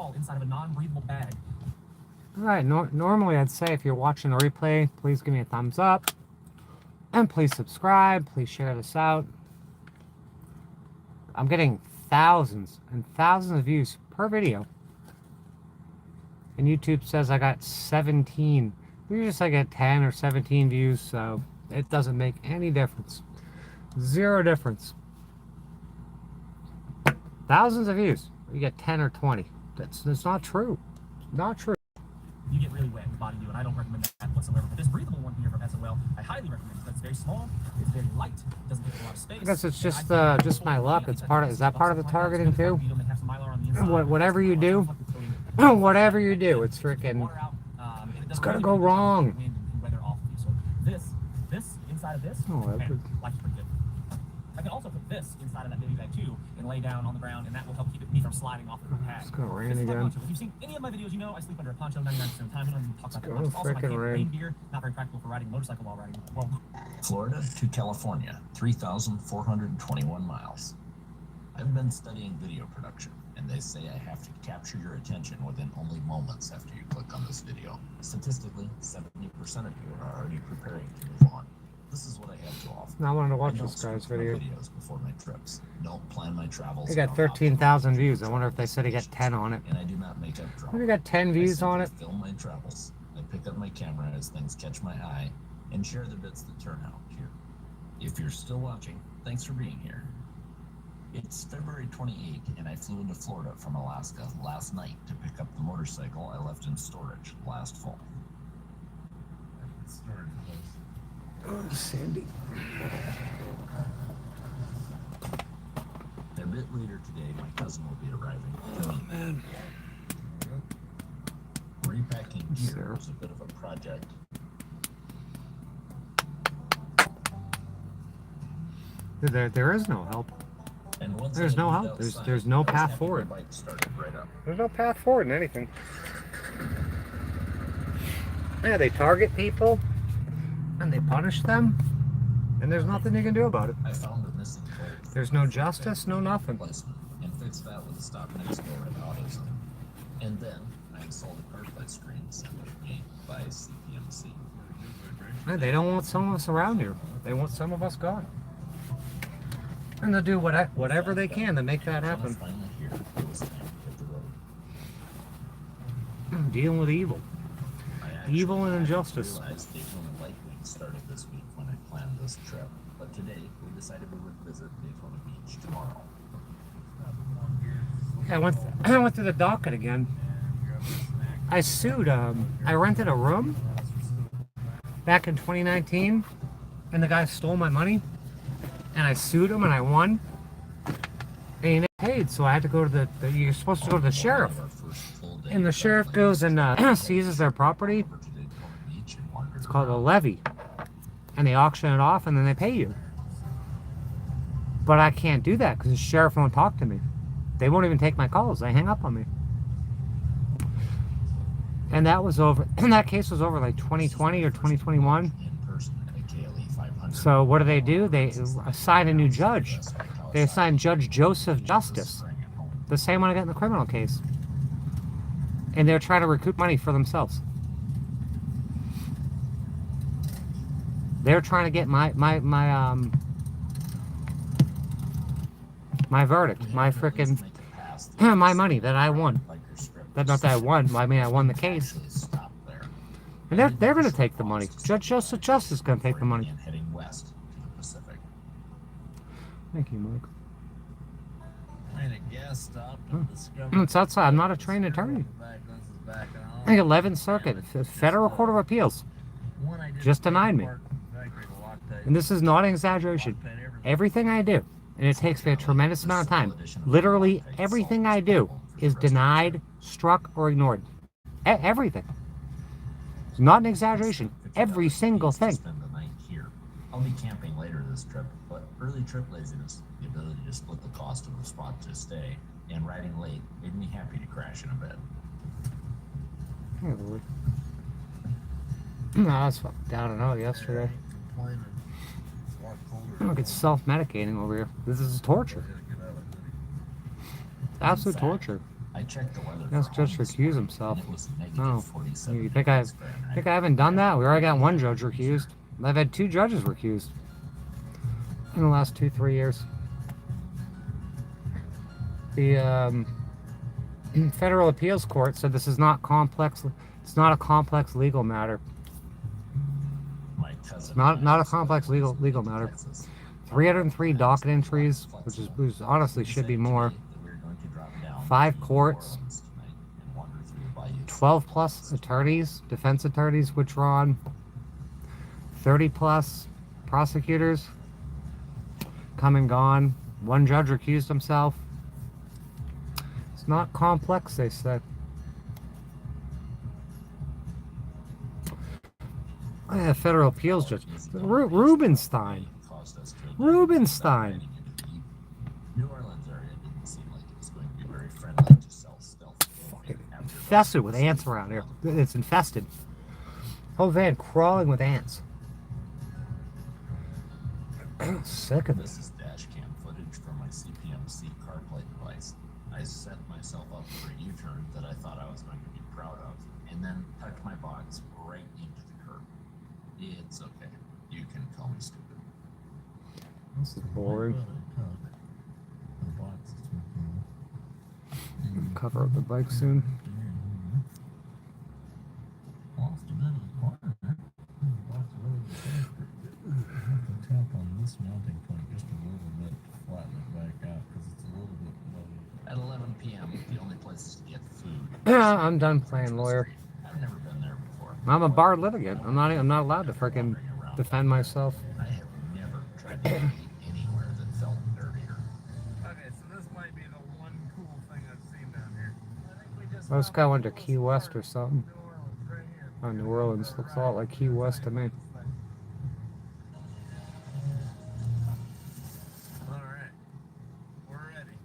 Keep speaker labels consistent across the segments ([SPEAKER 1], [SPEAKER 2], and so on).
[SPEAKER 1] ball inside of a non-breathable bag.
[SPEAKER 2] Alright, normally I'd say if you're watching the replay, please give me a thumbs up. And please subscribe. Please share this out. I'm getting thousands and thousands of views per video. And YouTube says I got 17. Usually I get 10 or 17 views, so it doesn't make any difference. Zero difference. Thousands of views. You get 10 or 20. That's not true. Not true.
[SPEAKER 1] You get really wet in the body dew, and I don't recommend that whatsoever. But this breathable one here from SOL, I highly recommend it. It's very small, it's very light, it doesn't take a lot of space.
[SPEAKER 2] I guess it's just my luck. It's part of, is that part of the targeting too? Whatever you do, whatever you do, it's freaking, it's gonna go wrong.
[SPEAKER 1] So this inside of this, life's pretty good. I can also put this inside of that baby bag too and lay down on the ground, and that will help keep me from sliding off of the pad.
[SPEAKER 2] It's gonna rain again.
[SPEAKER 1] If you've seen any of my videos, you know I sleep under a poncho 99% of the time. I don't even talk about that much. Also, my rain gear, not very practical for riding a motorcycle while riding. Well,
[SPEAKER 3] Florida to California, 3,421 miles. I've been studying video production, and they say I have to capture your attention within only moments after you click on this video. Statistically, 70% of you are already preparing to move on. This is what I have to offer.
[SPEAKER 2] I wanted to watch this guy's video.
[SPEAKER 3] Videos before my trips. Don't plan my travels.
[SPEAKER 2] He got 13,000 views. I wonder if they said he got 10 on it.
[SPEAKER 3] And I do not make up drama.
[SPEAKER 2] Maybe got 10 views on it.
[SPEAKER 3] Film my travels. I pick up my camera as things catch my eye and share the bits that turn out here. If you're still watching, thanks for being here. It's February 28th, and I flew into Florida from Alaska last night to pick up the motorcycle I left in storage last fall.
[SPEAKER 2] Oh, Sandy.
[SPEAKER 3] A bit later today, my cousin will be arriving.
[SPEAKER 2] Oh, man.
[SPEAKER 3] Repacking gear was a bit of a project.
[SPEAKER 2] There is no help.
[SPEAKER 3] And
[SPEAKER 2] There's no help. There's no path forward. There's no path forward in anything. Yeah, they target people and they punish them, and there's nothing you can do about it.
[SPEAKER 3] I found the missing bolt.
[SPEAKER 2] There's no justice, no nothing.
[SPEAKER 3] And fixed that with a stop next door at AutoZone. And then I installed a CarPlay screen sent to me by CPMC.
[SPEAKER 2] Yeah, they don't want some of us around here. They want some of us gone. And they'll do whatever they can to make that happen. Dealing with evil. Evil and injustice.
[SPEAKER 3] Daytona Lightning started this week when I planned this trip, but today we decided we would visit Daytona Beach tomorrow.
[SPEAKER 2] I went to the docket again. I sued. I rented a room back in 2019, and the guy stole my money. And I sued him, and I won. And he never paid, so I had to go to you're supposed to go to the sheriff. And the sheriff goes and seizes their property. It's called a levy. And they auction it off, and then they pay you. But I can't do that because the sheriff won't talk to me. They won't even take my calls. They hang up on me. And that was over. And that case was over like 2020 or 2021. So what do? They assign a new judge. They assign Judge Joseph Justice. The same one I got in the criminal case. And they're trying to recoup money for themselves. They're trying to get my verdict, my frickin' my money that I won. Not that I won, I mean I won the case. And they're going to take the money. Judge Joseph Justice is going to take the money. Thank you, Mike. It's outside. I'm not a trained attorney. I think 11th Circuit, Federal Court of Appeals, just denied me. And this is not an exaggeration. Everything I do, and it takes me a tremendous amount of time, literally everything I do is denied, struck, or ignored. Everything. It's not an exaggeration. Every single thing.
[SPEAKER 3] I'll be camping later this trip, but early trip laziness, the ability to split the cost of the spot to stay, and riding late made me happy to crash in a bed.
[SPEAKER 2] Oh, Lord. No, I was fucking down and out yesterday. Look, it's self-medicating over here. This is torture. Absolute torture.
[SPEAKER 3] I checked the weather.
[SPEAKER 2] Yes, judge
[SPEAKER 3] this
[SPEAKER 2] recuse
[SPEAKER 3] morning,
[SPEAKER 2] himself.
[SPEAKER 3] and it was negative
[SPEAKER 2] Oh,
[SPEAKER 3] 47
[SPEAKER 2] you think I
[SPEAKER 3] degrees Fahrenheit.
[SPEAKER 2] think I haven't done that? We already got one judge recused. I've had 2 judges recused in the last 2-3 years. The Federal Appeals Court said this is not complex. It's not a complex legal matter.
[SPEAKER 3] My cousin
[SPEAKER 2] It's not a complex legal matter. 303 docket entries, which honestly should be more. 5 courts, 12 plus attorneys, defense attorneys withdrawn, 30 plus prosecutors come and gone. 1 judge recused himself. It's not complex, they said. Yeah, federal appeals judge. Rubenstein.
[SPEAKER 3] New Orleans area didn't seem like it was going to be very friendly to sell stealth.
[SPEAKER 2] Fucking infested with ants around here. It's infested. Whole van crawling with ants. Sick of
[SPEAKER 3] This
[SPEAKER 2] this.
[SPEAKER 3] is dash cam footage from my CPMC CarPlay device. I set myself up for a U-turn that I thought I was going to be proud of, and then tucked my box right into the curb. It's okay. You can call me stupid.
[SPEAKER 2] This is boring. Cover up the bike soon.
[SPEAKER 4] Tap on this mounting point just a little bit to flatten it back out because it's a little bit low.
[SPEAKER 3] At 11 p.m., the only places to get food.
[SPEAKER 2] I'm done playing lawyer.
[SPEAKER 3] I've never been there before.
[SPEAKER 2] I'm a barred litigant. I'm not allowed to freaking defend myself.
[SPEAKER 3] I have never tried to eat anywhere that felt dirtier.
[SPEAKER 4] Okay, so this might be the one cool thing I've seen down here.
[SPEAKER 2] This guy went to Key West or something.
[SPEAKER 4] New Orleans, right here.
[SPEAKER 2] Oh, New Orleans looks a lot like Key West to me.
[SPEAKER 4] All right, we're ready.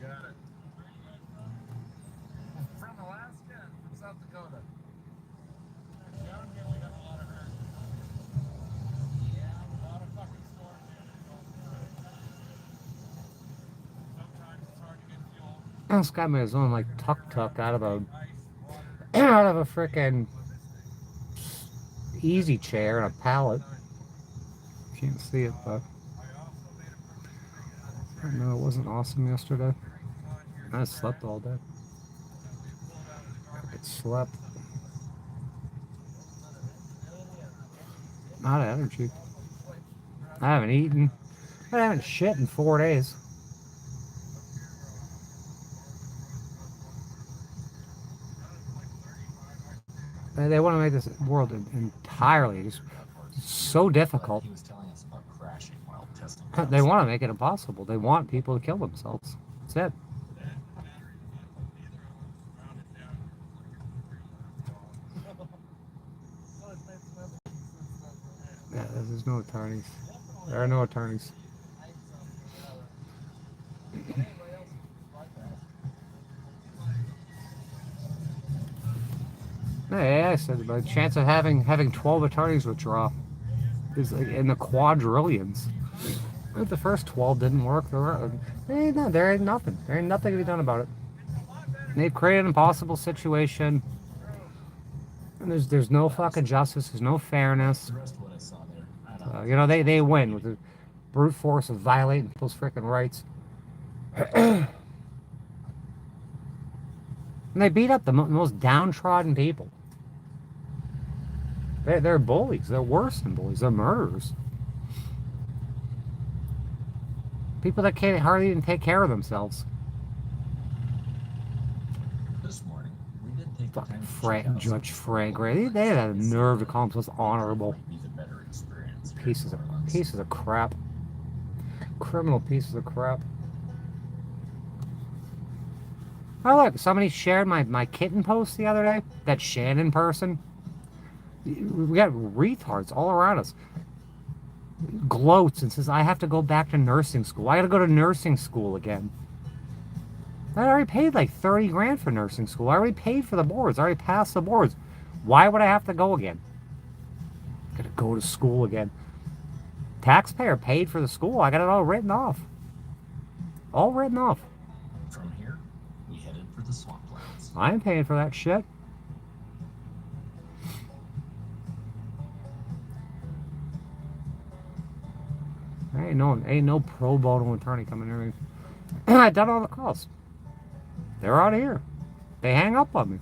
[SPEAKER 4] Got it. From Alaska and from South Dakota.
[SPEAKER 2] This guy made his own like tuk-tuk out of a frickin' easy chair and a pallet. Can't see it, but I know it wasn't awesome yesterday. I slept all day. I slept. Not energy. I haven't eaten. I haven't shit in 4 days. They want to make this world entirely just so difficult.
[SPEAKER 3] He was telling us about crashing while testing.
[SPEAKER 2] They want to make it impossible. They want people to kill themselves. That's it. Yeah, there's no attorneys. There are no attorneys. Hey, I said the chance of having 12 attorneys withdraw is like in the quadrillions. If the first 12 didn't work, there ain't nothing. There ain't nothing to be done about it. They've created an impossible situation. And there's no fucking justice. There's no fairness.
[SPEAKER 3] The rest of what I saw there, I don't
[SPEAKER 2] You know, they win with the brute force of violating people's freaking rights. And they beat up the most downtrodden people. They're bullies. They're worse than bullies. They're murderers. People that can't hardly even take care of themselves.
[SPEAKER 3] This morning, we did take the
[SPEAKER 2] Fucking
[SPEAKER 3] time to
[SPEAKER 2] Frank,
[SPEAKER 3] check out
[SPEAKER 2] Judge
[SPEAKER 3] some
[SPEAKER 2] Frank, right? They had a nerve to call themselves honorable.
[SPEAKER 3] might be the better experience here in
[SPEAKER 2] Pieces
[SPEAKER 3] New
[SPEAKER 2] of
[SPEAKER 3] Orleans.
[SPEAKER 2] crap. Criminal pieces of crap. Oh look, somebody shared my kitten post the other day. That Shannon person. We got retards all around us. Gloats and says, I have to go back to nursing school. I gotta go to nursing school again. I already paid like 30 grand for nursing school. I already paid for the boards. I already passed the boards. Why would I have to go again? Gotta go to school again. Taxpayer paid for the school. I got it all written off. All written off.
[SPEAKER 3] the swamplands.
[SPEAKER 2] I ain't paying for that shit. Ain't no pro bono attorney coming here. I done all the calls. They're out of here. They hang up on me.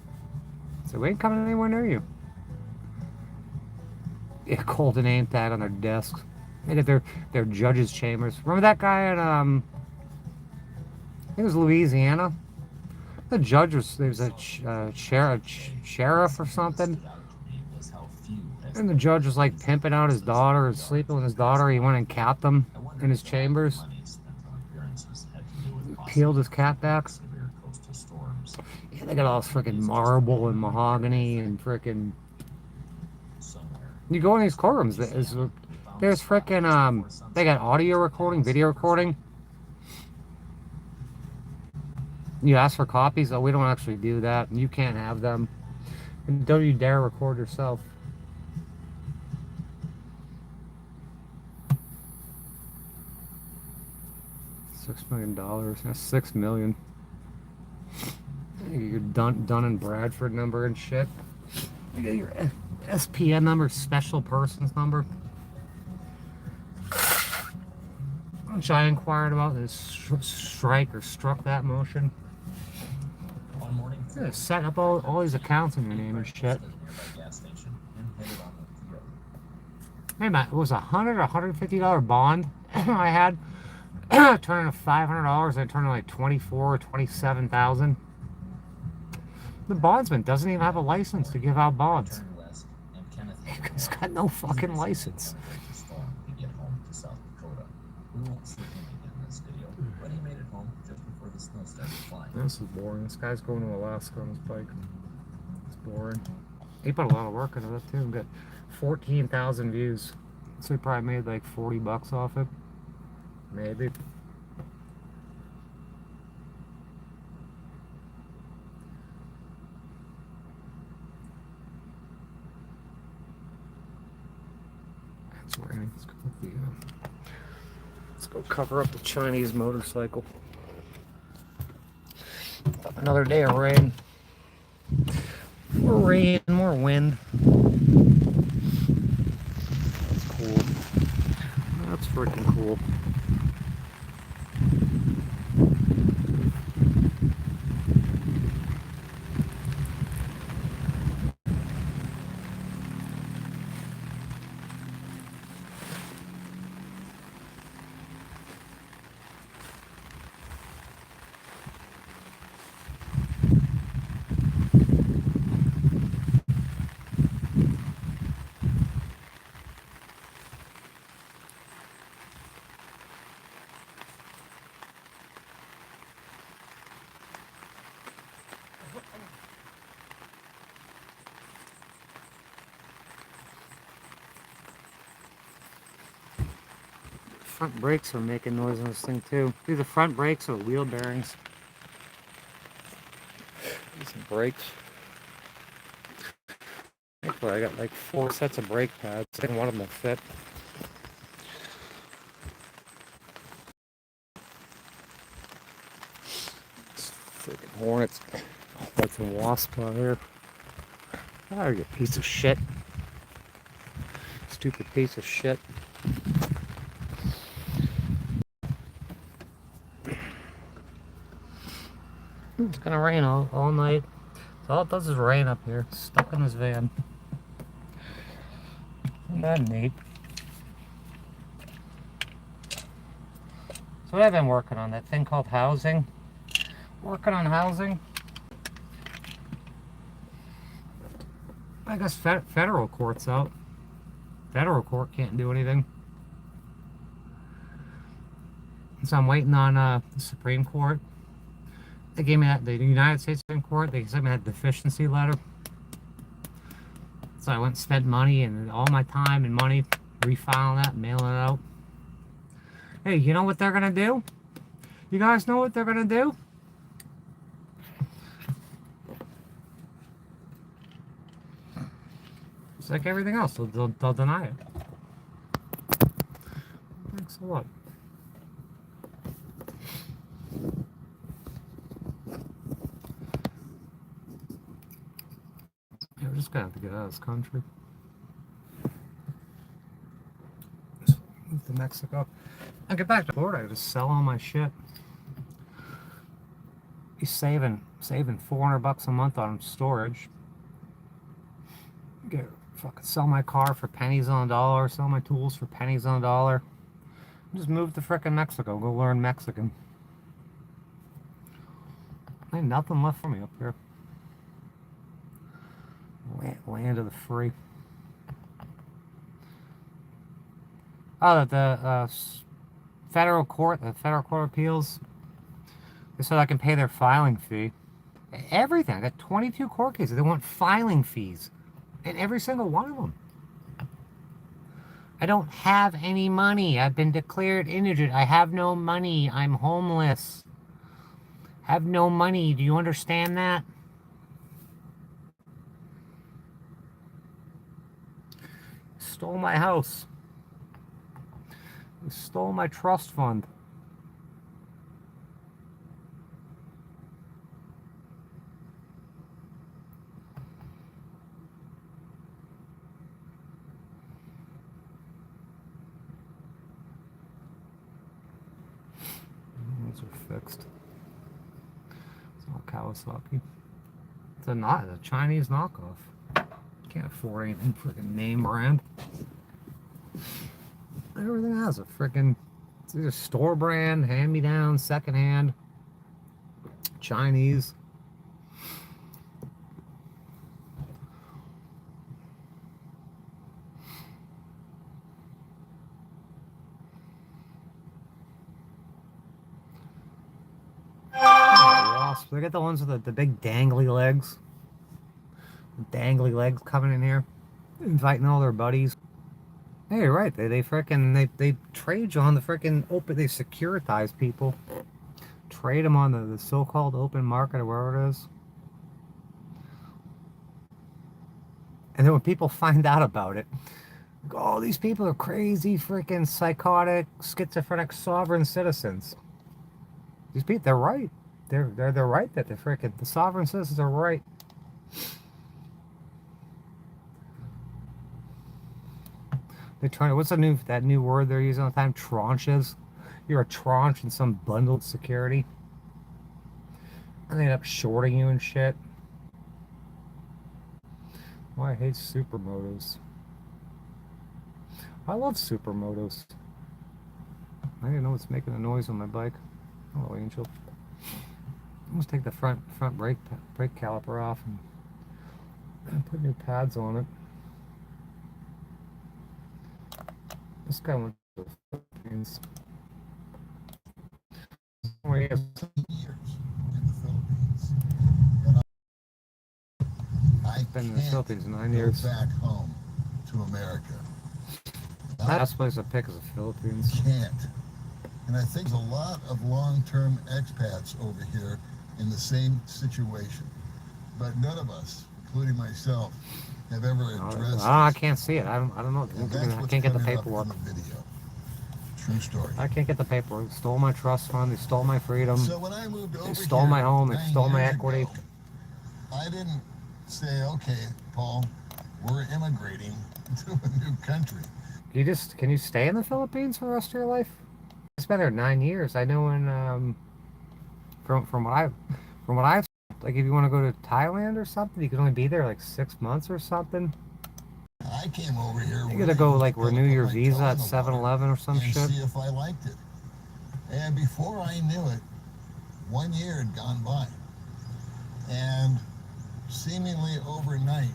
[SPEAKER 2] So we ain't coming anywhere near you. Yeah, cold and name tag on their desks. They got their judges' chambers. Remember that guy in I think it was Louisiana? The judge was a sheriff or something. And the judge was like pimping out his daughter and sleeping with his daughter. He went and capped them in his chambers. Peeled his cap back. Yeah, they got all this freaking marble and mahogany and freaking. You go in these courtrooms, there's freaking they got audio recording, video recording. You ask for copies. Oh, we don't actually do that. You can't have them. And don't you dare record yourself. $6 million. That's $6 million. Your Dun and Bradford number and shit. You got your SPN number, special persons number. Which I inquired about this strike or struck that motion. Yeah, setting up all these accounts in your name and shit. Hey, it was $100 or $150 bond I had. Turning to $500 and turning like $24,000 or $27,000. The bondsman doesn't even have a license to give out bonds. He's got no fucking license. This is boring. This guy's going to Alaska on his bike. It's boring. He put a lot of work into it too. Got 14,000 views. So he probably made like $40 off it. Maybe. That's raining. Let's go cover up the Chinese motorcycle. Another day of rain. More rain, more wind. That's cool. That's freaking cool. Front brakes are making noise on this thing too. These are front brakes or wheel bearings. These are brakes. Thankfully, I got like 4 sets of brake pads. I think one of them will fit. Freaking hornets. Hornets and wasps out here. Oh, you piece of shit. Stupid piece of shit. It's gonna rain all night. So all it does is rain up here. Stuck in this van. Isn't that neat? So what I've been working on, that thing called housing. Working on housing. I guess federal court's out. Federal court can't do anything. So I'm waiting on the Supreme Court. They gave me that, the United States Supreme Court, they sent me that deficiency letter. So I went and spent money and all my time and money refiling that, mailing it out. Hey, you know what they're gonna do? You guys know what they're gonna do? It's like everything else, they'll deny it. Thanks a lot. just gonna have to get out of this country. Just move to Mexico. I'll get back to Florida. I just sell all my shit. Be saving $400 a month on storage. Fucking sell my car for pennies on a dollar. Sell my tools for pennies on a dollar. Just move to frickin' Mexico. Go learn Mexican. Ain't nothing left for me up here. Land of the free. Oh, the federal court of appeals. They said I can pay their filing fee. Everything. I got 22 court cases. They want filing fees. And every single one of them. I don't have any money. I've been declared indigent. I have no money. I'm homeless. Have no money. Do you understand that? Stole my house. They stole my trust fund. Those are fixed. It's all Kawasaki. It's a Chinese knockoff. Can't afford anything freaking name brand. Everything has a freaking, it's either store brand, hand me down, second hand, Chinese. Wasps. I got the ones with the big dangly legs. Dangly legs coming in here, inviting all their buddies. Hey, you're right. They trade you on the freaking open. They securitize people, trade them on the so-called open market or wherever it is. And then when people find out about it, oh, these people are crazy, freaking psychotic, schizophrenic sovereign citizens. These people, they're right. They're right that the sovereign citizens are right. They're trying. What's that new word they're using all the time? Tranches. You're a tranche in some bundled security, and they end up shorting you and shit. Why I hate supermotos. I love supermotos. I didn't know what's making a noise on my bike. Hello, Angel. I'm gonna take the front brake caliper off and put new pads on it. This guy went to the Philippines.
[SPEAKER 5] Years in the Philippines. And
[SPEAKER 2] I've been in the Philippines 9 years.
[SPEAKER 5] Back home to America.
[SPEAKER 2] Last place I pick is the Philippines.
[SPEAKER 5] Can't. And I think there's a lot of long-term expats over here in the same situation. But none of us, including myself, have ever addressed.
[SPEAKER 2] I can't see it. I don't know. I can't get the paperwork.
[SPEAKER 5] Video. True story.
[SPEAKER 2] I can't get the paperwork. They stole my trust fund. They stole my freedom.
[SPEAKER 5] So when I moved over
[SPEAKER 2] they stole my home. They stole my equity.
[SPEAKER 5] Ago, I didn't say, okay, Paul, we're immigrating to a new country.
[SPEAKER 2] Can you stay in the Philippines for the rest of your life? I spent there 9 years. I know from what I've like, if you want to go to Thailand or something, you can only be there like 6 months or something.
[SPEAKER 5] I came over here.
[SPEAKER 2] You gotta go like renew your visa at 7-Eleven or some shit.
[SPEAKER 5] See if I liked it. And before I knew it, 1 year had gone by, and seemingly overnight,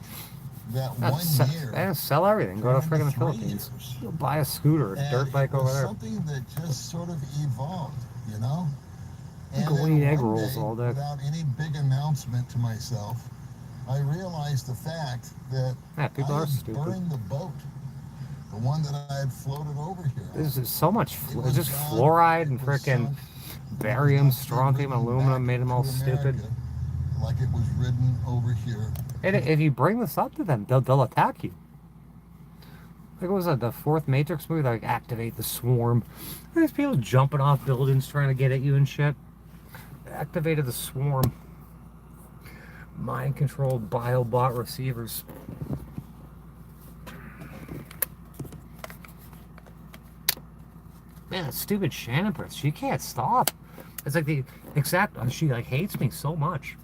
[SPEAKER 5] that 1 year.
[SPEAKER 2] Sell everything. Go to freaking the Philippines. Go buy a scooter or a dirt bike over there.
[SPEAKER 5] Something that just sort of evolved, you know. And
[SPEAKER 2] go eat egg rolls all day.
[SPEAKER 5] Without any big announcement to myself, I realized the fact that
[SPEAKER 2] people
[SPEAKER 5] I
[SPEAKER 2] are
[SPEAKER 5] was
[SPEAKER 2] stupid.
[SPEAKER 5] burning the boat, the one that I had floated over here.
[SPEAKER 2] This is so much. It's just fluoride and freaking barium, strontium, aluminum made them all stupid.
[SPEAKER 5] Like it was ridden over here.
[SPEAKER 2] And if you bring this up to them, they'll attack you. Like, what was that, the fourth Matrix movie? Like, activate the swarm. There's people jumping off buildings trying to get at you and shit. Activated the swarm. Mind-controlled biobot receivers. Man, that stupid Shannon person, she can't stop. It's like the exact, she like hates me so much.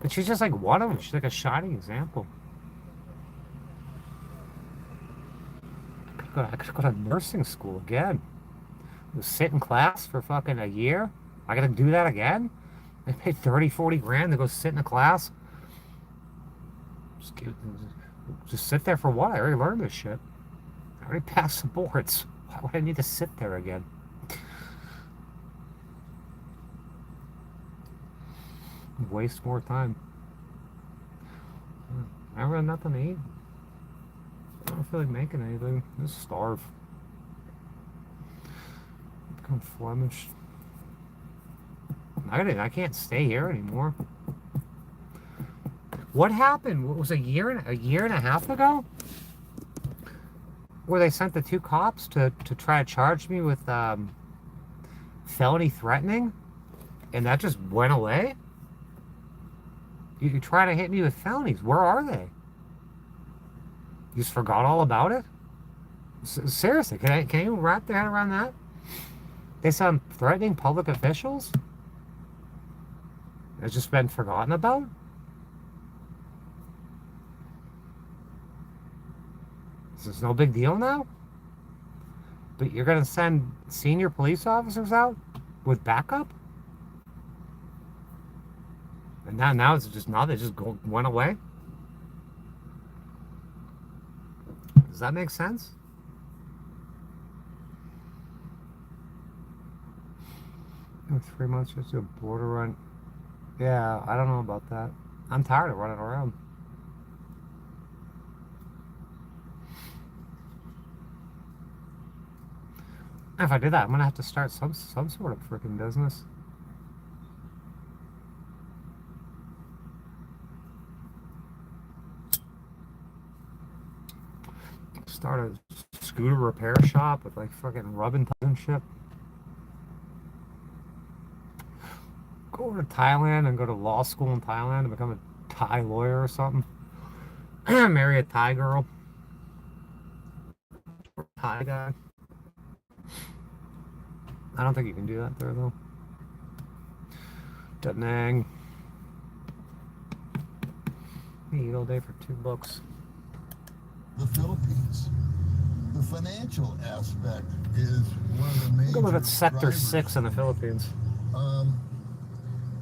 [SPEAKER 2] But she's just like one of them. She's like a shining example. I could go to nursing school again. Sit in class for fucking a year. I gotta do that again? I paid 30, 40 grand to go sit in a class. Just sit there for what? I already learned this shit. I already passed the boards. Why would I need to sit there again? Waste more time. I have nothing to eat. I don't feel like making anything. Just starve. Become Flemish. I can't stay here anymore. What happened? What was a year and a half ago? Where they sent the 2 cops to try to charge me with felony threatening, and that just went away. You try to hit me with felonies. Where are they? You just forgot all about it? Seriously, can you wrap their head around that? They sound threatening public officials? It's just been forgotten about? This is no big deal now? But you're going to send senior police officers out with backup? And now it's just, now they just went away? Does that make sense? In 3 months just do a border run. Yeah, I don't know about that. I'm tired of running around. If I do that, I'm gonna have to start some sort of freaking business. Start a scooter repair shop with like fucking rubbing and shit. Go over to Thailand and go to law school in Thailand and become a Thai lawyer or something. Marry a Thai girl. Thai guy. I don't think you can do that there though. Da Nang. You eat all day for $2.
[SPEAKER 5] The Philippines. The financial aspect is one of the major.
[SPEAKER 2] Look at Sector
[SPEAKER 5] drivers.
[SPEAKER 2] 6 in the Philippines.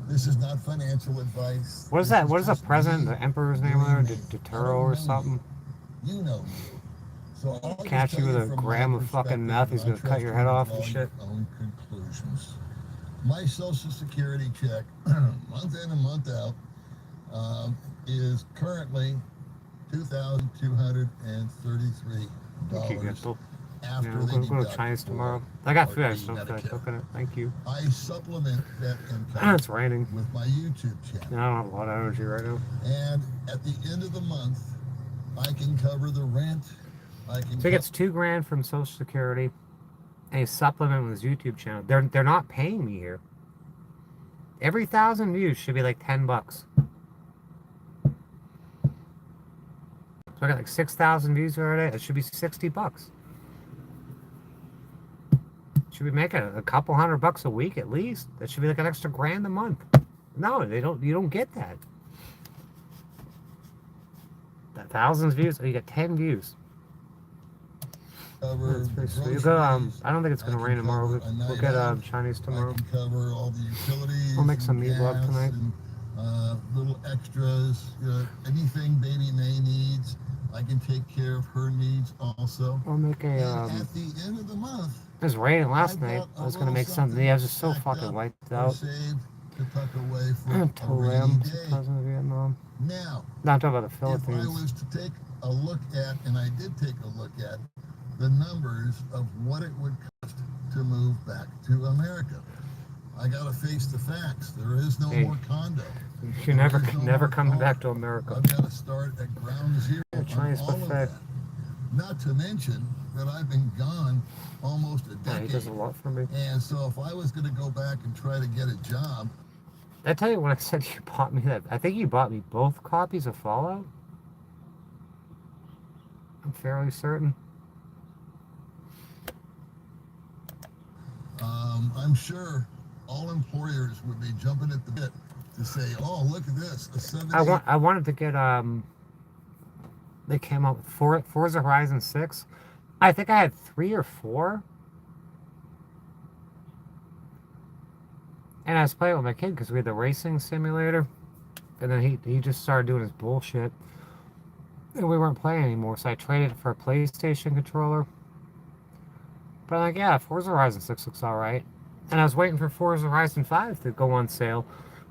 [SPEAKER 5] This is not financial advice.
[SPEAKER 2] What is that? What is the president, the emperor's name there? Duterte or something?
[SPEAKER 5] You know you. So I'll just
[SPEAKER 2] Catch you
[SPEAKER 5] tell
[SPEAKER 2] with a
[SPEAKER 5] from my
[SPEAKER 2] gram of fucking meth, he's gonna cut your head off and shit.
[SPEAKER 5] Your own conclusions. My Social Security check, month in and month out, is currently $2,233. After
[SPEAKER 2] Yeah,
[SPEAKER 5] they
[SPEAKER 2] we'll go to
[SPEAKER 5] deduct
[SPEAKER 2] Chinese
[SPEAKER 5] for
[SPEAKER 2] tomorrow. I got food, I
[SPEAKER 5] or
[SPEAKER 2] just don't feel like
[SPEAKER 5] Medicare.
[SPEAKER 2] cooking it. Thank you.
[SPEAKER 5] I supplement that income
[SPEAKER 2] It's raining.
[SPEAKER 5] with my YouTube
[SPEAKER 2] Yeah,
[SPEAKER 5] channel.
[SPEAKER 2] I don't have a lot of energy right now.
[SPEAKER 5] And at the end of the month, I can cover the rent. I can
[SPEAKER 2] So he gets $2 grand from Social Security, and he supplement with his YouTube channel. They're not paying me here. Every 1,000 views should be like $10. So I got like 6,000 views already. It should be $60. Should be making a couple $100 a week at least. That should be like an extra grand a month. No, they don't. You don't get that. That thousands views. Oh, you got 10 views. That's pretty sweet. We'll go, I don't think it's gonna rain tomorrow. We'll get Chinese tomorrow.
[SPEAKER 5] I can cover all the utilities.
[SPEAKER 2] We'll make some
[SPEAKER 5] and
[SPEAKER 2] meatloaf
[SPEAKER 5] gas
[SPEAKER 2] tonight.
[SPEAKER 5] And, little extras. Anything baby May needs, I can take care of her needs also.
[SPEAKER 2] We'll make
[SPEAKER 5] And
[SPEAKER 2] a.
[SPEAKER 5] at the end of the month,
[SPEAKER 2] It was raining last
[SPEAKER 5] I've
[SPEAKER 2] night.
[SPEAKER 5] got a
[SPEAKER 2] I was gonna
[SPEAKER 5] little
[SPEAKER 2] make something. Yeah, I was just so
[SPEAKER 5] stacked
[SPEAKER 2] fucking
[SPEAKER 5] up
[SPEAKER 2] wiped
[SPEAKER 5] or
[SPEAKER 2] out.
[SPEAKER 5] saved to tuck away for a
[SPEAKER 2] Told
[SPEAKER 5] rainy
[SPEAKER 2] him,
[SPEAKER 5] day.
[SPEAKER 2] cousin of Vietnam.
[SPEAKER 5] Now,
[SPEAKER 2] No, I'm talking about the
[SPEAKER 5] if I
[SPEAKER 2] Philippines.
[SPEAKER 5] was to take a look at, and I did take a look at, the numbers of what it would cost to move back to America. I gotta face the facts. There is no
[SPEAKER 2] Hey,
[SPEAKER 5] more condo.
[SPEAKER 2] You're never
[SPEAKER 5] There is no
[SPEAKER 2] never
[SPEAKER 5] more
[SPEAKER 2] coming
[SPEAKER 5] car.
[SPEAKER 2] back to America.
[SPEAKER 5] I've got to start at ground zero on
[SPEAKER 2] Chinese
[SPEAKER 5] all of
[SPEAKER 2] buffet.
[SPEAKER 5] that. Not to mention that I've been gone almost a
[SPEAKER 2] Yeah, he does
[SPEAKER 5] decade.
[SPEAKER 2] a lot for me.
[SPEAKER 5] And so if I was going to go back and try to get a job,
[SPEAKER 2] I tell you when I said you bought me that, I think you bought me both copies of Fallout. I'm fairly certain.
[SPEAKER 5] I'm sure all employers would be jumping at the bit to say, "Oh, look at this, a 70."
[SPEAKER 2] I wanted to get They came out with Forza Horizon 6. I think I had 3 or 4. And I was playing with my kid because we had the racing simulator. And then he just started doing his bullshit. And we weren't playing anymore, so I traded it for a PlayStation controller. But I'm like, yeah, Forza Horizon 6 looks alright. And I was waiting for Forza Horizon 5 to go on sale.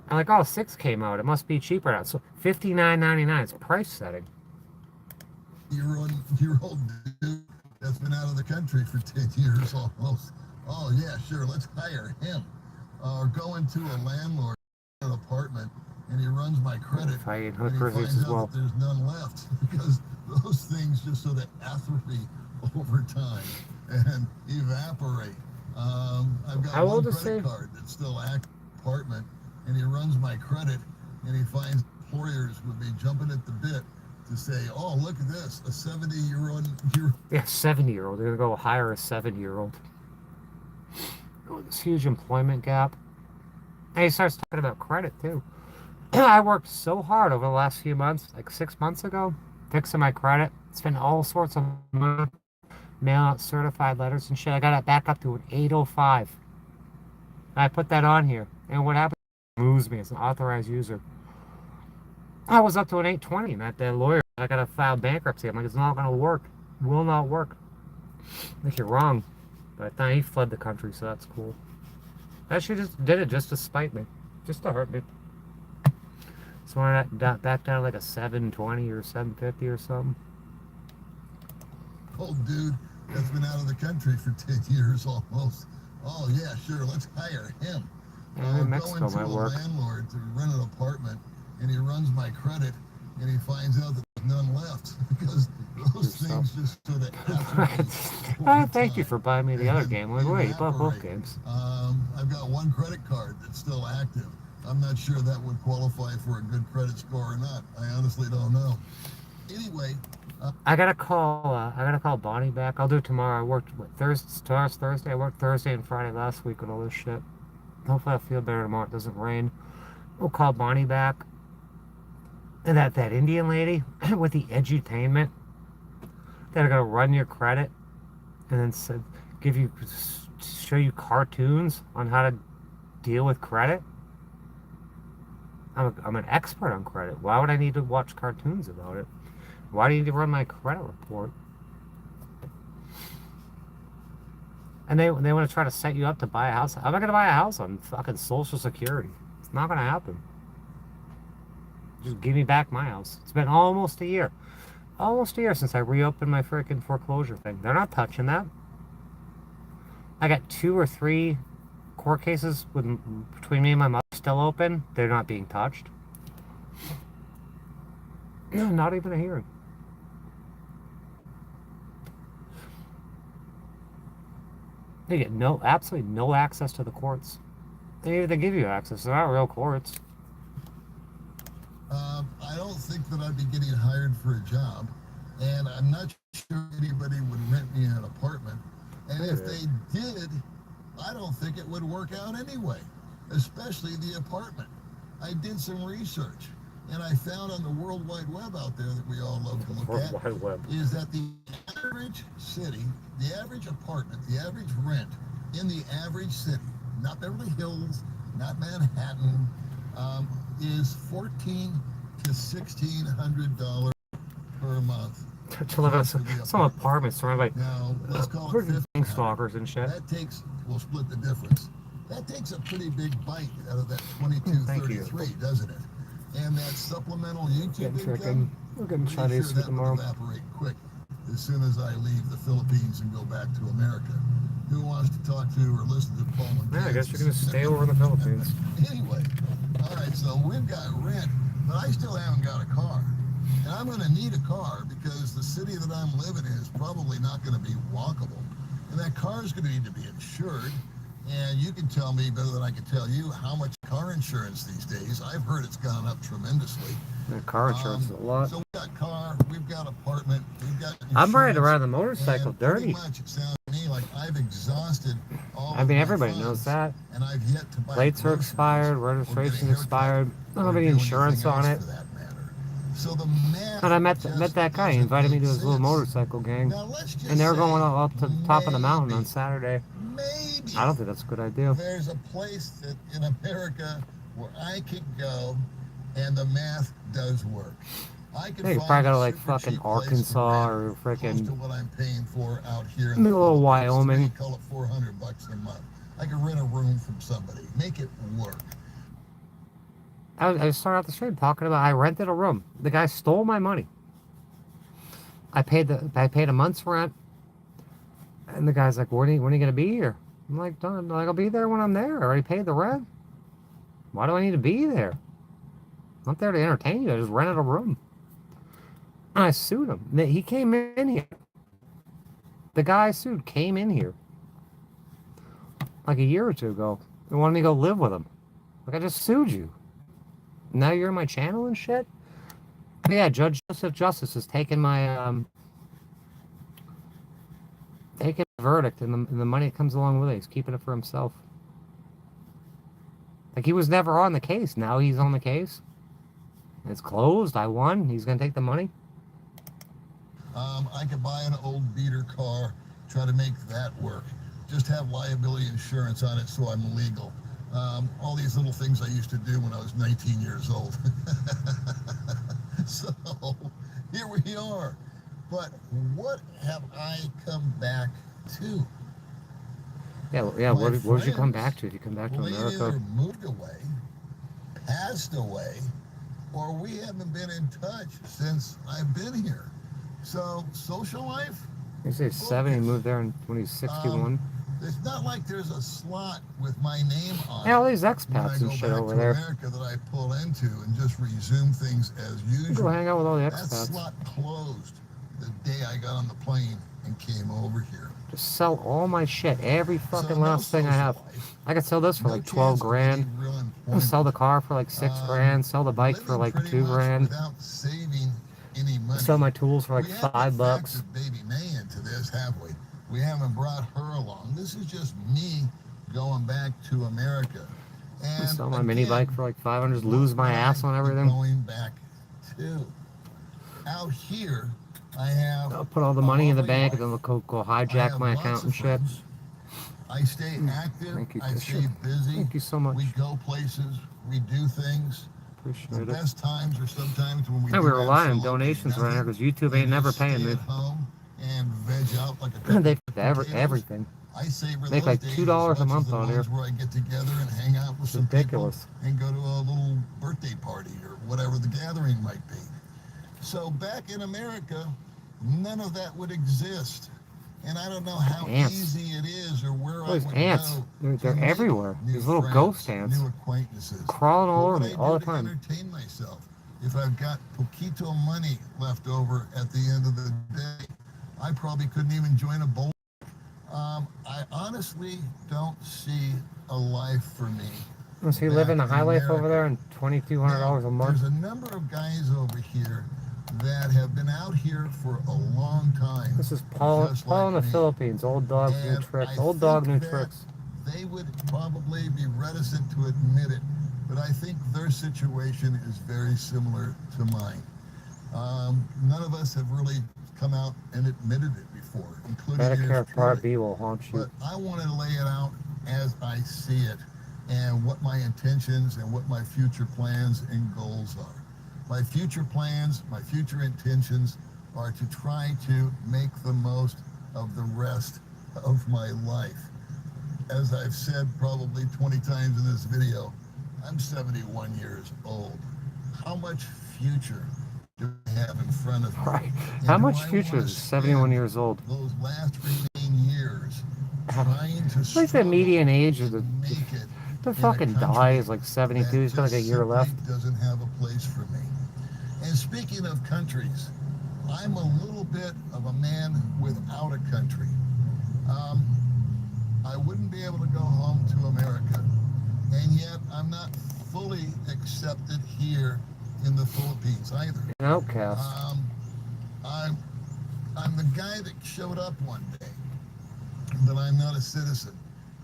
[SPEAKER 2] I'm like, oh, 6 came out. It must be cheaper now. So $59.99 is price setting.
[SPEAKER 5] Year-old dude that's been out of the country for 10 years almost. Oh, yeah, sure, let's hire him. Or go into a landlord apartment and he runs my credit and he finds out that there's none left because those things just sort of atrophy over time and evaporate. I've got one credit card that's still active apartment and he runs my credit and he finds employers would be jumping at the bit to say, "Oh, look at this, a 70-year-old."
[SPEAKER 2] Yeah, 70-year-old. They're going to go hire a 7-year-old. This huge employment gap. And he starts talking about credit, too. I worked so hard over the last few months, like 6 months ago, fixing my credit. Spent all sorts of money, mail out certified letters and shit. I got it back up to an 805. I put that on here. And what happened? It moves me as an authorized user. I was up to an 820, and that lawyer, I got to file bankruptcy. I'm like, it's not going to work. Will not work. I think you're wrong. But he fled the country, so that's cool. I actually just did it just to spite me. Just to hurt me. So when I got back down to like a 720 or 750 or something.
[SPEAKER 5] Old dude that's been out of the country for 10 years almost. Oh, yeah, sure, let's hire him.
[SPEAKER 2] Yeah, Mexico
[SPEAKER 5] go into
[SPEAKER 2] might
[SPEAKER 5] a
[SPEAKER 2] work.
[SPEAKER 5] landlord to rent an apartment and he runs my credit and he finds out that there's none left because those things just sort of
[SPEAKER 2] thank you for buying me the other game. Like, wait, you bought both games.
[SPEAKER 5] I've got one credit card that's still active. I'm not sure that would qualify for a good credit score or not. I honestly don't know. Anyway,
[SPEAKER 2] I gotta call Bonnie back. I'll do it tomorrow. I worked tomorrow's Thursday. I worked Thursday and Friday last week with all this shit. Hopefully I'll feel better tomorrow. It doesn't rain. We'll call Bonnie back. And that Indian lady with the edutainment that are gonna run your credit and then show you cartoons on how to deal with credit. I'm an expert on credit. Why would I need to watch cartoons about it? Why do you need to run my credit report? And they want to try to set you up to buy a house. I'm not going to buy a house on fucking Social Security. It's not going to happen. Just give me back my house. It's been almost a year. Almost a year since I reopened my freaking foreclosure thing. They're not touching that. I got 2 or 3 court cases between me and my mother still open. They're not being touched. No, not even a hearing. They get absolutely no access to the courts. They give you access. They're not real courts.
[SPEAKER 5] I don't think that I'd be getting hired for a job, and I'm not sure anybody would rent me an apartment. And if they did, I don't think it would work out anyway, especially the apartment. I did some research, and I found on the World Wide Web out there that we all love to look at, is that the average city, the average apartment, the average rent in the average city, not Beverly Hills, not Manhattan, is $1,400 to $1,600 per month.
[SPEAKER 2] To live in some apartments surrounded by
[SPEAKER 5] now, let's call it 50
[SPEAKER 2] stalkers and shit.
[SPEAKER 5] That we'll split the difference. That takes a pretty big bite out of that 2233, doesn't it? And that supplemental YouTube income,
[SPEAKER 2] we're getting
[SPEAKER 5] sure that will evaporate quick as soon as I leave the Philippines and go back to America. Who wants to talk to or listen to Paul and
[SPEAKER 2] I guess you're going to stay over in the Philippines.
[SPEAKER 5] Anyway, all right, so we've got rent, but I still haven't got a car. And I'm going to need a car because the city that I'm living in is probably not going to be walkable. And that car is going to need to be insured. And you can tell me better than I can tell you how much car insurance these days. I've heard it's gone up tremendously.
[SPEAKER 2] The car insurance is a lot.
[SPEAKER 5] So we've got car, we've got apartment, we've got insurance.
[SPEAKER 2] I'm riding around the motorcycle
[SPEAKER 5] and
[SPEAKER 2] dirty.
[SPEAKER 5] pretty much it sounds to me like I've exhausted all
[SPEAKER 2] I mean,
[SPEAKER 5] of my
[SPEAKER 2] everybody
[SPEAKER 5] funds,
[SPEAKER 2] knows that.
[SPEAKER 5] and I've yet to buy
[SPEAKER 2] Plates are
[SPEAKER 5] groceries
[SPEAKER 2] expired,
[SPEAKER 5] or get a
[SPEAKER 2] registration's
[SPEAKER 5] haircut
[SPEAKER 2] expired. I don't
[SPEAKER 5] or
[SPEAKER 2] have any
[SPEAKER 5] do
[SPEAKER 2] insurance
[SPEAKER 5] anything
[SPEAKER 2] on
[SPEAKER 5] else
[SPEAKER 2] it.
[SPEAKER 5] for that matter. So the math
[SPEAKER 2] And I met
[SPEAKER 5] just
[SPEAKER 2] that guy. He
[SPEAKER 5] doesn't
[SPEAKER 2] invited me to
[SPEAKER 5] make
[SPEAKER 2] his little
[SPEAKER 5] sense.
[SPEAKER 2] motorcycle gang.
[SPEAKER 5] Now let's just
[SPEAKER 2] And they were
[SPEAKER 5] say
[SPEAKER 2] going up to the top of the mountain on
[SPEAKER 5] maybe
[SPEAKER 2] Saturday. I don't think that's a good idea.
[SPEAKER 5] there's a place that in America where I could go and the math does work. I could
[SPEAKER 2] Hey, you
[SPEAKER 5] find
[SPEAKER 2] probably go to
[SPEAKER 5] a
[SPEAKER 2] like
[SPEAKER 5] super
[SPEAKER 2] fucking
[SPEAKER 5] cheap place to
[SPEAKER 2] Arkansas
[SPEAKER 5] rent
[SPEAKER 2] or
[SPEAKER 5] close to
[SPEAKER 2] freaking
[SPEAKER 5] what I'm paying for out here in
[SPEAKER 2] middle of
[SPEAKER 5] Philippines. To me,
[SPEAKER 2] Wyoming.
[SPEAKER 5] call it $400 a month. I could rent a room from somebody, make it work.
[SPEAKER 2] I started out the stream talking about I rented a room. The guy stole my money. I paid a month's rent, and the guy's like, when are you gonna be here? I'm like, "Don't- like I'll be there when I'm there. I already paid the rent. Why do I need to be there? I'm not there to entertain you. I just rented a room." And I sued him. He came in here. The guy I sued came in here like a year or two ago and wanted me to go live with him. Like, I just sued you. Now you're in my channel and shit? But yeah, Judge Joseph Justice is taking my taking the verdict and the money that comes along with it. He's keeping it for himself. Like, he was never on the case. Now he's on the case. It's closed. I won. He's gonna take the money.
[SPEAKER 5] I could buy an old beater car, try to make that work. Just have liability insurance on it so I'm legal. All these little things I used to do when I was 19 years old. So here we are. But what have I come back to?
[SPEAKER 2] Yeah.
[SPEAKER 5] My
[SPEAKER 2] Where'd you come
[SPEAKER 5] friends,
[SPEAKER 2] back to? If you come back to
[SPEAKER 5] well, they
[SPEAKER 2] America?
[SPEAKER 5] either moved away, passed away, or we haven't been in touch since I've been here. So social life,
[SPEAKER 2] He says 70, moved there when he's 61.
[SPEAKER 5] it's not like there's a slot with my name on
[SPEAKER 2] Yeah, all
[SPEAKER 5] it
[SPEAKER 2] these
[SPEAKER 5] when I
[SPEAKER 2] expats
[SPEAKER 5] go
[SPEAKER 2] and shit
[SPEAKER 5] back
[SPEAKER 2] over
[SPEAKER 5] to
[SPEAKER 2] there.
[SPEAKER 5] America that I pull into and just resume things as
[SPEAKER 2] You
[SPEAKER 5] usual.
[SPEAKER 2] go hang out with all the
[SPEAKER 5] That
[SPEAKER 2] expats.
[SPEAKER 5] slot closed the day I got on the plane and came over here.
[SPEAKER 2] Just sell all my shit, every fucking
[SPEAKER 5] So no
[SPEAKER 2] last thing I
[SPEAKER 5] social
[SPEAKER 2] have.
[SPEAKER 5] life,
[SPEAKER 2] I could sell this for
[SPEAKER 5] no
[SPEAKER 2] like 12
[SPEAKER 5] chance of
[SPEAKER 2] grand.
[SPEAKER 5] any real
[SPEAKER 2] Sell the
[SPEAKER 5] employment.
[SPEAKER 2] car for like 6 grand. Sell the bike for
[SPEAKER 5] Living
[SPEAKER 2] like
[SPEAKER 5] pretty
[SPEAKER 2] 2
[SPEAKER 5] much
[SPEAKER 2] grand.
[SPEAKER 5] without saving any money.
[SPEAKER 2] Sell my tools for like
[SPEAKER 5] We haven't
[SPEAKER 2] $5 bucks.
[SPEAKER 5] factored baby May into this, have we? We haven't brought her along. This is just me going back to America. And
[SPEAKER 2] Sell my mini
[SPEAKER 5] again,
[SPEAKER 2] bike for like 500. Just lose my
[SPEAKER 5] what
[SPEAKER 2] ass on
[SPEAKER 5] am I
[SPEAKER 2] everything.
[SPEAKER 5] Going back to out here, I have.
[SPEAKER 2] I'll put all the money in the
[SPEAKER 5] lovely
[SPEAKER 2] bank and
[SPEAKER 5] wife.
[SPEAKER 2] then go
[SPEAKER 5] I
[SPEAKER 2] hijack
[SPEAKER 5] have
[SPEAKER 2] my
[SPEAKER 5] lots
[SPEAKER 2] account
[SPEAKER 5] of
[SPEAKER 2] and shit.
[SPEAKER 5] friends. I stay active.
[SPEAKER 2] Thank you,
[SPEAKER 5] I
[SPEAKER 2] Tisha.
[SPEAKER 5] stay busy.
[SPEAKER 2] Thank you so much.
[SPEAKER 5] We go places. We do things. The
[SPEAKER 2] Appreciate it.
[SPEAKER 5] best times are sometimes when we.
[SPEAKER 2] Yeah,
[SPEAKER 5] do
[SPEAKER 2] we rely on
[SPEAKER 5] absolutely
[SPEAKER 2] donations right now
[SPEAKER 5] nothing.
[SPEAKER 2] because YouTube
[SPEAKER 5] We
[SPEAKER 2] ain't never
[SPEAKER 5] just
[SPEAKER 2] paying
[SPEAKER 5] stay
[SPEAKER 2] me.
[SPEAKER 5] at home and veg out like a couple
[SPEAKER 2] They
[SPEAKER 5] of potatoes.
[SPEAKER 2] everything.
[SPEAKER 5] I savor
[SPEAKER 2] Make
[SPEAKER 5] those
[SPEAKER 2] like
[SPEAKER 5] days
[SPEAKER 2] $2
[SPEAKER 5] as
[SPEAKER 2] a
[SPEAKER 5] much as
[SPEAKER 2] month
[SPEAKER 5] the
[SPEAKER 2] on
[SPEAKER 5] ones
[SPEAKER 2] here.
[SPEAKER 5] where I get together and hang out with
[SPEAKER 2] It's
[SPEAKER 5] some
[SPEAKER 2] ridiculous.
[SPEAKER 5] people and go to a little birthday party or whatever the gathering might be. So back in America, none of that would exist. And I don't know how
[SPEAKER 2] Ants.
[SPEAKER 5] easy it is or where I
[SPEAKER 2] Those
[SPEAKER 5] would
[SPEAKER 2] ants,
[SPEAKER 5] go.
[SPEAKER 2] they're
[SPEAKER 5] to make
[SPEAKER 2] everywhere.
[SPEAKER 5] new
[SPEAKER 2] These little
[SPEAKER 5] friends,
[SPEAKER 2] ghost ants.
[SPEAKER 5] New acquaintances.
[SPEAKER 2] Crawling all
[SPEAKER 5] What
[SPEAKER 2] over
[SPEAKER 5] would
[SPEAKER 2] me
[SPEAKER 5] I
[SPEAKER 2] all
[SPEAKER 5] do
[SPEAKER 2] the
[SPEAKER 5] to
[SPEAKER 2] time.
[SPEAKER 5] entertain myself? If I've got poquito money left over at the end of the day, I probably couldn't even join a bowl. I honestly don't see a life for me.
[SPEAKER 2] Was he living the
[SPEAKER 5] back in
[SPEAKER 2] high life over
[SPEAKER 5] America.
[SPEAKER 2] there and $2,200 a month?
[SPEAKER 5] There's a number of guys over here that have been out here for a long time.
[SPEAKER 2] This is Paul
[SPEAKER 5] just
[SPEAKER 2] in the
[SPEAKER 5] like me.
[SPEAKER 2] Philippines. Old dogs, new
[SPEAKER 5] And
[SPEAKER 2] tricks.
[SPEAKER 5] I
[SPEAKER 2] Old dog,
[SPEAKER 5] think
[SPEAKER 2] new
[SPEAKER 5] that
[SPEAKER 2] tricks.
[SPEAKER 5] They would probably be reticent to admit it, but I think their situation is very similar to mine. None of us have really come out and admitted it before, including
[SPEAKER 2] Medicare
[SPEAKER 5] yours
[SPEAKER 2] Part
[SPEAKER 5] truly.
[SPEAKER 2] B will haunt you.
[SPEAKER 5] But I want to lay it out as I see it and what my intentions and what my future plans and goals are. My future plans, my future intentions are to try to make the most of the rest of my life. As I've said probably 20 times in this video, I'm 71 years old. How much future do I have in front of me?
[SPEAKER 2] Right.
[SPEAKER 5] And
[SPEAKER 2] How
[SPEAKER 5] do
[SPEAKER 2] much
[SPEAKER 5] I
[SPEAKER 2] future
[SPEAKER 5] wanna
[SPEAKER 2] is 71
[SPEAKER 5] spend
[SPEAKER 2] years old?
[SPEAKER 5] those last remaining years trying to
[SPEAKER 2] Like the median age of
[SPEAKER 5] to
[SPEAKER 2] the
[SPEAKER 5] make it
[SPEAKER 2] the fucking die is like 72. He's got like a year left.
[SPEAKER 5] Doesn't have a place for me. And speaking of countries, I'm a little bit of a man without a country. I wouldn't be able to go home to America. And yet I'm not fully accepted here in the Philippines either.
[SPEAKER 2] An outcast.
[SPEAKER 5] I'm the guy that showed up one day, but I'm not a citizen.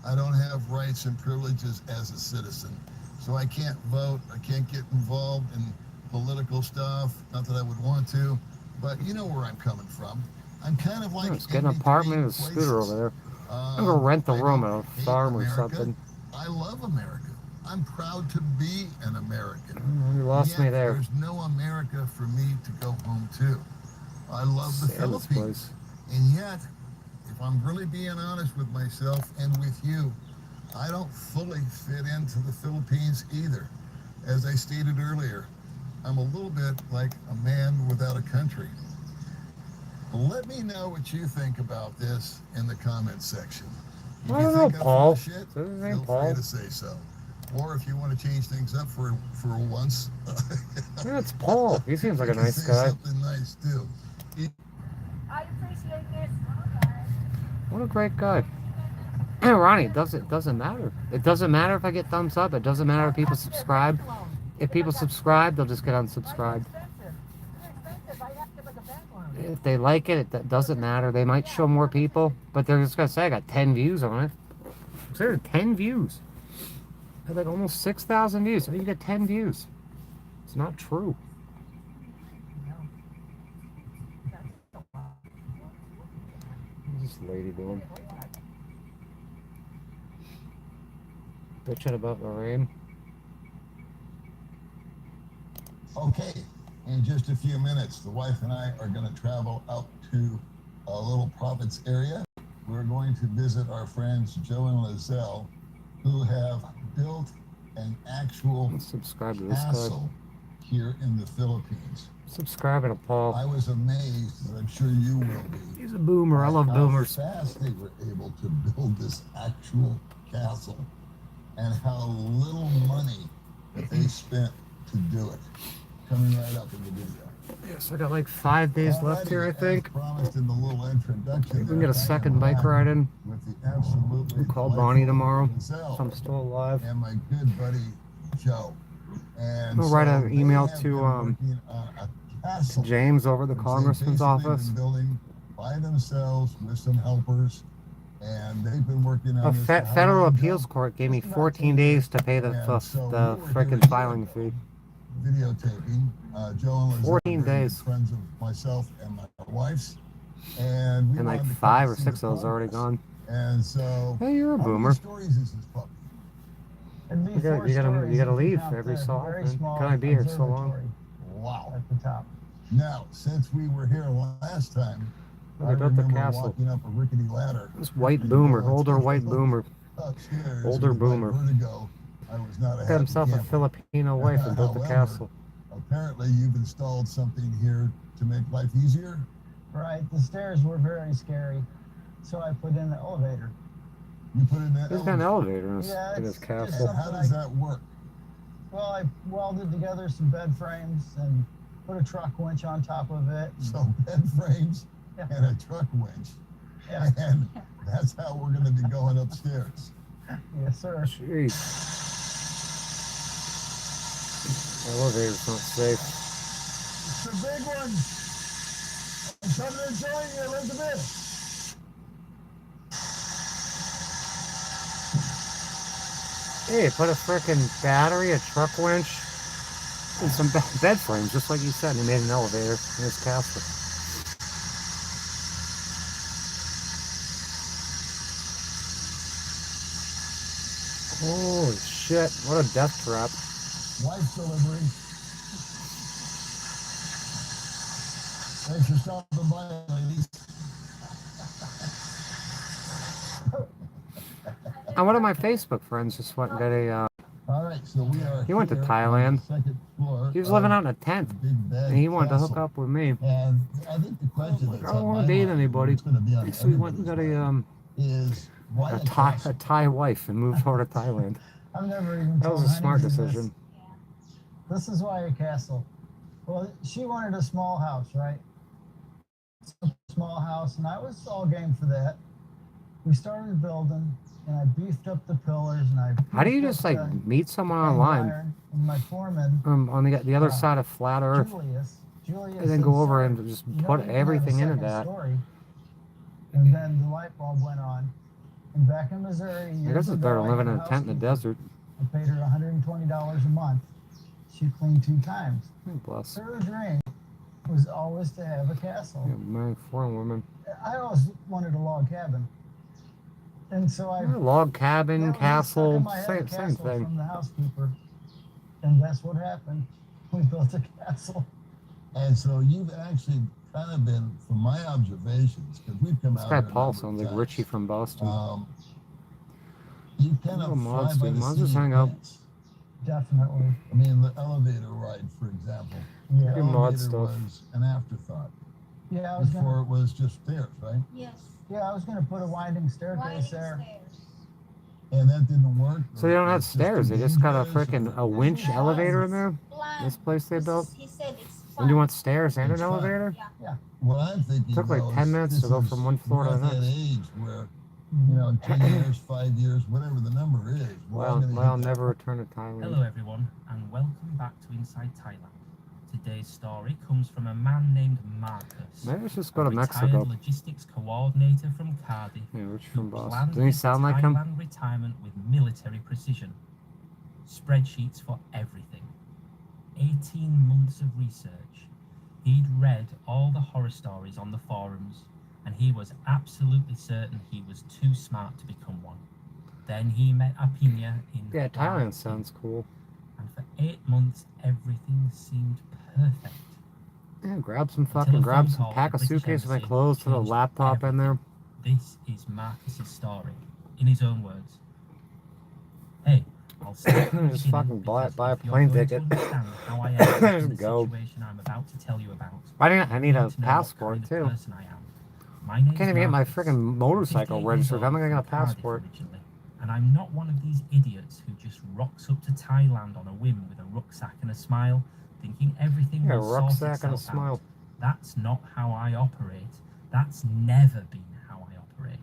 [SPEAKER 5] I don't have rights and privileges as a citizen. So I can't vote, I can't get involved in political stuff, not that I would want to, but you know where I'm coming from. I'm kind of like
[SPEAKER 2] Let's get an apartment and a scooter over there. I'm gonna rent the room at a farm or something.
[SPEAKER 5] I love America. I'm proud to be an American.
[SPEAKER 2] You lost me there.
[SPEAKER 5] There's no America for me to go home to. I love the Philippines. And yet, if I'm really being honest with myself and with you, I don't fully fit into the Philippines either. As I stated earlier, I'm a little bit like a man without a country. Let me know what you think about this in the comments section. If
[SPEAKER 2] I
[SPEAKER 5] you
[SPEAKER 2] don't know,
[SPEAKER 5] think I'm
[SPEAKER 2] Paul.
[SPEAKER 5] full of shit,
[SPEAKER 2] Is his name
[SPEAKER 5] feel
[SPEAKER 2] Paul?
[SPEAKER 5] free to say so. Or if you want to change things up for once,
[SPEAKER 2] Yeah, it's Paul. He seems like a
[SPEAKER 5] you can
[SPEAKER 2] nice
[SPEAKER 5] say
[SPEAKER 2] guy.
[SPEAKER 5] something nice too.
[SPEAKER 6] I appreciate this.
[SPEAKER 2] What a great guy. Ronnie, it doesn't matter. It doesn't matter if I get thumbs up. It doesn't matter if people subscribe. If people subscribe, they'll just get unsubscribed. If they like it, it doesn't matter. They might show more people, but they're just gonna say I got 10 views on it. Consider 10 views. I had like almost 6,000 views. So you get 10 views. It's not true. What's this lady doing? Bitching about the rain.
[SPEAKER 5] Okay, in just a few minutes, the wife and I are going to travel out to a little province area. We're going to visit our friends Joe and Lizelle, who have built an actual
[SPEAKER 2] Subscribe to this guy.
[SPEAKER 5] castle here in the Philippines.
[SPEAKER 2] Subscribing to Paul.
[SPEAKER 5] I was amazed, and I'm sure you will be.
[SPEAKER 2] He's a boomer. I love
[SPEAKER 5] how
[SPEAKER 2] boomers.
[SPEAKER 5] fast they were able to build this actual castle, and how little money that they spent to do it. Coming right up in the video.
[SPEAKER 2] Yes, I got like 5 days left here, I think.
[SPEAKER 5] As promised in the little introduction,
[SPEAKER 2] We can get a second bike ride in.
[SPEAKER 5] with the absolutely
[SPEAKER 2] We'll call Bonnie tomorrow,
[SPEAKER 5] delightful
[SPEAKER 2] if I'm still alive.
[SPEAKER 5] and my good buddy Joe. And
[SPEAKER 2] I'll write
[SPEAKER 5] so
[SPEAKER 2] an email
[SPEAKER 5] they have
[SPEAKER 2] to,
[SPEAKER 5] been working on a castle,
[SPEAKER 2] James over at the
[SPEAKER 5] which
[SPEAKER 2] congressman's
[SPEAKER 5] they've basically
[SPEAKER 2] office.
[SPEAKER 5] been building by themselves with some helpers, and they've been working on
[SPEAKER 2] A
[SPEAKER 5] this for how
[SPEAKER 2] federal
[SPEAKER 5] long,
[SPEAKER 2] appeals
[SPEAKER 5] Joe?
[SPEAKER 2] court gave me 14 days to pay the freaking filing fee.
[SPEAKER 5] Videotaping. Joe and Liz
[SPEAKER 2] 14
[SPEAKER 5] are very
[SPEAKER 2] days.
[SPEAKER 5] good friends of myself and my wife's, and we
[SPEAKER 2] And like
[SPEAKER 5] wanted to
[SPEAKER 2] 5
[SPEAKER 5] come
[SPEAKER 2] or
[SPEAKER 5] see
[SPEAKER 2] 6
[SPEAKER 5] the
[SPEAKER 2] of those already
[SPEAKER 5] progress.
[SPEAKER 2] gone.
[SPEAKER 5] And so,
[SPEAKER 2] Hey, you're a
[SPEAKER 5] how
[SPEAKER 2] boomer.
[SPEAKER 5] many stories is this puppy?
[SPEAKER 2] You gotta leave every so often. Can I be here so long?
[SPEAKER 5] Wow.
[SPEAKER 6] At the top.
[SPEAKER 5] Now, since we were here last time, I
[SPEAKER 2] They built the
[SPEAKER 5] remember
[SPEAKER 2] castle.
[SPEAKER 5] walking up a rickety ladder.
[SPEAKER 2] This white boomer, older white boomer,
[SPEAKER 5] Upstairs
[SPEAKER 2] older
[SPEAKER 5] with my
[SPEAKER 2] boomer.
[SPEAKER 5] vertigo. I was not a
[SPEAKER 2] got
[SPEAKER 5] happy
[SPEAKER 2] himself a
[SPEAKER 5] camper.
[SPEAKER 2] Filipino wife and built the
[SPEAKER 5] However,
[SPEAKER 2] castle.
[SPEAKER 5] Apparently, you've installed something here to make life easier.
[SPEAKER 6] Right, the stairs were very scary, so I put in the elevator.
[SPEAKER 5] You put in that
[SPEAKER 2] He's got an
[SPEAKER 5] elevator.
[SPEAKER 2] elevator in his,
[SPEAKER 6] Yeah,
[SPEAKER 2] in his
[SPEAKER 6] it's
[SPEAKER 2] castle.
[SPEAKER 5] And how does that work?
[SPEAKER 6] Well, I welded together some bed frames and put a truck winch on top of it.
[SPEAKER 5] So bed frames
[SPEAKER 6] Yeah.
[SPEAKER 5] and a truck winch.
[SPEAKER 6] Yeah.
[SPEAKER 5] And that's how we're going to be going upstairs.
[SPEAKER 6] Yes, sir.
[SPEAKER 2] Jeez. Elevator's not safe.
[SPEAKER 5] It's a big one. I'm coming to join you, Elizabeth.
[SPEAKER 2] Hey, put a frickin' battery, a truck winch, and some bed frames, just like you said. He made an elevator in his castle. Holy shit, what a death trap.
[SPEAKER 5] Wife's delivery. Thanks for stopping by, ladies.
[SPEAKER 2] And one of my Facebook friends just went and got a,
[SPEAKER 5] All right, so we are.
[SPEAKER 2] He went to
[SPEAKER 5] here
[SPEAKER 2] Thailand.
[SPEAKER 5] on the second floor
[SPEAKER 2] he was
[SPEAKER 5] of
[SPEAKER 2] living out in a tent,
[SPEAKER 5] the Big Bad
[SPEAKER 2] and he wanted to
[SPEAKER 5] Castle.
[SPEAKER 2] hook up with me.
[SPEAKER 5] And I think the question that's
[SPEAKER 2] I don't
[SPEAKER 5] on
[SPEAKER 2] want
[SPEAKER 5] my
[SPEAKER 2] to date
[SPEAKER 5] mind,
[SPEAKER 2] anybody.
[SPEAKER 5] it's going to be on
[SPEAKER 2] So we went and got
[SPEAKER 5] everybody's
[SPEAKER 2] a,
[SPEAKER 5] mind, is why
[SPEAKER 2] a
[SPEAKER 5] a
[SPEAKER 2] Thai,
[SPEAKER 5] castle?
[SPEAKER 2] a Thai wife and moved over to Thailand.
[SPEAKER 6] I've never even
[SPEAKER 2] That was
[SPEAKER 6] told
[SPEAKER 2] a smart
[SPEAKER 6] Honey this.
[SPEAKER 2] decision.
[SPEAKER 6] This is why a castle. Well, she wanted a small house, right? A small house, and I was all game for that. we started building, and I beefed up the pillars, and I
[SPEAKER 2] How do you
[SPEAKER 6] beefed
[SPEAKER 2] just
[SPEAKER 6] up
[SPEAKER 2] like
[SPEAKER 6] the
[SPEAKER 2] meet someone
[SPEAKER 6] angle
[SPEAKER 2] online
[SPEAKER 6] iron, and my foreman,
[SPEAKER 2] on the other
[SPEAKER 6] uh,
[SPEAKER 2] side of flat Earth,
[SPEAKER 6] Julius
[SPEAKER 2] and then
[SPEAKER 6] said,
[SPEAKER 2] go over
[SPEAKER 6] "Sir,
[SPEAKER 2] and just
[SPEAKER 6] you know
[SPEAKER 2] put
[SPEAKER 6] you can have a
[SPEAKER 2] everything into
[SPEAKER 6] second
[SPEAKER 2] that?
[SPEAKER 6] story." And then the light bulb went on. And back in Missouri,
[SPEAKER 2] I
[SPEAKER 6] years
[SPEAKER 2] guess it's better
[SPEAKER 6] ago,
[SPEAKER 2] than
[SPEAKER 6] I
[SPEAKER 2] living
[SPEAKER 6] had
[SPEAKER 2] in
[SPEAKER 6] a
[SPEAKER 2] a tent in the
[SPEAKER 6] housekeeper.
[SPEAKER 2] desert.
[SPEAKER 6] I paid her $120 a month. She cleaned 2 times.
[SPEAKER 2] Bless.
[SPEAKER 6] Her dream was always to have a castle.
[SPEAKER 2] Yeah, married 4 women.
[SPEAKER 6] I always wanted a log cabin. And so I...
[SPEAKER 2] Log cabin,
[SPEAKER 6] that was stuck
[SPEAKER 2] castle,
[SPEAKER 6] in my head,
[SPEAKER 2] same
[SPEAKER 6] castle
[SPEAKER 2] thing.
[SPEAKER 6] from the housekeeper. And that's what happened. We built a castle.
[SPEAKER 5] And so you've actually kind of been, from my observations, because we've come
[SPEAKER 2] This
[SPEAKER 5] out
[SPEAKER 2] guy
[SPEAKER 5] here a
[SPEAKER 2] Paul
[SPEAKER 5] number of
[SPEAKER 2] sounds like
[SPEAKER 5] times,
[SPEAKER 2] Richie from Boston.
[SPEAKER 5] you kind
[SPEAKER 2] Little
[SPEAKER 5] of
[SPEAKER 2] mods,
[SPEAKER 5] fly by
[SPEAKER 2] dude.
[SPEAKER 5] the
[SPEAKER 2] Mods
[SPEAKER 5] seat
[SPEAKER 2] just
[SPEAKER 5] of
[SPEAKER 2] hang
[SPEAKER 5] your
[SPEAKER 2] out.
[SPEAKER 5] pants.
[SPEAKER 6] Definitely.
[SPEAKER 5] I mean, the elevator ride, for example.
[SPEAKER 6] Yeah.
[SPEAKER 5] The
[SPEAKER 2] Do mod
[SPEAKER 5] elevator
[SPEAKER 2] stuff.
[SPEAKER 5] was an afterthought.
[SPEAKER 6] Yeah, I was
[SPEAKER 5] Before
[SPEAKER 6] gonna...
[SPEAKER 5] it was just stairs, right?
[SPEAKER 7] Yes.
[SPEAKER 6] Yeah, I was gonna put a winding staircase
[SPEAKER 7] Winding
[SPEAKER 6] there.
[SPEAKER 7] stairs.
[SPEAKER 5] And that didn't work.
[SPEAKER 2] So they don't have
[SPEAKER 5] It's just
[SPEAKER 2] stairs.
[SPEAKER 5] too
[SPEAKER 2] They just got a
[SPEAKER 5] dangerous,
[SPEAKER 2] freaking
[SPEAKER 5] or-
[SPEAKER 2] a winch
[SPEAKER 7] No,
[SPEAKER 2] elevator in
[SPEAKER 7] it's
[SPEAKER 2] there.
[SPEAKER 7] fun.
[SPEAKER 2] This place they built.
[SPEAKER 7] He said it's fun.
[SPEAKER 2] And you want stairs and
[SPEAKER 5] It's
[SPEAKER 2] an
[SPEAKER 5] fun.
[SPEAKER 2] elevator?
[SPEAKER 7] Yeah.
[SPEAKER 5] What I'm thinking,
[SPEAKER 2] Took like
[SPEAKER 5] though,
[SPEAKER 2] 10
[SPEAKER 5] is
[SPEAKER 2] minutes
[SPEAKER 5] this
[SPEAKER 2] to go
[SPEAKER 5] is
[SPEAKER 2] from one floor to
[SPEAKER 5] we're
[SPEAKER 2] the
[SPEAKER 5] at that
[SPEAKER 2] next.
[SPEAKER 5] age where, you know, 10 years, 5 years, whatever the number is. we're all
[SPEAKER 2] Well,
[SPEAKER 5] gonna
[SPEAKER 2] I'll
[SPEAKER 5] hit that
[SPEAKER 2] never return to Thailand.
[SPEAKER 1] Hello everyone, and welcome back to Inside Thailand. Today's story comes from a man named Marcus,
[SPEAKER 2] Maybe let's just go
[SPEAKER 1] a
[SPEAKER 2] to
[SPEAKER 1] retired
[SPEAKER 2] Mexico.
[SPEAKER 1] logistics coordinator from Cardiff,
[SPEAKER 2] Yeah, Rich
[SPEAKER 1] who
[SPEAKER 2] from Boston.
[SPEAKER 1] planned
[SPEAKER 2] Doesn't he
[SPEAKER 1] his
[SPEAKER 2] sound like him?
[SPEAKER 1] Thailand retirement with military precision. Spreadsheets for everything. 18 months of research. He'd read all the horror stories on the forums, and he was absolutely certain he was too smart to become one. Then he met Apinya in
[SPEAKER 2] Yeah, Thailand
[SPEAKER 1] Bali,
[SPEAKER 2] sounds cool.
[SPEAKER 1] and for 8 months everything seemed perfect.
[SPEAKER 2] Yeah, grab some
[SPEAKER 1] Until a
[SPEAKER 2] fucking, grab
[SPEAKER 1] phone
[SPEAKER 2] some,
[SPEAKER 1] call
[SPEAKER 2] pack
[SPEAKER 1] at
[SPEAKER 2] a
[SPEAKER 1] the British
[SPEAKER 2] suitcase of my
[SPEAKER 1] Embassy
[SPEAKER 2] clothes, put a
[SPEAKER 1] changed
[SPEAKER 2] laptop in there.
[SPEAKER 1] This is Marcus's story, in his own words. Hey, I'll start from the
[SPEAKER 2] Just
[SPEAKER 1] beginning,
[SPEAKER 2] fucking buy
[SPEAKER 1] because
[SPEAKER 2] a
[SPEAKER 1] if you're
[SPEAKER 2] plane
[SPEAKER 1] going
[SPEAKER 2] ticket.
[SPEAKER 1] to understand how I ended in the
[SPEAKER 2] Go.
[SPEAKER 1] situation I'm about to tell you about,
[SPEAKER 2] I need a
[SPEAKER 1] you to know what
[SPEAKER 2] passport
[SPEAKER 1] kind of
[SPEAKER 2] too.
[SPEAKER 1] person I am. My name's
[SPEAKER 2] Can't even get my
[SPEAKER 1] Marcus.
[SPEAKER 2] freaking motorcycle
[SPEAKER 1] 58
[SPEAKER 2] registered.
[SPEAKER 1] years
[SPEAKER 2] How am I
[SPEAKER 1] old
[SPEAKER 2] gonna get a
[SPEAKER 1] from Cardiff
[SPEAKER 2] passport?
[SPEAKER 1] originally, and I'm not one of these idiots who just rocks up to Thailand on a whim with a rucksack and a smile, thinking everything
[SPEAKER 2] Yeah,
[SPEAKER 1] will sort
[SPEAKER 2] rucksack and a
[SPEAKER 1] itself
[SPEAKER 2] smile.
[SPEAKER 1] out. That's not how I operate. That's never been how I operate.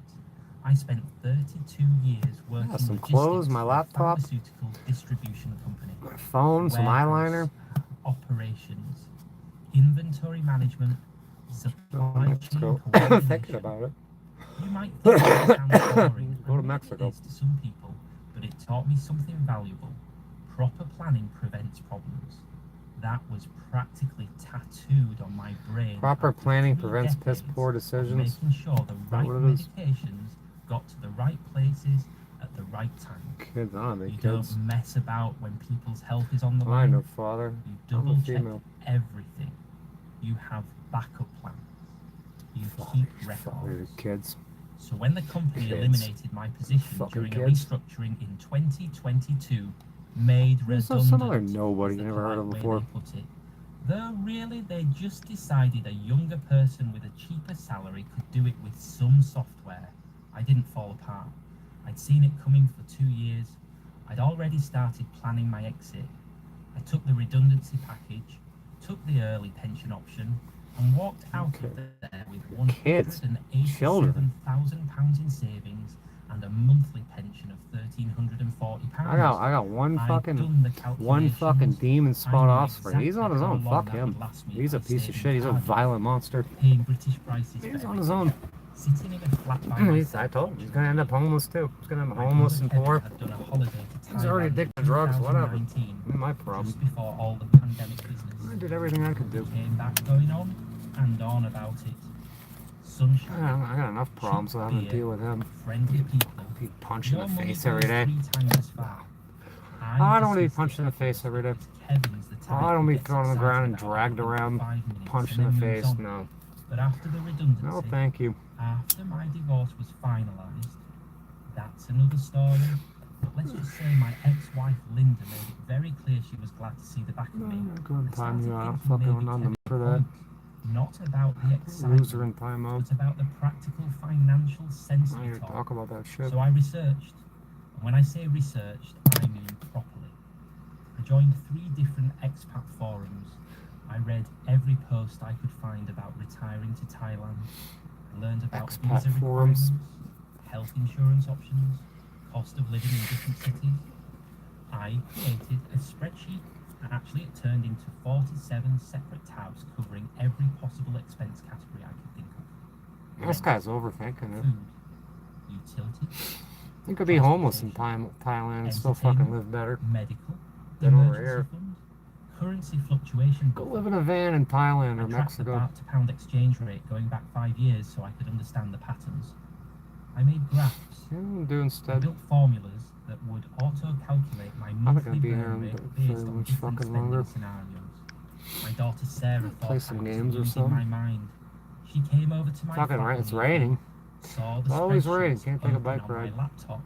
[SPEAKER 1] I spent 32 years working
[SPEAKER 2] Yeah, some
[SPEAKER 1] logistics
[SPEAKER 2] clothes, my
[SPEAKER 1] for a
[SPEAKER 2] laptop.
[SPEAKER 1] pharmaceutical distribution company.
[SPEAKER 2] My phone, some eyeliner.
[SPEAKER 1] Warehouse, operations, inventory management,
[SPEAKER 2] Oh,
[SPEAKER 1] supply chain
[SPEAKER 2] Mexico.
[SPEAKER 1] coordination.
[SPEAKER 2] Thinking about it.
[SPEAKER 1] You might think it sounds boring,
[SPEAKER 2] Go to
[SPEAKER 1] and maybe
[SPEAKER 2] Mexico.
[SPEAKER 1] it is to some people, but it taught me something valuable. Proper planning prevents problems. That was practically tattooed on my brain.
[SPEAKER 2] Proper
[SPEAKER 1] after
[SPEAKER 2] planning
[SPEAKER 1] 3
[SPEAKER 2] prevents piss
[SPEAKER 1] decades
[SPEAKER 2] poor
[SPEAKER 1] of
[SPEAKER 2] decisions.
[SPEAKER 1] making sure the right
[SPEAKER 2] what it is?
[SPEAKER 1] medications got to the right places at the right time.
[SPEAKER 2] Kids, I don't
[SPEAKER 1] You
[SPEAKER 2] make kids.
[SPEAKER 1] don't mess about when people's health is on the
[SPEAKER 2] I'm
[SPEAKER 1] line.
[SPEAKER 2] no father.
[SPEAKER 1] You
[SPEAKER 2] I'm
[SPEAKER 1] double
[SPEAKER 2] a
[SPEAKER 1] check
[SPEAKER 2] female.
[SPEAKER 1] everything. You have backup plans. You
[SPEAKER 2] Father,
[SPEAKER 1] keep
[SPEAKER 2] father,
[SPEAKER 1] records.
[SPEAKER 2] kids.
[SPEAKER 1] So when the company
[SPEAKER 2] Kids.
[SPEAKER 1] eliminated my position
[SPEAKER 2] Fucking
[SPEAKER 1] during a
[SPEAKER 2] kids.
[SPEAKER 1] restructuring in 2022, made
[SPEAKER 2] There's
[SPEAKER 1] redundant,
[SPEAKER 2] some other nobody
[SPEAKER 1] is
[SPEAKER 2] you
[SPEAKER 1] the
[SPEAKER 2] never heard of
[SPEAKER 1] polite way
[SPEAKER 2] before.
[SPEAKER 1] they put it. Though really they just decided a younger person with a cheaper salary could do it with some software. I didn't fall apart. I'd seen it coming for 2 years. I'd already started planning my exit. I took the redundancy package, took the early pension option, and walked out of there with
[SPEAKER 2] Kids. Children.
[SPEAKER 1] £187,000 in savings and a monthly pension of £1,340.
[SPEAKER 2] I got one
[SPEAKER 1] I'd
[SPEAKER 2] fucking
[SPEAKER 1] done the calculations.
[SPEAKER 2] demon
[SPEAKER 1] I
[SPEAKER 2] spot
[SPEAKER 1] knew
[SPEAKER 2] offspring. He's on his
[SPEAKER 1] exactly
[SPEAKER 2] own.
[SPEAKER 1] how long
[SPEAKER 2] Fuck
[SPEAKER 1] that
[SPEAKER 2] him.
[SPEAKER 1] would last me
[SPEAKER 2] He's a
[SPEAKER 1] if I
[SPEAKER 2] piece of
[SPEAKER 1] stayed
[SPEAKER 2] shit.
[SPEAKER 1] in
[SPEAKER 2] He's a
[SPEAKER 1] Cardiff,
[SPEAKER 2] violent monster.
[SPEAKER 1] paying British prices
[SPEAKER 2] He's
[SPEAKER 1] for
[SPEAKER 2] on his
[SPEAKER 1] everything.
[SPEAKER 2] own.
[SPEAKER 1] Sitting in a flat by
[SPEAKER 2] I
[SPEAKER 1] myself.
[SPEAKER 2] told him he's gonna end up homeless too. He's gonna end up
[SPEAKER 1] My
[SPEAKER 2] homeless
[SPEAKER 1] brother
[SPEAKER 2] and poor.
[SPEAKER 1] Kevin had done a holiday to
[SPEAKER 2] He's already
[SPEAKER 1] Thailand
[SPEAKER 2] addicted to
[SPEAKER 1] in
[SPEAKER 2] drugs. Whatever.
[SPEAKER 1] 2019,
[SPEAKER 2] My problem.
[SPEAKER 1] just before all the pandemic business.
[SPEAKER 2] I did everything I could do.
[SPEAKER 1] Came back going on and on about it. Sunshine,
[SPEAKER 2] I got enough problems with having to deal with him.
[SPEAKER 1] friendly people.
[SPEAKER 2] He punched in
[SPEAKER 1] Your
[SPEAKER 2] the
[SPEAKER 1] money
[SPEAKER 2] face every
[SPEAKER 1] goes
[SPEAKER 2] day.
[SPEAKER 1] 3 times as far.
[SPEAKER 2] Oh, I don't want to be
[SPEAKER 1] dismissed
[SPEAKER 2] punched in the
[SPEAKER 1] it
[SPEAKER 2] face every day.
[SPEAKER 1] because Kevin's the
[SPEAKER 2] Oh,
[SPEAKER 1] type
[SPEAKER 2] I don't
[SPEAKER 1] who
[SPEAKER 2] be
[SPEAKER 1] gets
[SPEAKER 2] thrown on the ground and
[SPEAKER 1] excited about
[SPEAKER 2] dragged
[SPEAKER 1] it for
[SPEAKER 2] around,
[SPEAKER 1] 5 minutes
[SPEAKER 2] punched
[SPEAKER 1] and
[SPEAKER 2] in the
[SPEAKER 1] then moves
[SPEAKER 2] face.
[SPEAKER 1] on.
[SPEAKER 2] No.
[SPEAKER 1] But after the redundancy,
[SPEAKER 2] No, thank you.
[SPEAKER 1] after my divorce was finalised, that's another story. But let's just say my ex-wife Linda made it very clear she was glad to see the back of me.
[SPEAKER 2] Good
[SPEAKER 1] I
[SPEAKER 2] time,
[SPEAKER 1] started
[SPEAKER 2] you are
[SPEAKER 1] thinking
[SPEAKER 2] fucking
[SPEAKER 1] maybe
[SPEAKER 2] on them
[SPEAKER 1] Kevin's
[SPEAKER 2] for that.
[SPEAKER 1] point, not about the excitement,
[SPEAKER 2] Loser in time out.
[SPEAKER 1] but about the practical financial sense
[SPEAKER 2] I
[SPEAKER 1] of
[SPEAKER 2] need
[SPEAKER 1] it
[SPEAKER 2] to
[SPEAKER 1] all.
[SPEAKER 2] talk about that shit.
[SPEAKER 1] So I researched, and when I say researched, I mean properly. I joined 3 different expat forums. I read every post I could find about retiring to Thailand. I learned about
[SPEAKER 2] Expat
[SPEAKER 1] visa
[SPEAKER 2] forums.
[SPEAKER 1] requirements, health insurance options, cost of living in different cities. I created a spreadsheet, and actually it turned into 47 separate tabs covering every possible expense category I could think of.
[SPEAKER 2] This guy's overthinking it.
[SPEAKER 1] Food, utilities,
[SPEAKER 2] You could be homeless in Thailand and still fucking live better
[SPEAKER 1] medical,
[SPEAKER 2] than over
[SPEAKER 1] emergency
[SPEAKER 2] here.
[SPEAKER 1] fund, currency fluctuation.
[SPEAKER 2] Go live in a van in Thailand or
[SPEAKER 1] I tracked the
[SPEAKER 2] Mexico.
[SPEAKER 1] baht to pound exchange rate going back 5 years so I could understand the patterns. I made graphs.
[SPEAKER 2] You know what I'm doing
[SPEAKER 1] I
[SPEAKER 2] instead?
[SPEAKER 1] built formulas that would auto-calculate my
[SPEAKER 2] not
[SPEAKER 1] monthly
[SPEAKER 2] gonna be
[SPEAKER 1] burn
[SPEAKER 2] here
[SPEAKER 1] rate
[SPEAKER 2] very
[SPEAKER 1] based on
[SPEAKER 2] much
[SPEAKER 1] different
[SPEAKER 2] fucking
[SPEAKER 1] spending
[SPEAKER 2] longer.
[SPEAKER 1] scenarios. My daughter Sarah thought
[SPEAKER 2] Play some
[SPEAKER 1] I was
[SPEAKER 2] games or
[SPEAKER 1] losing my
[SPEAKER 2] something.
[SPEAKER 1] mind. She came over to my
[SPEAKER 2] Fucking
[SPEAKER 1] flat
[SPEAKER 2] right, it's
[SPEAKER 1] one evening,
[SPEAKER 2] raining.
[SPEAKER 1] saw the
[SPEAKER 2] It's always
[SPEAKER 1] spreadsheets
[SPEAKER 2] raining, can't take a
[SPEAKER 1] open
[SPEAKER 2] bike
[SPEAKER 1] on
[SPEAKER 2] ride.
[SPEAKER 1] my laptop,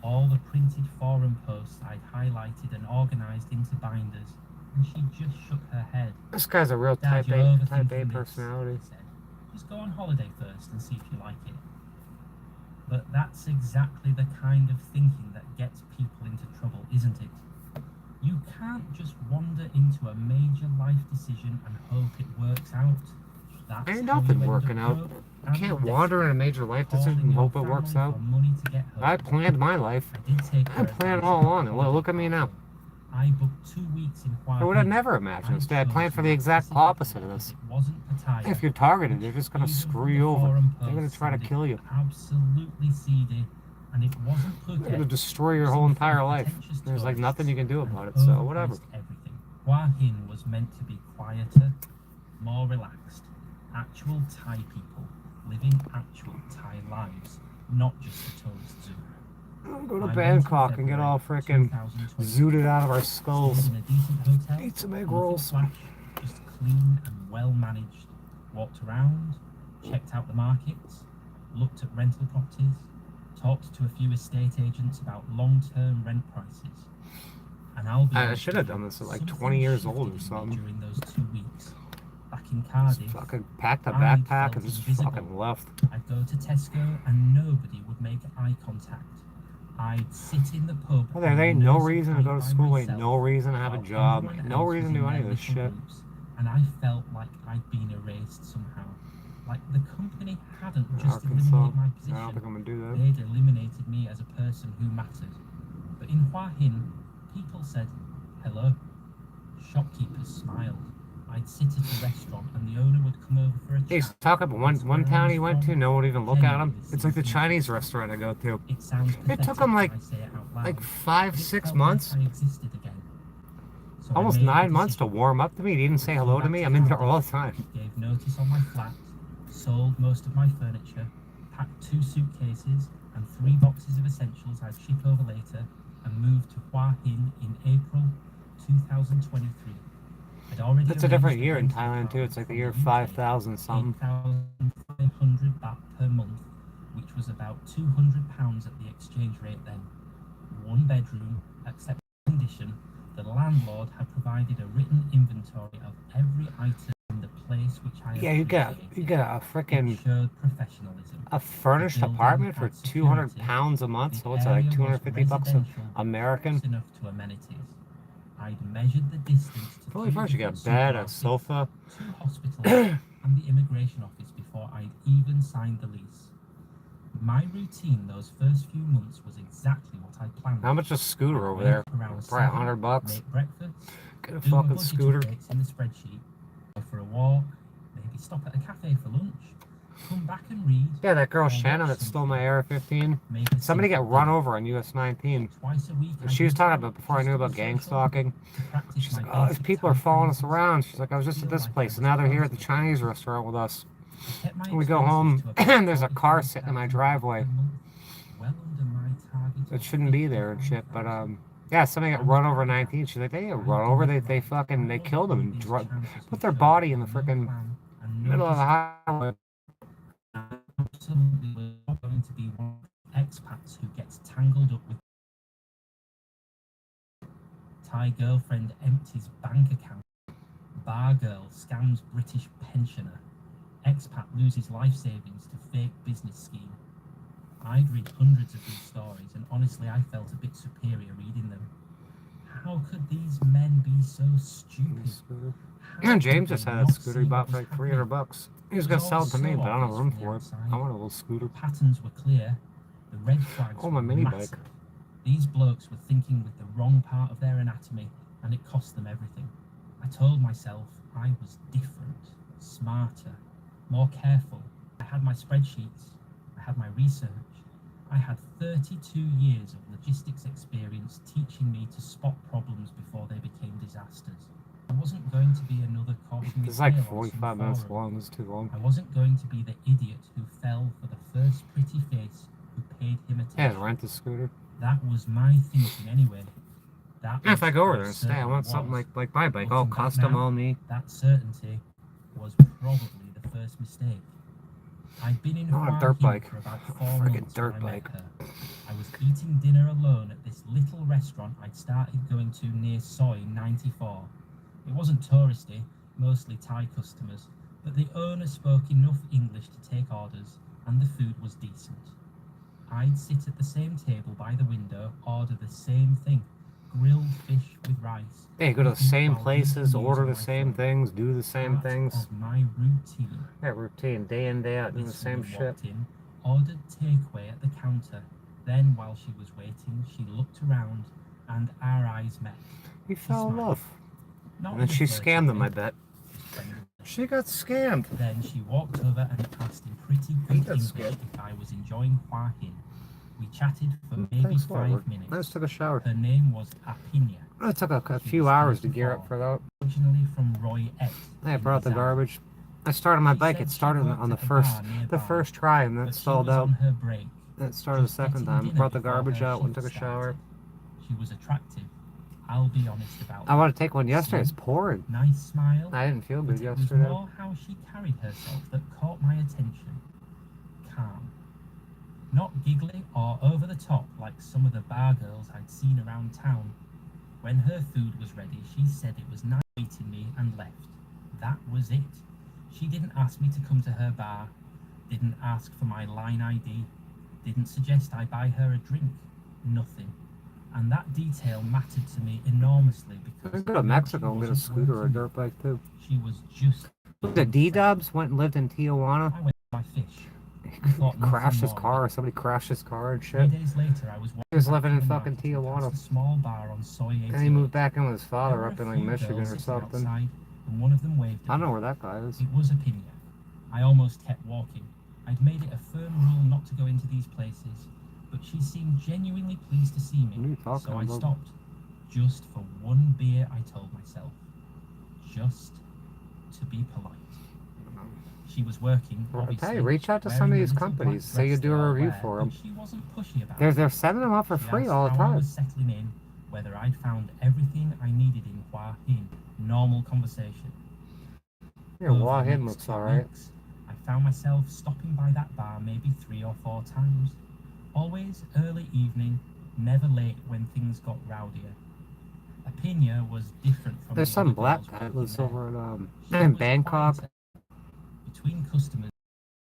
[SPEAKER 1] all the printed forum posts I'd highlighted and organised into binders, and she just shook her head.
[SPEAKER 2] This guy's a real
[SPEAKER 1] Dad,
[SPEAKER 2] type
[SPEAKER 1] you're
[SPEAKER 2] A
[SPEAKER 1] overthinking this,
[SPEAKER 2] personality.
[SPEAKER 1] she said. Just go on holiday first and see if you like it. But that's exactly the kind of thinking that gets people into trouble, isn't it? You can't just wander into a major life decision and hope it works out. That's
[SPEAKER 2] Ain't
[SPEAKER 1] how
[SPEAKER 2] nothing
[SPEAKER 1] you end
[SPEAKER 2] working
[SPEAKER 1] up
[SPEAKER 2] out.
[SPEAKER 1] broke
[SPEAKER 2] You
[SPEAKER 1] and
[SPEAKER 2] can't wander in a major life decision
[SPEAKER 1] calling
[SPEAKER 2] and
[SPEAKER 1] your
[SPEAKER 2] hope it works
[SPEAKER 1] family
[SPEAKER 2] out.
[SPEAKER 1] for money to get home.
[SPEAKER 2] I planned my life.
[SPEAKER 1] I did take
[SPEAKER 2] I
[SPEAKER 1] her
[SPEAKER 2] planned
[SPEAKER 1] advice
[SPEAKER 2] all
[SPEAKER 1] about
[SPEAKER 2] along, and
[SPEAKER 1] holiday
[SPEAKER 2] look at me now.
[SPEAKER 1] parking. I booked 2 weeks in Hua
[SPEAKER 2] I would have
[SPEAKER 1] Hin.
[SPEAKER 2] never imagined this. I
[SPEAKER 1] chose
[SPEAKER 2] planned for the
[SPEAKER 1] that
[SPEAKER 2] exact
[SPEAKER 1] specifically
[SPEAKER 2] opposite of
[SPEAKER 1] because
[SPEAKER 2] this.
[SPEAKER 1] it wasn't Pattaya,
[SPEAKER 2] If you're targeted, they're just gonna
[SPEAKER 1] which even
[SPEAKER 2] screw you
[SPEAKER 1] the
[SPEAKER 2] over.
[SPEAKER 1] forum
[SPEAKER 2] They're gonna
[SPEAKER 1] post
[SPEAKER 2] try to
[SPEAKER 1] sounded
[SPEAKER 2] kill you.
[SPEAKER 1] absolutely seedy, and it wasn't
[SPEAKER 2] They're gonna
[SPEAKER 1] Phuket.
[SPEAKER 2] destroy your
[SPEAKER 1] Some
[SPEAKER 2] whole entire
[SPEAKER 1] full
[SPEAKER 2] life.
[SPEAKER 1] pretentious
[SPEAKER 2] There's like
[SPEAKER 1] tourists
[SPEAKER 2] nothing you can do
[SPEAKER 1] and
[SPEAKER 2] about it, so whatever.
[SPEAKER 1] overpriced everything. Hua Hin was meant to be quieter, more relaxed, actual Thai people living actual Thai lives, not just a tourist zoo.
[SPEAKER 2] I'll go to
[SPEAKER 1] I went in
[SPEAKER 2] Bangkok and get all
[SPEAKER 1] February
[SPEAKER 2] frickin'
[SPEAKER 1] 2020.
[SPEAKER 2] zooted out of our skulls.
[SPEAKER 1] Stayed in a decent hotel,
[SPEAKER 2] Eat some egg
[SPEAKER 1] nothing
[SPEAKER 2] rolls.
[SPEAKER 1] flash, just clean and well managed. Walked around, checked out the markets, looked at rental properties, talked to a few estate agents about long-term rent prices. And I'll be
[SPEAKER 2] I
[SPEAKER 1] honest
[SPEAKER 2] should
[SPEAKER 1] with
[SPEAKER 2] have
[SPEAKER 1] you,
[SPEAKER 2] done this at like
[SPEAKER 1] something
[SPEAKER 2] 20 years
[SPEAKER 1] shifted
[SPEAKER 2] old or
[SPEAKER 1] in me
[SPEAKER 2] something.
[SPEAKER 1] during those 2 weeks. Back in
[SPEAKER 2] Just
[SPEAKER 1] Cardiff,
[SPEAKER 2] fucking packed a
[SPEAKER 1] I
[SPEAKER 2] backpack
[SPEAKER 1] felt
[SPEAKER 2] and just
[SPEAKER 1] invisible.
[SPEAKER 2] fucking left.
[SPEAKER 1] I'd go to Tesco and nobody would make eye contact. I'd sit in the pub.
[SPEAKER 2] Well, there
[SPEAKER 1] and
[SPEAKER 2] ain't no
[SPEAKER 1] nurse a
[SPEAKER 2] reason to
[SPEAKER 1] pint
[SPEAKER 2] go to
[SPEAKER 1] by
[SPEAKER 2] school, ain't
[SPEAKER 1] myself
[SPEAKER 2] no reason to have a
[SPEAKER 1] while
[SPEAKER 2] job,
[SPEAKER 1] everyone
[SPEAKER 2] no
[SPEAKER 1] else
[SPEAKER 2] reason
[SPEAKER 1] was
[SPEAKER 2] to do
[SPEAKER 1] in
[SPEAKER 2] any of
[SPEAKER 1] their
[SPEAKER 2] this
[SPEAKER 1] little
[SPEAKER 2] shit.
[SPEAKER 1] groups, and I felt like I'd been erased somehow. Like the company hadn't just
[SPEAKER 2] Arkansas.
[SPEAKER 1] eliminated my
[SPEAKER 2] I don't
[SPEAKER 1] position,
[SPEAKER 2] think I'm gonna do that.
[SPEAKER 1] they'd eliminated me as a person who mattered. But in Hua Hin, people said hello. Shopkeepers smiled. I'd sit at a restaurant and the owner would come over for a
[SPEAKER 2] He's
[SPEAKER 1] chat.
[SPEAKER 2] talking about one town he went to, no one would even look at him. It's like the Chinese restaurant I go to.
[SPEAKER 1] It sounds
[SPEAKER 2] It took
[SPEAKER 1] pathetic
[SPEAKER 2] him
[SPEAKER 1] when I say it out loud,
[SPEAKER 2] like 5,
[SPEAKER 1] but it
[SPEAKER 2] 6
[SPEAKER 1] felt
[SPEAKER 2] months,
[SPEAKER 1] like I existed again. So I
[SPEAKER 2] almost
[SPEAKER 1] made the
[SPEAKER 2] 9 months to
[SPEAKER 1] decision.
[SPEAKER 2] warm up to me. He didn't say hello to me. I'm in there all the time.
[SPEAKER 1] Gave notice on my flat, sold most of my furniture, packed 2 suitcases and 3 boxes of essentials I'd ship over later, and moved to Hua Hin in April 2023. I'd already
[SPEAKER 2] It's a different
[SPEAKER 1] arranged
[SPEAKER 2] year in
[SPEAKER 1] rental
[SPEAKER 2] Thailand too.
[SPEAKER 1] car
[SPEAKER 2] It's like the
[SPEAKER 1] from
[SPEAKER 2] year
[SPEAKER 1] UK,
[SPEAKER 2] 5,000 something.
[SPEAKER 1] 8,500 baht per month, which was about £200 at the exchange rate then. 1 bedroom, except condition, the landlord had provided a written inventory of every item in the place which I
[SPEAKER 2] Yeah, you get a
[SPEAKER 1] It
[SPEAKER 2] freaking
[SPEAKER 1] showed professionalism.
[SPEAKER 2] a furnished
[SPEAKER 1] The building
[SPEAKER 2] apartment for
[SPEAKER 1] had
[SPEAKER 2] 200
[SPEAKER 1] security.
[SPEAKER 2] pounds a month.
[SPEAKER 1] The
[SPEAKER 2] So what's that, like
[SPEAKER 1] area was
[SPEAKER 2] 250 bucks
[SPEAKER 1] residential, but
[SPEAKER 2] American?
[SPEAKER 1] close enough to amenities. I'd measured the distance to
[SPEAKER 2] Probably
[SPEAKER 1] 3
[SPEAKER 2] first you get a
[SPEAKER 1] different
[SPEAKER 2] bed, a
[SPEAKER 1] supermarkets,
[SPEAKER 2] sofa.
[SPEAKER 1] 2 hospitals, and the immigration office before I'd even signed the lease. My routine those first few months was exactly what I planned.
[SPEAKER 2] How much a scooter over
[SPEAKER 1] Wake
[SPEAKER 2] there?
[SPEAKER 1] up around
[SPEAKER 2] Probably
[SPEAKER 1] 7,
[SPEAKER 2] 100 bucks.
[SPEAKER 1] make breakfast,
[SPEAKER 2] Get a
[SPEAKER 1] do my
[SPEAKER 2] fucking
[SPEAKER 1] budget
[SPEAKER 2] scooter.
[SPEAKER 1] updates in the spreadsheet, go for a walk, maybe stop at a cafe for lunch, come back and read.
[SPEAKER 2] Yeah, that girl
[SPEAKER 1] or
[SPEAKER 2] Shannon
[SPEAKER 1] watch
[SPEAKER 2] that stole my
[SPEAKER 1] something,
[SPEAKER 2] AR-15.
[SPEAKER 1] make a
[SPEAKER 2] Somebody got
[SPEAKER 1] simple
[SPEAKER 2] run
[SPEAKER 1] dinner.
[SPEAKER 2] over on US 19.
[SPEAKER 1] Twice a week I
[SPEAKER 2] She was
[SPEAKER 1] do
[SPEAKER 2] talking
[SPEAKER 1] that
[SPEAKER 2] about before I
[SPEAKER 1] just
[SPEAKER 2] knew
[SPEAKER 1] to be
[SPEAKER 2] about gang
[SPEAKER 1] social,
[SPEAKER 2] stalking.
[SPEAKER 1] to practice
[SPEAKER 2] She's
[SPEAKER 1] my
[SPEAKER 2] like, oh, these
[SPEAKER 1] basic
[SPEAKER 2] people are
[SPEAKER 1] Thai
[SPEAKER 2] following us
[SPEAKER 1] phrases,
[SPEAKER 2] around. She's like, I was just at
[SPEAKER 1] feel
[SPEAKER 2] this
[SPEAKER 1] like I
[SPEAKER 2] place,
[SPEAKER 1] was
[SPEAKER 2] and now they're here at the
[SPEAKER 1] part of it.
[SPEAKER 2] Chinese restaurant with us.
[SPEAKER 1] I kept my
[SPEAKER 2] We go
[SPEAKER 1] expenses
[SPEAKER 2] home,
[SPEAKER 1] to about
[SPEAKER 2] and there's a car
[SPEAKER 1] 45,000
[SPEAKER 2] sitting in my driveway.
[SPEAKER 1] per month, well under my target
[SPEAKER 2] It
[SPEAKER 1] of
[SPEAKER 2] shouldn't be there and shit, but
[SPEAKER 1] 55,000.
[SPEAKER 2] yeah, somebody got run over at 19. She's like, they got run over. They fucking, they killed him and put their body in the freaking middle of the highway.
[SPEAKER 1] Absolutely, we're not going to be one of the expats who gets tangled up with Thai girlfriend empties bank account, bar girl scams British pensioner, expat loses life savings to fake business scheme. I'd read hundreds of these stories, and honestly I felt a bit superior reading them. How could these men be so stupid? How
[SPEAKER 2] And James
[SPEAKER 1] could
[SPEAKER 2] just
[SPEAKER 1] they
[SPEAKER 2] had a
[SPEAKER 1] not
[SPEAKER 2] scooter
[SPEAKER 1] see
[SPEAKER 2] he
[SPEAKER 1] what
[SPEAKER 2] bought for
[SPEAKER 1] was
[SPEAKER 2] like 300
[SPEAKER 1] happening?
[SPEAKER 2] bucks. He was gonna
[SPEAKER 1] It
[SPEAKER 2] sell it
[SPEAKER 1] was
[SPEAKER 2] to me,
[SPEAKER 1] so
[SPEAKER 2] but I don't have
[SPEAKER 1] obvious
[SPEAKER 2] room
[SPEAKER 1] from the
[SPEAKER 2] for it.
[SPEAKER 1] outside.
[SPEAKER 2] I want a little scooter.
[SPEAKER 1] The patterns were clear. The red flags
[SPEAKER 2] Oh, my
[SPEAKER 1] were
[SPEAKER 2] mini
[SPEAKER 1] massive.
[SPEAKER 2] bike.
[SPEAKER 1] These blokes were thinking with the wrong part of their anatomy, and it cost them everything. I told myself I was different, smarter, more careful. I had my spreadsheets, I had my research, I had 32 years of logistics experience teaching me to spot problems before they became disasters. I wasn't going to be another cautionary
[SPEAKER 2] It's like
[SPEAKER 1] tale on
[SPEAKER 2] 45
[SPEAKER 1] some
[SPEAKER 2] minutes
[SPEAKER 1] forum.
[SPEAKER 2] long. It's too long.
[SPEAKER 1] I wasn't going to be the idiot who fell for the first pretty face who paid him
[SPEAKER 2] Yeah,
[SPEAKER 1] attention.
[SPEAKER 2] rent a scooter.
[SPEAKER 1] That was my thinking anyway. That
[SPEAKER 2] Yeah, if
[SPEAKER 1] was
[SPEAKER 2] I go over
[SPEAKER 1] how
[SPEAKER 2] there and stay, I
[SPEAKER 1] certain
[SPEAKER 2] want
[SPEAKER 1] it
[SPEAKER 2] something
[SPEAKER 1] was.
[SPEAKER 2] like my bike, all
[SPEAKER 1] Looking back
[SPEAKER 2] custom,
[SPEAKER 1] now,
[SPEAKER 2] all me.
[SPEAKER 1] That certainty was probably the first mistake. I'd been in
[SPEAKER 2] I want a
[SPEAKER 1] Hua
[SPEAKER 2] dirt
[SPEAKER 1] Hin
[SPEAKER 2] bike.
[SPEAKER 1] for about
[SPEAKER 2] A
[SPEAKER 1] 4
[SPEAKER 2] friggin'
[SPEAKER 1] months
[SPEAKER 2] dirt
[SPEAKER 1] when I met
[SPEAKER 2] bike.
[SPEAKER 1] her. I was eating dinner alone at this little restaurant I'd started going to near Soi 94. It wasn't touristy, mostly Thai customers, but the owner spoke enough English to take orders, and the food was decent. I'd sit at the same table by the window, order the same thing, grilled fish with rice.
[SPEAKER 2] Yeah, you go to the
[SPEAKER 1] eating
[SPEAKER 2] same
[SPEAKER 1] while
[SPEAKER 2] places,
[SPEAKER 1] reading news
[SPEAKER 2] order
[SPEAKER 1] on
[SPEAKER 2] the
[SPEAKER 1] my
[SPEAKER 2] same
[SPEAKER 1] phone.
[SPEAKER 2] things, do the same
[SPEAKER 1] Part
[SPEAKER 2] things.
[SPEAKER 1] of my routine.
[SPEAKER 2] Yeah, routine, day in, day out, doing the
[SPEAKER 1] This
[SPEAKER 2] same
[SPEAKER 1] woman
[SPEAKER 2] shit.
[SPEAKER 1] walked in, ordered takeaway at the counter. Then, while she was waiting, she looked around, and our eyes met.
[SPEAKER 2] You
[SPEAKER 1] She
[SPEAKER 2] fell in
[SPEAKER 1] smiled.
[SPEAKER 2] love.
[SPEAKER 1] Not
[SPEAKER 2] And then
[SPEAKER 1] in a
[SPEAKER 2] she
[SPEAKER 1] flirty
[SPEAKER 2] scammed him,
[SPEAKER 1] way,
[SPEAKER 2] I bet.
[SPEAKER 1] just friendly.
[SPEAKER 2] She got scammed.
[SPEAKER 1] Then she walked over and asked in pretty
[SPEAKER 2] He
[SPEAKER 1] good
[SPEAKER 2] got
[SPEAKER 1] English
[SPEAKER 2] scared.
[SPEAKER 1] if I was enjoying Hua Hin. We chatted for maybe
[SPEAKER 2] Thanks,
[SPEAKER 1] 5
[SPEAKER 2] Lord.
[SPEAKER 1] minutes.
[SPEAKER 2] I just took a shower.
[SPEAKER 1] Her name was Apinya.
[SPEAKER 2] It took a
[SPEAKER 1] She
[SPEAKER 2] few
[SPEAKER 1] was
[SPEAKER 2] hours to gear
[SPEAKER 1] 34,
[SPEAKER 2] up for that.
[SPEAKER 1] originally from Roy Et.
[SPEAKER 2] I
[SPEAKER 1] in
[SPEAKER 2] brought the
[SPEAKER 1] Rizal.
[SPEAKER 2] garbage. I started my
[SPEAKER 1] She
[SPEAKER 2] bike.
[SPEAKER 1] said
[SPEAKER 2] It
[SPEAKER 1] she
[SPEAKER 2] started
[SPEAKER 1] worked
[SPEAKER 2] on the
[SPEAKER 1] at a bar
[SPEAKER 2] the
[SPEAKER 1] nearby,
[SPEAKER 2] first try, and then
[SPEAKER 1] but
[SPEAKER 2] it
[SPEAKER 1] she
[SPEAKER 2] stalled
[SPEAKER 1] was
[SPEAKER 2] out.
[SPEAKER 1] on her break.
[SPEAKER 2] Then it started the
[SPEAKER 1] just
[SPEAKER 2] second
[SPEAKER 1] getting
[SPEAKER 2] time.
[SPEAKER 1] dinner
[SPEAKER 2] Brought the
[SPEAKER 1] before
[SPEAKER 2] garbage
[SPEAKER 1] her
[SPEAKER 2] out, went and
[SPEAKER 1] shift
[SPEAKER 2] took a shower.
[SPEAKER 1] started. She was attractive. I'll be honest about
[SPEAKER 2] I
[SPEAKER 1] that.
[SPEAKER 2] want to take one yesterday. It's
[SPEAKER 1] Slim,
[SPEAKER 2] pouring.
[SPEAKER 1] nice smile.
[SPEAKER 2] I didn't feel
[SPEAKER 1] But
[SPEAKER 2] good
[SPEAKER 1] it was
[SPEAKER 2] yesterday.
[SPEAKER 1] more how she carried herself that caught my attention. Calm. Not giggly or over the top like some of the bar girls I'd seen around town. When her food was ready, she said it was nice meeting me and left. That was it. She didn't ask me to come to her bar, didn't ask for my line ID, didn't suggest I buy her a drink. Nothing. And that detail mattered to me enormously
[SPEAKER 2] I
[SPEAKER 1] because
[SPEAKER 2] could go to
[SPEAKER 1] when
[SPEAKER 2] Mexico
[SPEAKER 1] she
[SPEAKER 2] and get a
[SPEAKER 1] wasn't
[SPEAKER 2] scooter or a
[SPEAKER 1] working,
[SPEAKER 2] dirt bike too.
[SPEAKER 1] she was just
[SPEAKER 2] Look at D-Dubs, went and lived in Tijuana.
[SPEAKER 1] I went to my fish. I thought
[SPEAKER 2] Crashed his
[SPEAKER 1] nothing more of
[SPEAKER 2] car,
[SPEAKER 1] it.
[SPEAKER 2] somebody crashed his car and
[SPEAKER 1] 3
[SPEAKER 2] shit.
[SPEAKER 1] days later, I was
[SPEAKER 2] He was
[SPEAKER 1] walking
[SPEAKER 2] living in
[SPEAKER 1] back to the
[SPEAKER 2] fucking
[SPEAKER 1] market and
[SPEAKER 2] Tijuana.
[SPEAKER 1] passed a small bar on Soy 88.
[SPEAKER 2] And he moved back in with his
[SPEAKER 1] There
[SPEAKER 2] father
[SPEAKER 1] were
[SPEAKER 2] up
[SPEAKER 1] a
[SPEAKER 2] in like
[SPEAKER 1] few
[SPEAKER 2] Michigan
[SPEAKER 1] girls
[SPEAKER 2] or
[SPEAKER 1] sitting
[SPEAKER 2] something.
[SPEAKER 1] outside, and one of them waved at
[SPEAKER 2] I don't
[SPEAKER 1] me.
[SPEAKER 2] know where that guy is.
[SPEAKER 1] It was Apinya. I almost kept walking. I'd made it a firm rule not to go into these places, but she seemed genuinely pleased to see
[SPEAKER 2] What are
[SPEAKER 1] me,
[SPEAKER 2] you talking
[SPEAKER 1] so I
[SPEAKER 2] about?
[SPEAKER 1] stopped. Just for one beer, I told myself. Just to be polite. She was working,
[SPEAKER 2] Well, I
[SPEAKER 1] obviously.
[SPEAKER 2] tell you, reach out to
[SPEAKER 1] wearing
[SPEAKER 2] some of
[SPEAKER 1] the
[SPEAKER 2] these
[SPEAKER 1] little black
[SPEAKER 2] companies. Say you
[SPEAKER 1] dress
[SPEAKER 2] do
[SPEAKER 1] they
[SPEAKER 2] a
[SPEAKER 1] all
[SPEAKER 2] review
[SPEAKER 1] wear,
[SPEAKER 2] for
[SPEAKER 1] but
[SPEAKER 2] them.
[SPEAKER 1] she wasn't pushy about
[SPEAKER 2] They're
[SPEAKER 1] it.
[SPEAKER 2] sending them out for
[SPEAKER 1] She
[SPEAKER 2] free
[SPEAKER 1] asked
[SPEAKER 2] all the
[SPEAKER 1] how I
[SPEAKER 2] time.
[SPEAKER 1] was settling in, whether I'd found everything I needed in Hua Hin. Normal conversation.
[SPEAKER 2] Yeah,
[SPEAKER 1] Over
[SPEAKER 2] Wah
[SPEAKER 1] the
[SPEAKER 2] Hin
[SPEAKER 1] next
[SPEAKER 2] looks
[SPEAKER 1] 2
[SPEAKER 2] alright.
[SPEAKER 1] weeks, I found myself stopping by that bar maybe 3 or 4 times. Always early evening, never late when things got rowdier. Apinya was different from
[SPEAKER 2] There's
[SPEAKER 1] the
[SPEAKER 2] some
[SPEAKER 1] other
[SPEAKER 2] black
[SPEAKER 1] girls
[SPEAKER 2] guy that
[SPEAKER 1] working
[SPEAKER 2] lives
[SPEAKER 1] there.
[SPEAKER 2] over
[SPEAKER 1] She
[SPEAKER 2] in
[SPEAKER 1] was
[SPEAKER 2] Bangkok.
[SPEAKER 1] quieter. Between customers,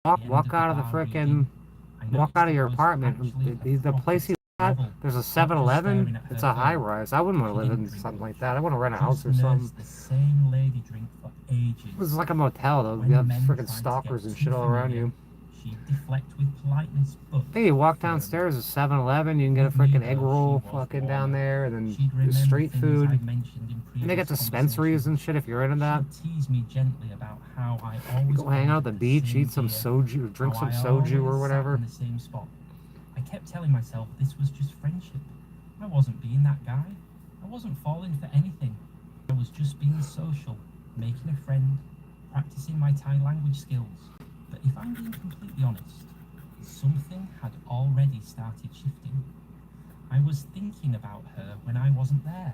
[SPEAKER 2] Walk out of the frickin', walk out of your apartment. The place he's at, there's a 7-Eleven. It's a high rise. I wouldn't want to live in something like that. I want to rent a house or something.
[SPEAKER 1] the same lady drink for ages.
[SPEAKER 2] This is like a motel though.
[SPEAKER 1] When
[SPEAKER 2] You have
[SPEAKER 1] men
[SPEAKER 2] frickin'
[SPEAKER 1] tried to
[SPEAKER 2] stalkers
[SPEAKER 1] get
[SPEAKER 2] and
[SPEAKER 1] too
[SPEAKER 2] shit all around
[SPEAKER 1] familiar,
[SPEAKER 2] you.
[SPEAKER 1] She'd deflect with politeness, but
[SPEAKER 2] Hey, you walk
[SPEAKER 1] firm.
[SPEAKER 2] downstairs, a 7-Eleven, you can get a
[SPEAKER 1] With me,
[SPEAKER 2] frickin'
[SPEAKER 1] though,
[SPEAKER 2] egg roll
[SPEAKER 1] she was
[SPEAKER 2] fucking down
[SPEAKER 1] warmer.
[SPEAKER 2] there, and
[SPEAKER 1] She'd
[SPEAKER 2] then
[SPEAKER 1] remember
[SPEAKER 2] street
[SPEAKER 1] things
[SPEAKER 2] food.
[SPEAKER 1] I'd mentioned in
[SPEAKER 2] And they got
[SPEAKER 1] previous
[SPEAKER 2] dispensaries and
[SPEAKER 1] conversations.
[SPEAKER 2] shit if you're into that.
[SPEAKER 1] She'd tease me gently about how I
[SPEAKER 2] You
[SPEAKER 1] always
[SPEAKER 2] go hang out at the
[SPEAKER 1] ordered
[SPEAKER 2] beach,
[SPEAKER 1] same
[SPEAKER 2] eat some
[SPEAKER 1] beer,
[SPEAKER 2] soju, drink
[SPEAKER 1] how
[SPEAKER 2] some
[SPEAKER 1] I
[SPEAKER 2] soju or
[SPEAKER 1] always
[SPEAKER 2] whatever.
[SPEAKER 1] sat in the same spot. I kept telling myself this was just friendship. I wasn't being that guy. I wasn't falling for anything. I was just being social, making a friend, practicing my Thai language skills. But if I'm being completely honest, something had already started shifting. I was thinking about her when I wasn't there.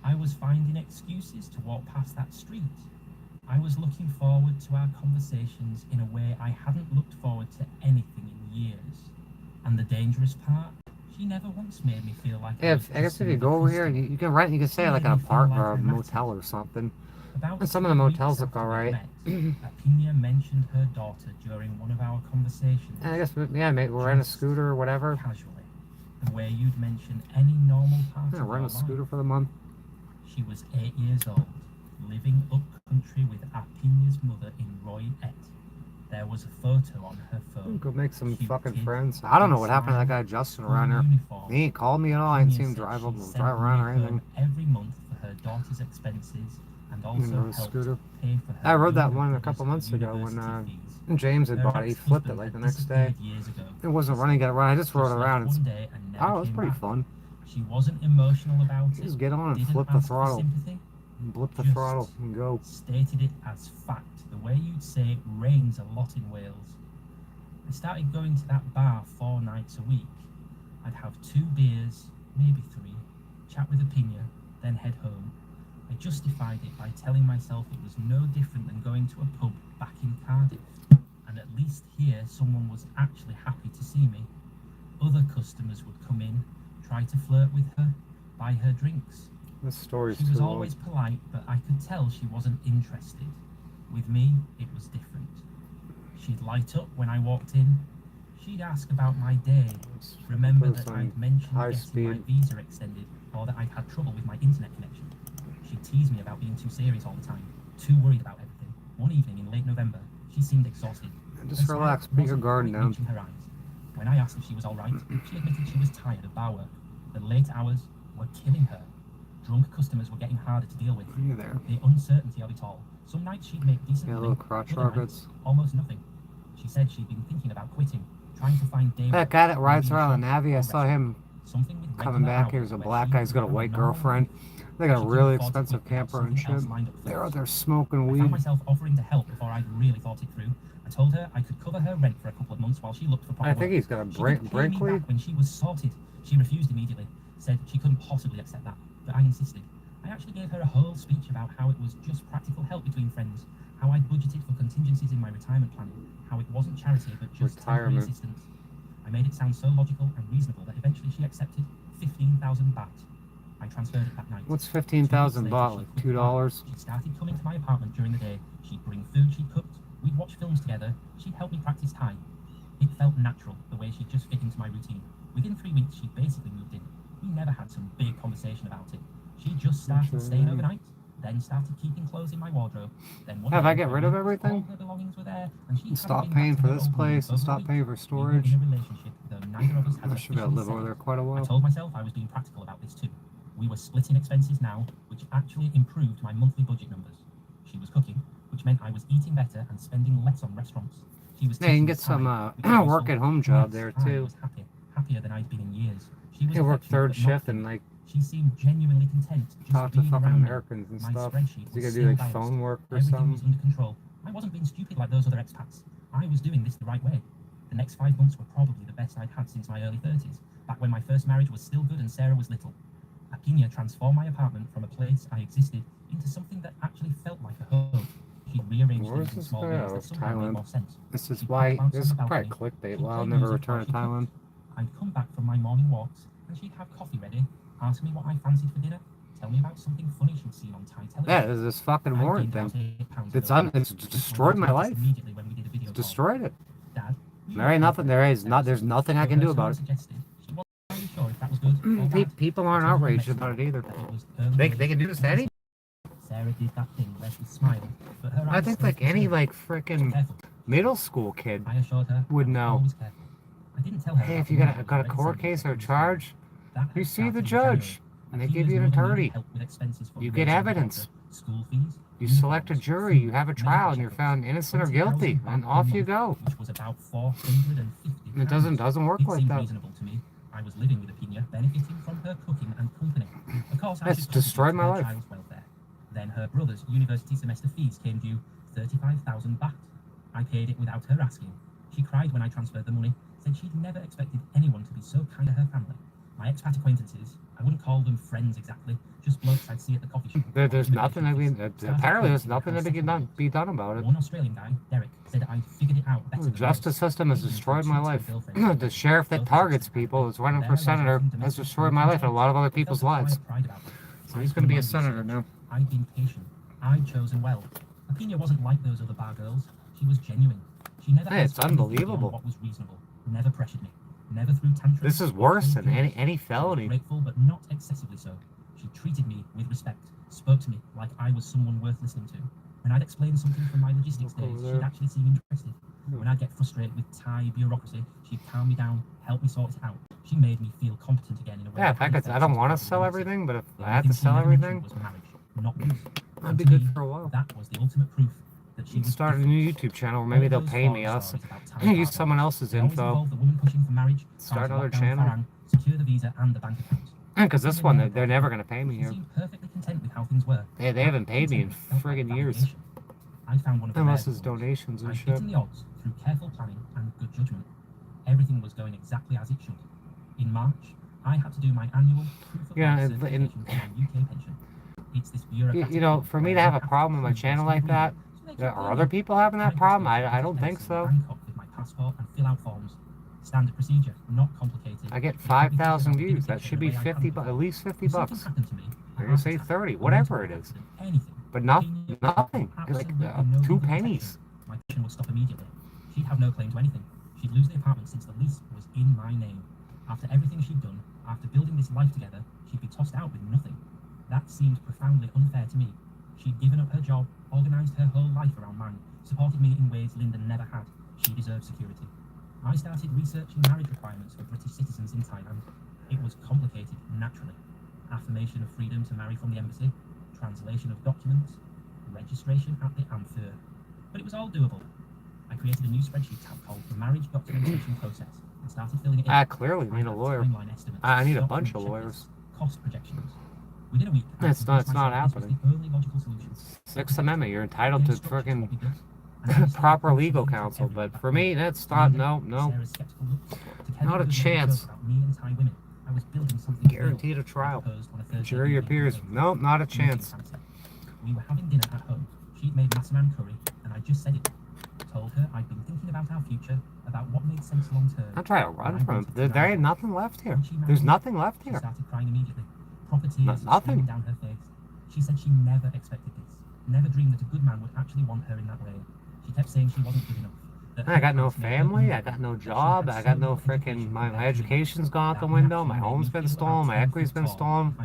[SPEAKER 1] I was finding excuses to walk past that street. I was looking forward to our conversations in a way I hadn't looked forward to anything in years. And the dangerous part, she never once made me feel like
[SPEAKER 2] Yeah,
[SPEAKER 1] I was
[SPEAKER 2] I guess
[SPEAKER 1] just
[SPEAKER 2] if you
[SPEAKER 1] another
[SPEAKER 2] go over here,
[SPEAKER 1] customer.
[SPEAKER 2] you can rent, you can stay at like an
[SPEAKER 1] Made me feel
[SPEAKER 2] apartment
[SPEAKER 1] like
[SPEAKER 2] or
[SPEAKER 1] I
[SPEAKER 2] a
[SPEAKER 1] mattered.
[SPEAKER 2] motel or something.
[SPEAKER 1] About
[SPEAKER 2] And some of
[SPEAKER 1] 3
[SPEAKER 2] the
[SPEAKER 1] weeks
[SPEAKER 2] motels look
[SPEAKER 1] after we'd
[SPEAKER 2] alright.
[SPEAKER 1] met, Apinya mentioned her daughter during one of our conversations.
[SPEAKER 2] And I guess, yeah, maybe we'll rent a scooter or whatever.
[SPEAKER 1] Casually, the way you'd mention any normal part
[SPEAKER 2] Yeah,
[SPEAKER 1] of
[SPEAKER 2] rent
[SPEAKER 1] your
[SPEAKER 2] a scooter
[SPEAKER 1] life.
[SPEAKER 2] for the month.
[SPEAKER 1] She was 8 years old, living up country with Apinya's mother in Roy Et. There was a photo on her phone.
[SPEAKER 2] Go make some
[SPEAKER 1] Cute
[SPEAKER 2] fucking
[SPEAKER 1] kid,
[SPEAKER 2] friends. I don't know
[SPEAKER 1] big
[SPEAKER 2] what happened to that
[SPEAKER 1] smile,
[SPEAKER 2] guy Justin
[SPEAKER 1] full
[SPEAKER 2] around here.
[SPEAKER 1] uniform.
[SPEAKER 2] He ain't called me at all. I ain't
[SPEAKER 1] Apinia
[SPEAKER 2] seen him
[SPEAKER 1] said
[SPEAKER 2] drive
[SPEAKER 1] she sent
[SPEAKER 2] around or
[SPEAKER 1] money
[SPEAKER 2] anything.
[SPEAKER 1] home every month for her daughter's expenses and also
[SPEAKER 2] rode a
[SPEAKER 1] helped
[SPEAKER 2] scooter.
[SPEAKER 1] pay for her
[SPEAKER 2] I rode that
[SPEAKER 1] younger
[SPEAKER 2] one a
[SPEAKER 1] brother's
[SPEAKER 2] couple months ago when
[SPEAKER 1] university fees.
[SPEAKER 2] James had
[SPEAKER 1] Her
[SPEAKER 2] bought it. He flipped it
[SPEAKER 1] ex-husband
[SPEAKER 2] like the
[SPEAKER 1] had
[SPEAKER 2] next day.
[SPEAKER 1] disappeared years ago.
[SPEAKER 2] It wasn't running, got run. I just rode
[SPEAKER 1] Just left
[SPEAKER 2] around.
[SPEAKER 1] one day and never
[SPEAKER 2] Oh, it was
[SPEAKER 1] came
[SPEAKER 2] pretty
[SPEAKER 1] back.
[SPEAKER 2] fun.
[SPEAKER 1] She wasn't emotional about it.
[SPEAKER 2] Just get on and
[SPEAKER 1] Didn't
[SPEAKER 2] flip the
[SPEAKER 1] ask for
[SPEAKER 2] throttle.
[SPEAKER 1] sympathy.
[SPEAKER 2] Blip the
[SPEAKER 1] Just
[SPEAKER 2] throttle and go.
[SPEAKER 1] Stated it as fact, the way you'd say it rains a lot in Wales. I started going to that bar 4 nights a week. I'd have 2 beers, maybe 3, chat with Apinia, then head home. I justified it by telling myself it was no different than going to a pub back in Cardiff, and at least here someone was actually happy to see me. Other customers would come in, try to flirt with her, buy her drinks.
[SPEAKER 2] This story's
[SPEAKER 1] She was
[SPEAKER 2] too
[SPEAKER 1] always
[SPEAKER 2] long.
[SPEAKER 1] polite, but I could tell she wasn't interested. With me, it was different. She'd light up when I walked in. She'd ask about my day, remember
[SPEAKER 2] Goes
[SPEAKER 1] that
[SPEAKER 2] on
[SPEAKER 1] I'd mentioned
[SPEAKER 2] high
[SPEAKER 1] getting my
[SPEAKER 2] speed.
[SPEAKER 1] visa extended, or that I'd had trouble with my internet connection. She'd tease me about being too serious all the time, too worried about everything. One evening in late November, she seemed exhausted.
[SPEAKER 2] Just
[SPEAKER 1] Her smile
[SPEAKER 2] relax. Put your
[SPEAKER 1] wasn't
[SPEAKER 2] guard
[SPEAKER 1] quite
[SPEAKER 2] down.
[SPEAKER 1] reaching her eyes. When I asked if she was all right, she admitted she was tired of bar work. The late hours were killing her. Drunk customers were getting harder to deal with.
[SPEAKER 2] Hey there.
[SPEAKER 1] The uncertainty of it all. Some nights she'd make decent
[SPEAKER 2] Yeah,
[SPEAKER 1] living,
[SPEAKER 2] little crotch
[SPEAKER 1] other nights,
[SPEAKER 2] rockets.
[SPEAKER 1] almost nothing. She said she'd been thinking about quitting, trying to find day
[SPEAKER 2] That
[SPEAKER 1] work,
[SPEAKER 2] guy that rides
[SPEAKER 1] maybe in a
[SPEAKER 2] around the
[SPEAKER 1] shop
[SPEAKER 2] Navi, I
[SPEAKER 1] or
[SPEAKER 2] saw
[SPEAKER 1] restaurant.
[SPEAKER 2] him
[SPEAKER 1] Something with
[SPEAKER 2] coming
[SPEAKER 1] regular
[SPEAKER 2] back. Here's
[SPEAKER 1] hours
[SPEAKER 2] a
[SPEAKER 1] where
[SPEAKER 2] black
[SPEAKER 1] she
[SPEAKER 2] guy. He's
[SPEAKER 1] could
[SPEAKER 2] got a
[SPEAKER 1] have
[SPEAKER 2] white
[SPEAKER 1] normal
[SPEAKER 2] girlfriend.
[SPEAKER 1] life.
[SPEAKER 2] They got a
[SPEAKER 1] She couldn't
[SPEAKER 2] really
[SPEAKER 1] afford to
[SPEAKER 2] expensive
[SPEAKER 1] quit without
[SPEAKER 2] camper and
[SPEAKER 1] something
[SPEAKER 2] shit.
[SPEAKER 1] else lined up
[SPEAKER 2] They're out
[SPEAKER 1] first.
[SPEAKER 2] there smoking
[SPEAKER 1] I
[SPEAKER 2] weed.
[SPEAKER 1] found myself offering to help before I'd really thought it through. I told her I could cover her rent for a couple of months while she looked for proper
[SPEAKER 2] I think
[SPEAKER 1] work.
[SPEAKER 2] he's got a
[SPEAKER 1] She could pay me
[SPEAKER 2] Brinkley.
[SPEAKER 1] back when she was sorted. She refused immediately, said she couldn't possibly accept that, but I insisted. I actually gave her a whole speech about how it was just practical help between friends, how I'd budgeted for contingencies in my retirement planning, how it wasn't charity but just temporary
[SPEAKER 2] Retirement.
[SPEAKER 1] assistance. I made it sound so logical and reasonable that eventually she accepted 15,000 baht. I transferred it that night.
[SPEAKER 2] What's
[SPEAKER 1] 2
[SPEAKER 2] 15,000
[SPEAKER 1] weeks later,
[SPEAKER 2] baht?
[SPEAKER 1] she
[SPEAKER 2] Like
[SPEAKER 1] quit the bar.
[SPEAKER 2] $2?
[SPEAKER 1] She started coming to my apartment during the day. She'd bring food she'd cooked. We'd watch films together. She'd help me practice Thai. It felt natural, the way she just fit into my routine. Within 3 weeks, she'd basically moved in. We never had some big conversation about it. She just started staying overnight, then started keeping clothes in my wardrobe. Then one
[SPEAKER 2] Have
[SPEAKER 1] day
[SPEAKER 2] I get rid of everything?
[SPEAKER 1] all her belongings were there, and she hadn't
[SPEAKER 2] Stop
[SPEAKER 1] been
[SPEAKER 2] paying
[SPEAKER 1] back to
[SPEAKER 2] for
[SPEAKER 1] her
[SPEAKER 2] this
[SPEAKER 1] old room
[SPEAKER 2] place and
[SPEAKER 1] over a
[SPEAKER 2] stop
[SPEAKER 1] week.
[SPEAKER 2] paying for
[SPEAKER 1] We were
[SPEAKER 2] storage.
[SPEAKER 1] in a relationship, though neither of us had
[SPEAKER 2] I should be able to live
[SPEAKER 1] officially
[SPEAKER 2] over
[SPEAKER 1] said
[SPEAKER 2] there
[SPEAKER 1] it.
[SPEAKER 2] quite a
[SPEAKER 1] I
[SPEAKER 2] while.
[SPEAKER 1] told myself I was being practical about this too. We were splitting expenses now, which actually improved my monthly budget numbers. She was cooking, which meant I was eating better and spending less on restaurants. She was
[SPEAKER 2] Yeah, you can
[SPEAKER 1] teaching
[SPEAKER 2] get
[SPEAKER 1] Thai,
[SPEAKER 2] some
[SPEAKER 1] which was
[SPEAKER 2] work
[SPEAKER 1] useful.
[SPEAKER 2] at home job
[SPEAKER 1] Yes,
[SPEAKER 2] there
[SPEAKER 1] I
[SPEAKER 2] too.
[SPEAKER 1] was happy, happier than I'd been in years. She was
[SPEAKER 2] You work
[SPEAKER 1] affectionate,
[SPEAKER 2] third
[SPEAKER 1] but not
[SPEAKER 2] shift
[SPEAKER 1] thin.
[SPEAKER 2] and like
[SPEAKER 1] She seemed genuinely content just
[SPEAKER 2] talk to
[SPEAKER 1] being
[SPEAKER 2] fucking
[SPEAKER 1] around me.
[SPEAKER 2] Americans and
[SPEAKER 1] My
[SPEAKER 2] stuff.
[SPEAKER 1] spreadsheet
[SPEAKER 2] You
[SPEAKER 1] was
[SPEAKER 2] gotta do
[SPEAKER 1] still
[SPEAKER 2] like
[SPEAKER 1] balanced.
[SPEAKER 2] phone work or
[SPEAKER 1] Everything was
[SPEAKER 2] something.
[SPEAKER 1] under control. I wasn't being stupid like those other expats. I was doing this the right way. The next 5 months were probably the best I'd had since my early 30s, back when my first marriage was still good and Sarah was little. Apinia transformed my apartment from a place I existed into something that actually felt like a home. She'd rearranged
[SPEAKER 2] Where's
[SPEAKER 1] things in
[SPEAKER 2] this
[SPEAKER 1] small
[SPEAKER 2] guy?
[SPEAKER 1] ways
[SPEAKER 2] Oh,
[SPEAKER 1] that
[SPEAKER 2] it's
[SPEAKER 1] somehow made
[SPEAKER 2] Thailand.
[SPEAKER 1] more sense.
[SPEAKER 2] This is
[SPEAKER 1] She'd
[SPEAKER 2] why
[SPEAKER 1] put plants
[SPEAKER 2] this
[SPEAKER 1] on
[SPEAKER 2] is
[SPEAKER 1] the
[SPEAKER 2] probably
[SPEAKER 1] balcony.
[SPEAKER 2] clickbait.
[SPEAKER 1] She'd
[SPEAKER 2] Well, I'll
[SPEAKER 1] play
[SPEAKER 2] never
[SPEAKER 1] music
[SPEAKER 2] return
[SPEAKER 1] while
[SPEAKER 2] to
[SPEAKER 1] she cooked.
[SPEAKER 2] Thailand.
[SPEAKER 1] I'd come back from my morning walks, and she'd have coffee ready, ask me what I fancied for dinner, tell me about something funny she'd seen on Thai television.
[SPEAKER 2] Yeah, there's this fucking
[SPEAKER 1] I
[SPEAKER 2] warrant
[SPEAKER 1] gained
[SPEAKER 2] thing.
[SPEAKER 1] about 8 pounds
[SPEAKER 2] It's
[SPEAKER 1] in those
[SPEAKER 2] it's
[SPEAKER 1] weeks.
[SPEAKER 2] destroyed my
[SPEAKER 1] noticed
[SPEAKER 2] life.
[SPEAKER 1] immediately when we did a video
[SPEAKER 2] It's
[SPEAKER 1] call.
[SPEAKER 2] destroyed it.
[SPEAKER 1] Dad,
[SPEAKER 2] There ain't nothing. There's nothing I can do about it.
[SPEAKER 1] Suggested. She wasn't really sure if that was good or bad.
[SPEAKER 2] People aren't
[SPEAKER 1] I told her
[SPEAKER 2] outraged
[SPEAKER 1] next
[SPEAKER 2] about it
[SPEAKER 1] week
[SPEAKER 2] either.
[SPEAKER 1] that it was early
[SPEAKER 2] They
[SPEAKER 1] days
[SPEAKER 2] can do this to any.
[SPEAKER 1] Sarah did that thing where she smiled, but her
[SPEAKER 2] I
[SPEAKER 1] eyes
[SPEAKER 2] think
[SPEAKER 1] stayed
[SPEAKER 2] like any
[SPEAKER 1] concerned.
[SPEAKER 2] like
[SPEAKER 1] Be
[SPEAKER 2] freaking
[SPEAKER 1] careful.
[SPEAKER 2] middle school kid
[SPEAKER 1] I assured her
[SPEAKER 2] would
[SPEAKER 1] I was
[SPEAKER 2] know.
[SPEAKER 1] always careful. I didn't tell her
[SPEAKER 2] Hey,
[SPEAKER 1] about
[SPEAKER 2] if you
[SPEAKER 1] the
[SPEAKER 2] got a
[SPEAKER 1] murders
[SPEAKER 2] court
[SPEAKER 1] already
[SPEAKER 2] case or a
[SPEAKER 1] seen.
[SPEAKER 2] charge,
[SPEAKER 1] That
[SPEAKER 2] you
[SPEAKER 1] had
[SPEAKER 2] see the
[SPEAKER 1] started in January.
[SPEAKER 2] judge, and they
[SPEAKER 1] Apelia's
[SPEAKER 2] give you an
[SPEAKER 1] mother needed
[SPEAKER 2] attorney.
[SPEAKER 1] help with expenses for
[SPEAKER 2] You get
[SPEAKER 1] raising the
[SPEAKER 2] evidence.
[SPEAKER 1] daughter, school fees,
[SPEAKER 2] You select a
[SPEAKER 1] uniforms,
[SPEAKER 2] jury, you
[SPEAKER 1] food,
[SPEAKER 2] have a
[SPEAKER 1] medical
[SPEAKER 2] trial, and you're
[SPEAKER 1] checkups,
[SPEAKER 2] found innocent or
[SPEAKER 1] 20,000
[SPEAKER 2] guilty,
[SPEAKER 1] baht
[SPEAKER 2] and
[SPEAKER 1] per
[SPEAKER 2] off you
[SPEAKER 1] month,
[SPEAKER 2] go.
[SPEAKER 1] which was about 450
[SPEAKER 2] It doesn't work
[SPEAKER 1] It
[SPEAKER 2] like
[SPEAKER 1] seemed
[SPEAKER 2] that.
[SPEAKER 1] reasonable to me. I was living with Apinia, benefiting from her cooking and company. Of course, I
[SPEAKER 2] It's
[SPEAKER 1] should
[SPEAKER 2] destroyed my
[SPEAKER 1] contribute to
[SPEAKER 2] life.
[SPEAKER 1] her child's welfare. Then her brother's university semester fees came due 35,000 baht. I paid it without her asking. She cried when I transferred the money, said she'd never expected anyone to be so kind to her family. My expat acquaintances, I wouldn't call them friends exactly, just blokes I'd see at the coffee shop.
[SPEAKER 2] There's nothing that apparently there's
[SPEAKER 1] Started
[SPEAKER 2] nothing that can be done about it.
[SPEAKER 1] One Australian guy, Derek, said I'd figured it out better
[SPEAKER 2] The
[SPEAKER 1] than
[SPEAKER 2] justice
[SPEAKER 1] most.
[SPEAKER 2] system has
[SPEAKER 1] He used
[SPEAKER 2] destroyed
[SPEAKER 1] to
[SPEAKER 2] my
[SPEAKER 1] cheat
[SPEAKER 2] life.
[SPEAKER 1] with girlfriends.
[SPEAKER 2] The sheriff that
[SPEAKER 1] Both
[SPEAKER 2] targets
[SPEAKER 1] sides
[SPEAKER 2] people
[SPEAKER 1] had
[SPEAKER 2] is running
[SPEAKER 1] there
[SPEAKER 2] for
[SPEAKER 1] was
[SPEAKER 2] senator
[SPEAKER 1] often
[SPEAKER 2] has
[SPEAKER 1] domestic
[SPEAKER 2] destroyed my life and a lot of other
[SPEAKER 1] I felt
[SPEAKER 2] people's
[SPEAKER 1] a quiet
[SPEAKER 2] lives.
[SPEAKER 1] pride about it.
[SPEAKER 2] So
[SPEAKER 1] I'd
[SPEAKER 2] he's
[SPEAKER 1] done
[SPEAKER 2] going to be
[SPEAKER 1] my
[SPEAKER 2] a senator
[SPEAKER 1] research.
[SPEAKER 2] now.
[SPEAKER 1] I'd been patient. I'd chosen well. Apinia wasn't like those other bar girls. She was genuine. She never
[SPEAKER 2] Hey, it's
[SPEAKER 1] asked anything beyond
[SPEAKER 2] unbelievable.
[SPEAKER 1] what was reasonable. Never pressured me. Never threw tantrums.
[SPEAKER 2] This is
[SPEAKER 1] or
[SPEAKER 2] worse
[SPEAKER 1] told
[SPEAKER 2] than
[SPEAKER 1] fibs.
[SPEAKER 2] any
[SPEAKER 1] She was
[SPEAKER 2] felony.
[SPEAKER 1] grateful, but not excessively so. She treated me with respect, spoke to me like I was someone worth listening to. When I'd explained something from my logistics
[SPEAKER 2] Look over
[SPEAKER 1] days,
[SPEAKER 2] there.
[SPEAKER 1] she'd actually seem interested. When I get frustrated with Thai bureaucracy, she'd calm me down, help me sort it out. She made me feel competent again in a way.
[SPEAKER 2] Yeah, I don't want to sell everything, but if I had to sell everything, I'd be good for a while.
[SPEAKER 1] That was the ultimate proof that she was
[SPEAKER 2] start a new YouTube channel, or maybe they'll pay me. Us use someone else's info.
[SPEAKER 1] The woman pushing for marriage,
[SPEAKER 2] start another channel.
[SPEAKER 1] Farang, secure the visa and the bank account.
[SPEAKER 2] Because this one, they're never going to pay me here.
[SPEAKER 1] Perfectly content with how things were.
[SPEAKER 2] They haven't paid me in friggin' years.
[SPEAKER 1] I found one of
[SPEAKER 2] unless it's donations and shit.
[SPEAKER 1] The odds through careful planning and good judgment. Everything was going exactly as it should. In March, I had to do my annual proof of certification for my UK pension. It's this bureaucratic,
[SPEAKER 2] you know, for me to have a problem with my channel like that, are other people having that problem? I don't think so.
[SPEAKER 1] With my passport and fill out forms. Standard procedure, not complicated.
[SPEAKER 2] I get 5,000 views. That should be 50, at least 50 bucks. They're gonna say 30, whatever it is. But nothing. Like 2 pennies.
[SPEAKER 1] My pension would stop immediately. She'd have no claim to anything. She'd lose the apartment since the lease was in my name. After everything she'd done, after building this life together, she'd be tossed out with nothing. That seemed profoundly unfair to me. She'd given up her job, organised her whole life around mine, supported me in ways Lyndon never had. She deserved security. I started researching marriage requirements for British citizens in Thailand. It was complicated, naturally. Affirmation of freedom to marry from the embassy, translation of documents, registration at the Amphur. But it was all doable. I created a new spreadsheet tab called the Marriage Documentation Process and started filling it in.
[SPEAKER 2] I clearly need a lawyer. I need a bunch of lawyers.
[SPEAKER 1] Cost projections. Within a week,
[SPEAKER 2] it's not happening.
[SPEAKER 1] The only logical solution.
[SPEAKER 2] Sixth Amendment, you're entitled to freaking proper legal counsel, but for me, that's not, no. Not a chance. Guaranteed a trial. Jury your peers, no, not a chance.
[SPEAKER 1] We were having dinner at home. She'd made massaman curry, and I just said it. Told her I'd been thinking about our future, about what made sense long term.
[SPEAKER 2] I'm trying to run from it. There ain't nothing left here. There's nothing left here.
[SPEAKER 1] She started crying immediately. Proper tears
[SPEAKER 2] nothing
[SPEAKER 1] down her face. She said she never expected this. Never dreamed that a good man would actually want her in that way. She kept saying she wasn't good enough.
[SPEAKER 2] I got no family, I got no job, I got no freaking, my education's gone out the window, my home's been stolen, my equity's been stolen.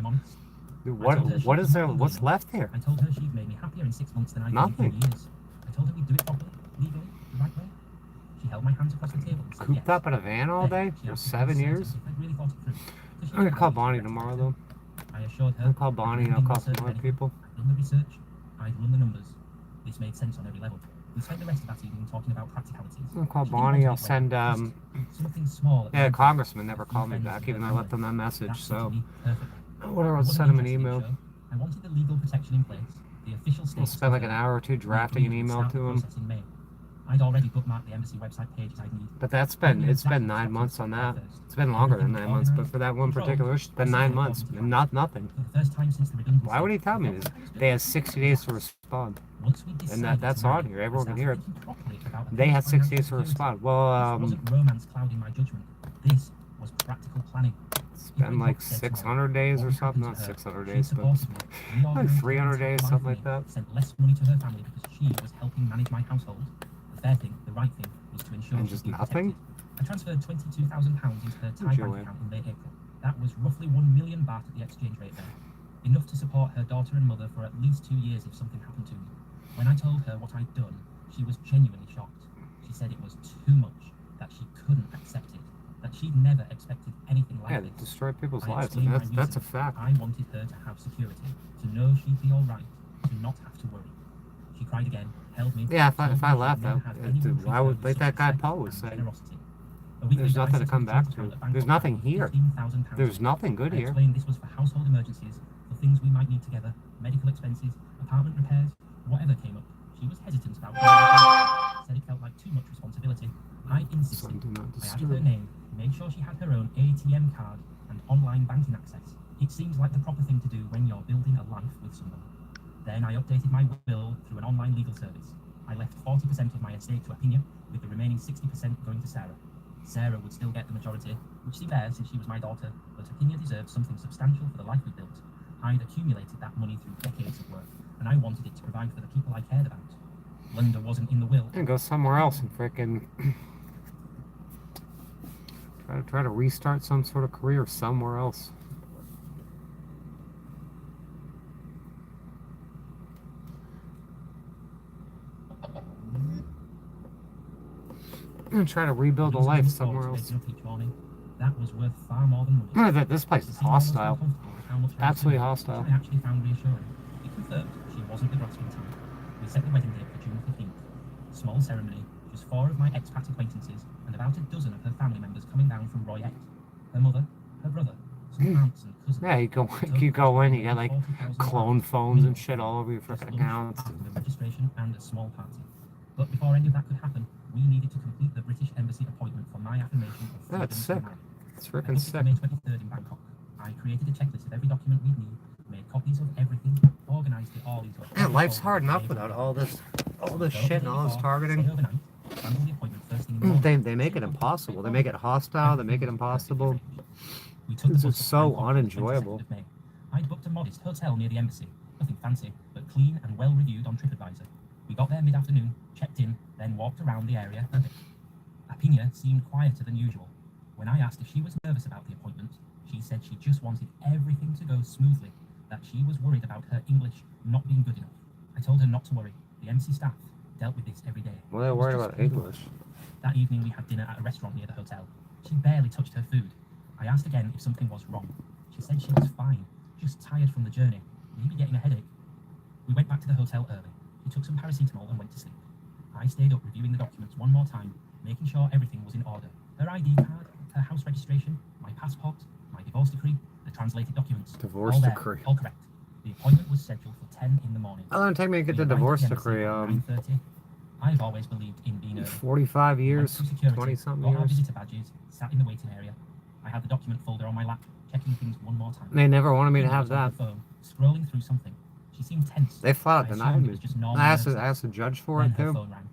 [SPEAKER 2] What is there, what's left here?
[SPEAKER 1] I told her she'd made me happier in 6 months than I'd
[SPEAKER 2] Nothing.
[SPEAKER 1] been in years. I told her we'd do it properly, legally, the right way. She held my hands across the table.
[SPEAKER 2] Cooped up in a van all day for 7 years? I'm gonna call Bonnie tomorrow though.
[SPEAKER 1] I assured her.
[SPEAKER 2] I'll call Bonnie and I'll call some other people.
[SPEAKER 1] I'd done the research, I'd run the numbers. This made sense on every level. We spent the rest of that evening talking about practicalities.
[SPEAKER 2] I'll call Bonnie, I'll send,
[SPEAKER 1] something small.
[SPEAKER 2] yeah, Congressman never called me back, even though I left them that message, so. Whatever, I'll send him an email.
[SPEAKER 1] I wanted the legal protection in place. The official
[SPEAKER 2] I'll spend like an hour or two drafting an email to him.
[SPEAKER 1] I'd already bookmarked the embassy website pages I'd need.
[SPEAKER 2] But it's been 9 months on that. It's been longer than 9 months, but for that one particular issue, it's been 9 months and nothing.
[SPEAKER 1] For the first time since the redundancy.
[SPEAKER 2] Why would he tell me this? They had 60 days to respond. And that's on here, everyone can hear it. They had 60 days to respond. Well,
[SPEAKER 1] romance clouding my judgment. This was practical planning.
[SPEAKER 2] It's been like 600 days or something, not 600 days, but like 300 days, something like that.
[SPEAKER 1] Sent less money to her family because she was helping manage my household. The fair thing, the right thing, was to ensure
[SPEAKER 2] and just nothing.
[SPEAKER 1] I transferred £22,000 into her Thai bank account in late April. That was roughly 1 million baht at the exchange rate there. Enough to support her daughter and mother for at least 2 years if something happened to me. When I told her what I'd done, she was genuinely shocked. She said it was too much, that she couldn't accept it, that she'd never expected anything like this.
[SPEAKER 2] Yeah, destroy people's lives, and that's a fact.
[SPEAKER 1] I wanted her to have security, to know she'd be alright, to not have to worry. She cried again, held me.
[SPEAKER 2] Yeah, if I left, I would let that guy pose. There's nothing to come back to. There's nothing here. There's nothing good here.
[SPEAKER 1] I explained this was for household emergencies, for things we might need together, medical expenses, apartment repairs, whatever came up. She was hesitant about it. Said it felt like too much responsibility. I insisted. I added her name, made sure she had her own ATM card and online banking access. It seems like the proper thing to do when you're building a life with someone. Then I updated my will through an online legal service. I left 40% of my estate to Apinya, with the remaining 60% going to Sarah. Sarah would still get the majority, which seemed fair since she was my daughter, but Apinya deserved something substantial for the life we built. I'd accumulated that money through decades of work, and I wanted it to provide for the people I cared about. Linda wasn't in the will.
[SPEAKER 2] And go somewhere else and frickin' try to restart some sort of career somewhere else. I'm trying to rebuild a
[SPEAKER 1] Losing
[SPEAKER 2] life
[SPEAKER 1] the
[SPEAKER 2] somewhere
[SPEAKER 1] thought of
[SPEAKER 2] else.
[SPEAKER 1] waking up each morning, that was worth far more than money.
[SPEAKER 2] This place
[SPEAKER 1] To
[SPEAKER 2] is
[SPEAKER 1] seem almost
[SPEAKER 2] hostile.
[SPEAKER 1] uncomfortable with how much I was
[SPEAKER 2] Absolutely
[SPEAKER 1] doing,
[SPEAKER 2] hostile.
[SPEAKER 1] which I actually found reassuring. It confirmed she wasn't the grasping type. We set the wedding date for June 15th. Small ceremony, just 4 of my expat acquaintances and about a dozen of her family members coming down from Royette. Her mother, her brother, some aunts and cousins.
[SPEAKER 2] Yeah, you go in, you get like clone phones and shit all over your freaking accounts.
[SPEAKER 1] After the registration and a small party. But before any of that could happen, we needed to complete the British Embassy appointment for my affirmation of freedom.
[SPEAKER 2] That's sick.
[SPEAKER 1] Marriage.
[SPEAKER 2] It's
[SPEAKER 1] I
[SPEAKER 2] freaking
[SPEAKER 1] booked it for
[SPEAKER 2] sick.
[SPEAKER 1] May 23rd in Bangkok. I created a checklist of every document we'd need, made copies of everything, organised it all into a...
[SPEAKER 2] Yeah, life's hard enough without all this shit and all this targeting. They make it impossible. They make it hostile. They make it impossible. This is so unenjoyable.
[SPEAKER 1] I'd booked a modest hotel near the embassy. Nothing fancy, but clean and well reviewed on TripAdvisor. We got there mid-afternoon, checked in, then walked around the area a bit. Apina seemed quieter than usual. When I asked if she was nervous about the appointment, she said she just wanted everything to go smoothly, that she was worried about her English not being good enough. I told her not to worry. The embassy staff dealt with this every day.
[SPEAKER 2] Well, they're worried about English.
[SPEAKER 1] That evening we had dinner at a restaurant near the hotel. She barely touched her food. I asked again if something was wrong. She said she was fine, just tired from the journey, maybe getting a headache. We went back to the hotel early. She took some paracetamol and went to sleep. I stayed up reviewing the documents one more time, making sure everything was in order. Her ID card, her house registration, my passport, my divorce decree, the translated documents.
[SPEAKER 2] Divorce
[SPEAKER 1] all there,
[SPEAKER 2] decree.
[SPEAKER 1] all correct. The appointment was scheduled for 10 in the morning.
[SPEAKER 2] How long did it take me to get the divorce decree?
[SPEAKER 1] 9:30. I've always believed in being early.
[SPEAKER 2] 45 years, 20-something
[SPEAKER 1] got our
[SPEAKER 2] years.
[SPEAKER 1] visitor badges, sat in the waiting area. I had the document folder on my lap, checking things one more time.
[SPEAKER 2] They never wanted me to
[SPEAKER 1] Apina
[SPEAKER 2] have
[SPEAKER 1] was on her
[SPEAKER 2] that.
[SPEAKER 1] phone, scrolling through something. She seemed tense.
[SPEAKER 2] They flat out
[SPEAKER 1] I
[SPEAKER 2] denied
[SPEAKER 1] assumed it
[SPEAKER 2] me.
[SPEAKER 1] was just normal
[SPEAKER 2] I asked
[SPEAKER 1] nervousness.
[SPEAKER 2] the judge for
[SPEAKER 1] Then
[SPEAKER 2] it
[SPEAKER 1] her
[SPEAKER 2] too.
[SPEAKER 1] phone rang.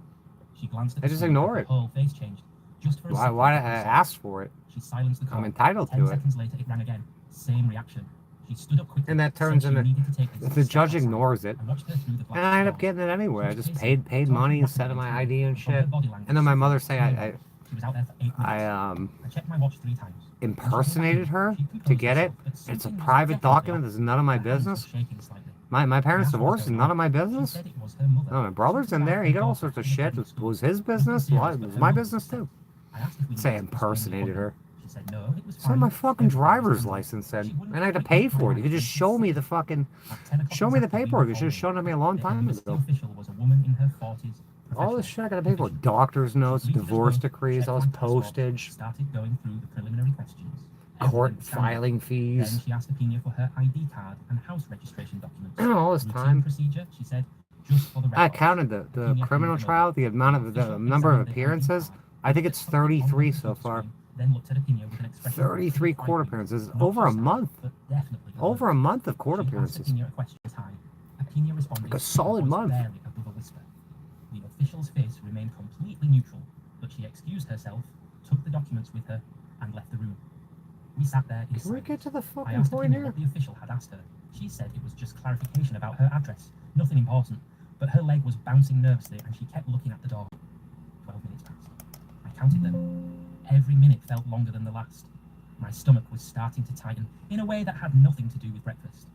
[SPEAKER 1] She glanced at
[SPEAKER 2] They
[SPEAKER 1] the
[SPEAKER 2] just
[SPEAKER 1] screen,
[SPEAKER 2] ignore
[SPEAKER 1] her
[SPEAKER 2] it.
[SPEAKER 1] whole face changed. Just for a
[SPEAKER 2] Why?
[SPEAKER 1] second,
[SPEAKER 2] Why
[SPEAKER 1] I
[SPEAKER 2] did I
[SPEAKER 1] saw.
[SPEAKER 2] ask for it?
[SPEAKER 1] She silenced the call.
[SPEAKER 2] I'm entitled
[SPEAKER 1] 10
[SPEAKER 2] to it.
[SPEAKER 1] seconds later, it rang again. Same reaction. She stood up quickly.
[SPEAKER 2] And that
[SPEAKER 1] said
[SPEAKER 2] turns
[SPEAKER 1] she
[SPEAKER 2] into
[SPEAKER 1] needed to take a
[SPEAKER 2] if the
[SPEAKER 1] step
[SPEAKER 2] judge
[SPEAKER 1] outside.
[SPEAKER 2] ignores it,
[SPEAKER 1] I watched her through the glass
[SPEAKER 2] and I end up
[SPEAKER 1] doors.
[SPEAKER 2] getting it anyway. I
[SPEAKER 1] She was
[SPEAKER 2] just
[SPEAKER 1] pacing,
[SPEAKER 2] paid
[SPEAKER 1] talking
[SPEAKER 2] money and set
[SPEAKER 1] rapidly
[SPEAKER 2] my
[SPEAKER 1] and
[SPEAKER 2] ID and
[SPEAKER 1] from her
[SPEAKER 2] shit.
[SPEAKER 1] body language,
[SPEAKER 2] And then my
[SPEAKER 1] she
[SPEAKER 2] mother
[SPEAKER 1] felt
[SPEAKER 2] say
[SPEAKER 1] familiar. She was out there for 8 minutes.
[SPEAKER 2] I
[SPEAKER 1] I checked my watch 3 times.
[SPEAKER 2] impersonated her
[SPEAKER 1] She
[SPEAKER 2] to
[SPEAKER 1] composed
[SPEAKER 2] get it.
[SPEAKER 1] herself, but
[SPEAKER 2] It's a
[SPEAKER 1] something was
[SPEAKER 2] private
[SPEAKER 1] definitely
[SPEAKER 2] document.
[SPEAKER 1] off.
[SPEAKER 2] This is none of my
[SPEAKER 1] Her hands were
[SPEAKER 2] business.
[SPEAKER 1] shaking slightly.
[SPEAKER 2] My parents'
[SPEAKER 1] I asked her what was
[SPEAKER 2] divorce is
[SPEAKER 1] going
[SPEAKER 2] none
[SPEAKER 1] on.
[SPEAKER 2] of my
[SPEAKER 1] She
[SPEAKER 2] business.
[SPEAKER 1] said it was her mother.
[SPEAKER 2] No, my brother's in there. He got all sorts of shit. It was his business. Why? It was my business too.
[SPEAKER 1] I asked if we
[SPEAKER 2] Say I
[SPEAKER 1] needed to postpone the
[SPEAKER 2] impersonated her.
[SPEAKER 1] appointment. She said no, it was
[SPEAKER 2] So
[SPEAKER 1] fine.
[SPEAKER 2] my fucking
[SPEAKER 1] Everything was
[SPEAKER 2] driver's
[SPEAKER 1] handled.
[SPEAKER 2] license said,
[SPEAKER 1] She wouldn't
[SPEAKER 2] and I had to
[SPEAKER 1] quite
[SPEAKER 2] pay
[SPEAKER 1] make my
[SPEAKER 2] for it.
[SPEAKER 1] mind
[SPEAKER 2] You could just
[SPEAKER 1] up.
[SPEAKER 2] show me the fucking,
[SPEAKER 1] At 10 o'clock
[SPEAKER 2] show me the
[SPEAKER 1] this afternoon,
[SPEAKER 2] paperwork.
[SPEAKER 1] we
[SPEAKER 2] You should have
[SPEAKER 1] followed
[SPEAKER 2] shown it to me a long
[SPEAKER 1] The
[SPEAKER 2] time
[SPEAKER 1] enlisted
[SPEAKER 2] ago.
[SPEAKER 1] official was a woman in her 40s.
[SPEAKER 2] All this
[SPEAKER 1] professional.
[SPEAKER 2] shit I gotta pay for. Doctor's notes,
[SPEAKER 1] She briefed us
[SPEAKER 2] divorce
[SPEAKER 1] both,
[SPEAKER 2] decrees,
[SPEAKER 1] checked
[SPEAKER 2] all this
[SPEAKER 1] my passport,
[SPEAKER 2] postage,
[SPEAKER 1] started going through the preliminary questions.
[SPEAKER 2] court
[SPEAKER 1] Everything was standard.
[SPEAKER 2] filing
[SPEAKER 1] Then
[SPEAKER 2] fees.
[SPEAKER 1] she asked Apina for her ID card and house registration documents.
[SPEAKER 2] All this
[SPEAKER 1] Routine
[SPEAKER 2] time.
[SPEAKER 1] procedure, she said, just for the
[SPEAKER 2] I
[SPEAKER 1] record.
[SPEAKER 2] counted the criminal trial, the amount of the number of appearances. I think it's 33 so far.
[SPEAKER 1] Then looked at Apina with an expression of
[SPEAKER 2] 33 court
[SPEAKER 1] frightening,
[SPEAKER 2] appearances.
[SPEAKER 1] not
[SPEAKER 2] Over a
[SPEAKER 1] just sad,
[SPEAKER 2] month.
[SPEAKER 1] but definitely
[SPEAKER 2] Over a month of court
[SPEAKER 1] She asked
[SPEAKER 2] appearances.
[SPEAKER 1] Apina a question at a time. Apina responded
[SPEAKER 2] Like a solid
[SPEAKER 1] with
[SPEAKER 2] month.
[SPEAKER 1] barely above a whisper. The official's face remained completely neutral, but she excused herself, took the documents with her, and left the room. We sat there in
[SPEAKER 2] Can we
[SPEAKER 1] silence.
[SPEAKER 2] get to the
[SPEAKER 1] I
[SPEAKER 2] fucking
[SPEAKER 1] asked
[SPEAKER 2] point
[SPEAKER 1] Apina
[SPEAKER 2] here?
[SPEAKER 1] what the official had asked her. She said it was just clarification about her address, nothing important, but her leg was bouncing nervously and she kept looking at the door. 12 minutes passed. I counted them. Every minute felt longer than the last. My stomach was starting to tighten in a way that had nothing to do with breakfast.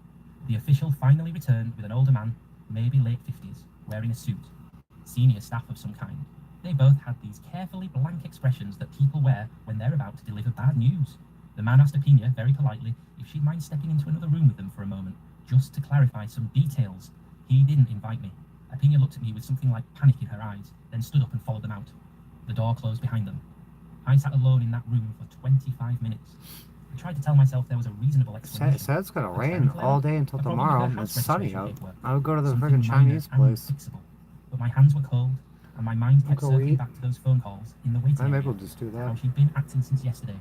[SPEAKER 1] The official finally returned with an older man, maybe late 50s, wearing a suit. Senior staff of some kind. They both had these carefully blank expressions that people wear when they're about to deliver bad news. The man asked Apina very politely if she'd mind stepping into another room with them for a moment, just to clarify some details. He didn't invite me. Apina looked at me with something like panic in her eyes, then stood up and followed them out. The door closed behind them. I sat alone in that room for 25 minutes. I tried to tell myself there was a reasonable explanation.
[SPEAKER 2] Said it's gonna
[SPEAKER 1] A
[SPEAKER 2] rain
[SPEAKER 1] technical
[SPEAKER 2] all
[SPEAKER 1] error,
[SPEAKER 2] day until
[SPEAKER 1] a problem with
[SPEAKER 2] tomorrow.
[SPEAKER 1] their
[SPEAKER 2] And
[SPEAKER 1] house
[SPEAKER 2] it's sunny
[SPEAKER 1] registration
[SPEAKER 2] out.
[SPEAKER 1] paperwork,
[SPEAKER 2] I would go to the
[SPEAKER 1] something
[SPEAKER 2] friggin'
[SPEAKER 1] minor
[SPEAKER 2] Chinese
[SPEAKER 1] and
[SPEAKER 2] place.
[SPEAKER 1] fixable. But my hands were cold, and my mind kept
[SPEAKER 2] Go
[SPEAKER 1] circling
[SPEAKER 2] eat.
[SPEAKER 1] back to those phone calls in the waiting
[SPEAKER 2] I may
[SPEAKER 1] area.
[SPEAKER 2] able to just do
[SPEAKER 1] How
[SPEAKER 2] that.
[SPEAKER 1] she'd been acting since yesterday,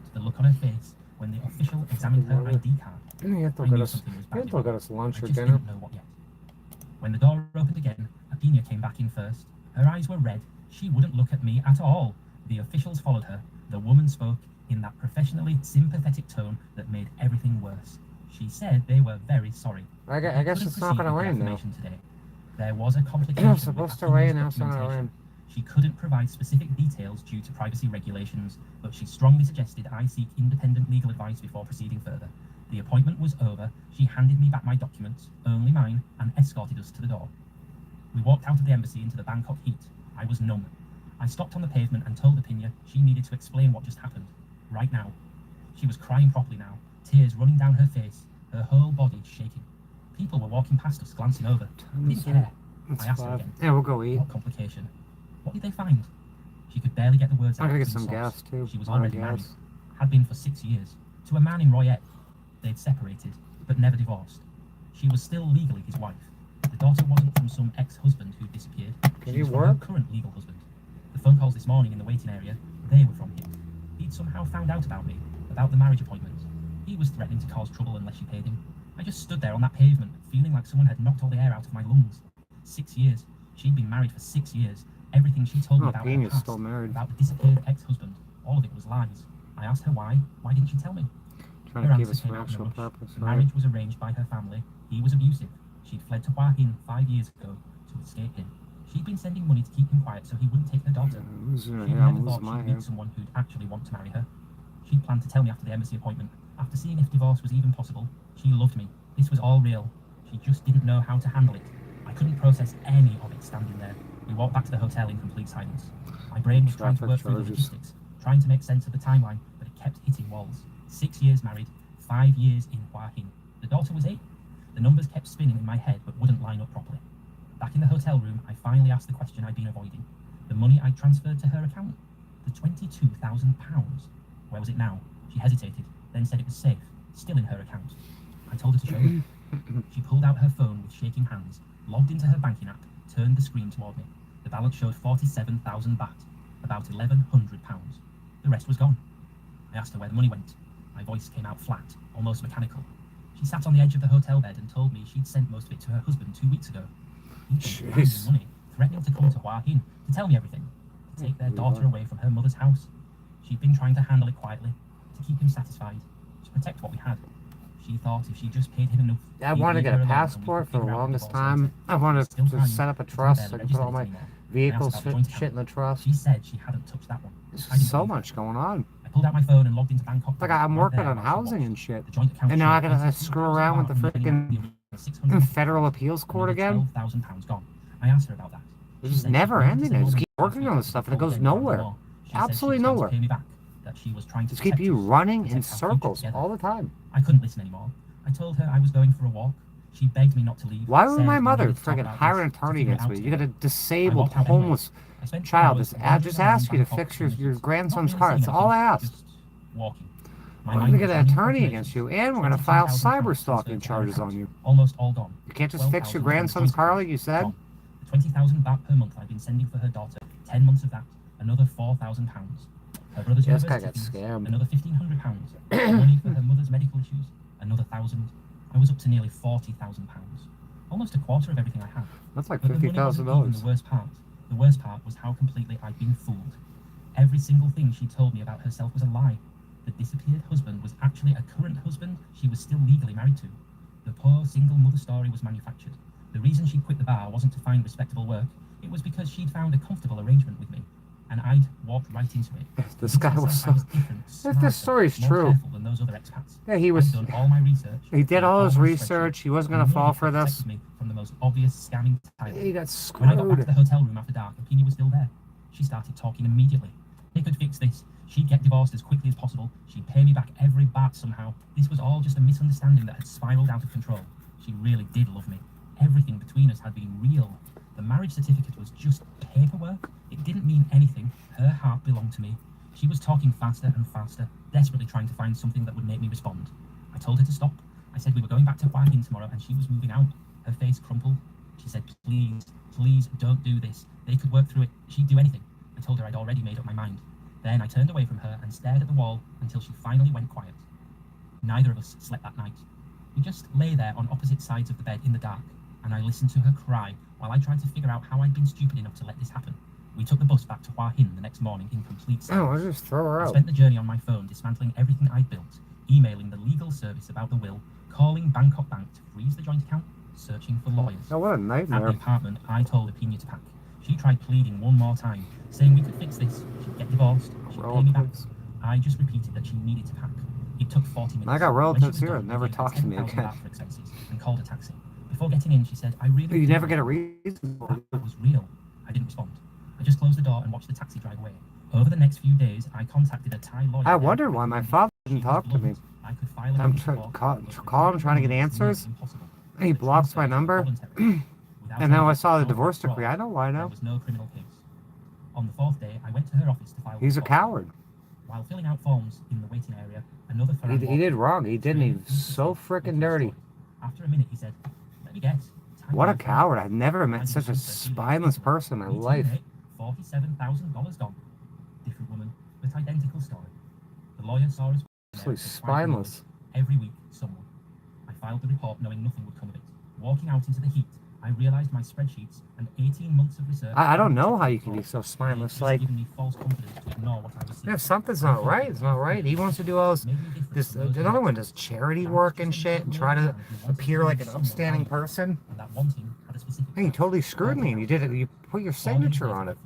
[SPEAKER 1] to the look on her face when the official examined her
[SPEAKER 2] Fucking
[SPEAKER 1] ID card.
[SPEAKER 2] You have to
[SPEAKER 1] I
[SPEAKER 2] get
[SPEAKER 1] knew
[SPEAKER 2] us.
[SPEAKER 1] something was
[SPEAKER 2] You
[SPEAKER 1] badly
[SPEAKER 2] have to
[SPEAKER 1] wrong.
[SPEAKER 2] get us lunch
[SPEAKER 1] I
[SPEAKER 2] or
[SPEAKER 1] just
[SPEAKER 2] dinner.
[SPEAKER 1] didn't know what yet. When the door opened again, Apina came back in first. Her eyes were red. She wouldn't look at me at all. The officials followed her. The woman spoke in that professionally sympathetic tone that made everything worse. She said they were very sorry.
[SPEAKER 2] I
[SPEAKER 1] They
[SPEAKER 2] guess
[SPEAKER 1] couldn't
[SPEAKER 2] it's not
[SPEAKER 1] proceed
[SPEAKER 2] gonna
[SPEAKER 1] with the
[SPEAKER 2] rain now.
[SPEAKER 1] affirmation today. There was a complication.
[SPEAKER 2] It's supposed to
[SPEAKER 1] with
[SPEAKER 2] rain,
[SPEAKER 1] Apina's
[SPEAKER 2] now it's not gonna
[SPEAKER 1] documentation.
[SPEAKER 2] rain.
[SPEAKER 1] She couldn't provide specific details due to privacy regulations, but she strongly suggested I seek independent legal advice before proceeding further. The appointment was over. She handed me back my documents, only mine, and escorted us to the door. We walked out of the embassy into the Bangkok heat. I was numb. I stopped on the pavement and told Opinia she needed to explain what just happened, right now. She was crying properly now, tears running down her face, her whole body shaking. People were walking past us, glancing over. They didn't care. I asked her again.
[SPEAKER 2] Yeah, we'll go eat.
[SPEAKER 1] What complication? What did they find? She could barely get the words out.
[SPEAKER 2] I'm gonna get
[SPEAKER 1] from
[SPEAKER 2] some
[SPEAKER 1] the
[SPEAKER 2] gas
[SPEAKER 1] source.
[SPEAKER 2] too.
[SPEAKER 1] She was already married. Had been for 6 years. To a man in Royette. They'd separated, but never divorced. She was still legally his wife. The daughter wasn't from some ex-husband who disappeared. She was from her current legal husband. The phone calls this morning in the waiting area, they were from him. He'd somehow found out about me, about the marriage appointment. He was threatening to cause trouble unless she paid him. I just stood there on that pavement, feeling like someone had knocked all the air out of my lungs. 6 years. She'd been married for 6 years. Everything she told me about her past, about the disappeared ex-husband, all of it was lies. I asked her why. Why didn't she tell me?
[SPEAKER 2] Trying
[SPEAKER 1] Her
[SPEAKER 2] to keep
[SPEAKER 1] answer
[SPEAKER 2] us
[SPEAKER 1] came
[SPEAKER 2] for
[SPEAKER 1] out in a
[SPEAKER 2] actual
[SPEAKER 1] rush.
[SPEAKER 2] purpose,
[SPEAKER 1] The
[SPEAKER 2] right?
[SPEAKER 1] marriage was arranged by her family. He was abusive. She'd fled to Hua Hin 5 years ago to escape him. She'd been sending money to keep him quiet so he wouldn't take her daughter. She never thought she'd meet someone who'd actually want to marry her. She'd planned to tell me after the embassy appointment. After seeing if divorce was even possible, she loved me. This was all real. She just didn't know how to handle it. I couldn't process any of it standing there. We walked back to the hotel in complete silence. My brain was trying to work through the logistics, trying to make sense of the timeline, but it kept hitting walls. 6 years married, 5 years in Hua Hin. The daughter was 8. The numbers kept spinning in my head but wouldn't line up properly. Back in the hotel room, I finally asked the question I'd been avoiding. The money I'd transferred to her account? The £22,000. Where was it now? She hesitated, then said it was safe, still in her account. I told her to show me. She pulled out her phone with shaking hands, logged into her banking app, turned the screen toward me. The balance showed 47,000 baht, about £1,100. The rest was gone. I asked her where the money went. My voice came out flat, almost mechanical. She sat on the edge of the hotel bed and told me she'd sent most of it to her husband 2 weeks ago. He'd been demanding money, threatening to come to Hua Hin to tell me everything, to take their daughter away from her mother's house. She'd been trying to handle it quietly, to keep him satisfied, to protect what we had. She thought if she just paid him enough...
[SPEAKER 2] I wanted to get a passport for the longest time. I wanted to set up a trust so I could put all my vehicles shit in the trust.
[SPEAKER 1] She said she hadn't touched that one.
[SPEAKER 2] There's so much going on.
[SPEAKER 1] I pulled out my phone and logged into Bangkok.
[SPEAKER 2] Like I'm working on housing and shit. And now I gotta screw around with the freaking federal appeals court again.
[SPEAKER 1] £12,000 gone. I asked her about that.
[SPEAKER 2] It's just never ending. I just keep working on this stuff and it goes nowhere. Absolutely nowhere. Just keep you running in circles all the time.
[SPEAKER 1] I couldn't listen anymore. I told her I was going for a walk. She begged me not to leave.
[SPEAKER 2] Why would my mother friggin' hire an attorney against me? You got a disabled, homeless child. Just ask you to fix your grandson's car. That's all I asked. We're gonna get an attorney against you, and we're gonna file cyber stalking charges on you.
[SPEAKER 1] Almost all gone.
[SPEAKER 2] You can't just fix your grandson's car like you said.
[SPEAKER 1] The 20,000 baht per month I've been sending for her daughter. 10 months of that, another £4,000. Her brother's
[SPEAKER 2] This guy got
[SPEAKER 1] university fees,
[SPEAKER 2] scammed.
[SPEAKER 1] another £1,500. Money for her mother's medical issues, another 1,000. I was up to nearly £40,000. Almost a quarter of everything I had.
[SPEAKER 2] That's like
[SPEAKER 1] But the money wasn't even the worst part. The worst part was how completely I'd been fooled. Every single thing she told me about herself was a lie. The disappeared husband was actually a current husband she was still legally married to. The poor single mother story was manufactured. The reason she'd quit the bar wasn't to find respectable work. It was because she'd found a comfortable arrangement with me. And I'd walked right into it.
[SPEAKER 2] This guy was so... If this story's true.
[SPEAKER 1] Than those other expats.
[SPEAKER 2] Yeah, he was...
[SPEAKER 1] I'd done all my research.
[SPEAKER 2] He did all his research. He wasn't going to fall for this.
[SPEAKER 1] Me from the most obvious scamming type.
[SPEAKER 2] He got screwed.
[SPEAKER 1] When I got back to the hotel room after dark, Opini was still there. She started talking immediately. They could fix this. She'd get divorced as quickly as possible. She'd pay me back every baht somehow. This was all just a misunderstanding that had spiraled out of control. She really did love me. Everything between us had been real. The marriage certificate was just paperwork. It didn't mean anything. Her heart belonged to me. She was talking faster and faster, desperately trying to find something that would make me respond. I told her to stop. I said we were going back to Hua Hin tomorrow and she was moving out. Her face crumpled. She said, please don't do this. They could work through it. She'd do anything. I told her I'd already made up my mind. Then I turned away from her and stared at the wall until she finally went quiet. Neither of us slept that night. We just lay there on opposite sides of the bed in the dark, and I listened to her cry while I tried to figure out how I'd been stupid enough to let this happen. We took the bus back to Hua Hin the next morning in complete silence.
[SPEAKER 2] Oh, I'll just throw her out.
[SPEAKER 1] I spent the journey on my phone dismantling everything I'd built, emailing the legal service about the will, calling Bangkok Bank to freeze the joint account, searching for lawyers.
[SPEAKER 2] Oh, what a
[SPEAKER 1] At
[SPEAKER 2] nightmare.
[SPEAKER 1] the apartment, I told Opini to pack. She tried pleading one more time, saying we could fix this. She'd get divorced. She'd pay me back. I just repeated that she needed to pack. It took 40 minutes.
[SPEAKER 2] I got
[SPEAKER 1] When she
[SPEAKER 2] relatives
[SPEAKER 1] was
[SPEAKER 2] here
[SPEAKER 1] done,
[SPEAKER 2] that never
[SPEAKER 1] I gave her
[SPEAKER 2] talk to me
[SPEAKER 1] 10,000
[SPEAKER 2] again.
[SPEAKER 1] baht for expenses and called a taxi. Before getting in, she said, I really...
[SPEAKER 2] You never get a reason for it.
[SPEAKER 1] That was real. I didn't respond. I just closed the door and watched the taxi drive away. Over the next few days, I contacted a Thai lawyer.
[SPEAKER 2] I wondered why my father didn't talk to me.
[SPEAKER 1] I could file a
[SPEAKER 2] I'm
[SPEAKER 1] police report,
[SPEAKER 2] call
[SPEAKER 1] but
[SPEAKER 2] him trying to get answers,
[SPEAKER 1] impossible.
[SPEAKER 2] and he
[SPEAKER 1] The
[SPEAKER 2] blocks my
[SPEAKER 1] transfers were
[SPEAKER 2] number.
[SPEAKER 1] voluntary. Without
[SPEAKER 2] And now I
[SPEAKER 1] evidence,
[SPEAKER 2] saw the
[SPEAKER 1] no
[SPEAKER 2] divorce
[SPEAKER 1] fraud,
[SPEAKER 2] decree. I know why
[SPEAKER 1] there
[SPEAKER 2] now.
[SPEAKER 1] was no criminal case. On the fourth day, I went to her office to file.
[SPEAKER 2] He's a
[SPEAKER 1] report.
[SPEAKER 2] coward.
[SPEAKER 1] While filling out forms in the waiting area, another
[SPEAKER 2] He did wrong. He didn't. He was so freaking dirty.
[SPEAKER 1] After a minute, he said, "Let me guess."
[SPEAKER 2] What a coward. I've never met such a spineless person in my life.
[SPEAKER 1] $47,000 gone. Different woman, but identical story. The lawyer saw us.
[SPEAKER 2] Absolutely spineless.
[SPEAKER 1] Every week, someone. I filed the report knowing nothing would come of it. Walking out into the heat, I realized my spreadsheets and 18 months of research.
[SPEAKER 2] I don't know how you can be so spineless. Like,
[SPEAKER 1] given me false confidence to ignore what I was seeing.
[SPEAKER 2] if something's not right, it's not right. He wants to do all this. Another one does charity work and shit and try to appear like an upstanding person.
[SPEAKER 1] And that wanting had a specific
[SPEAKER 2] Hey, you totally screwed me, and you did it. You put your signature on it.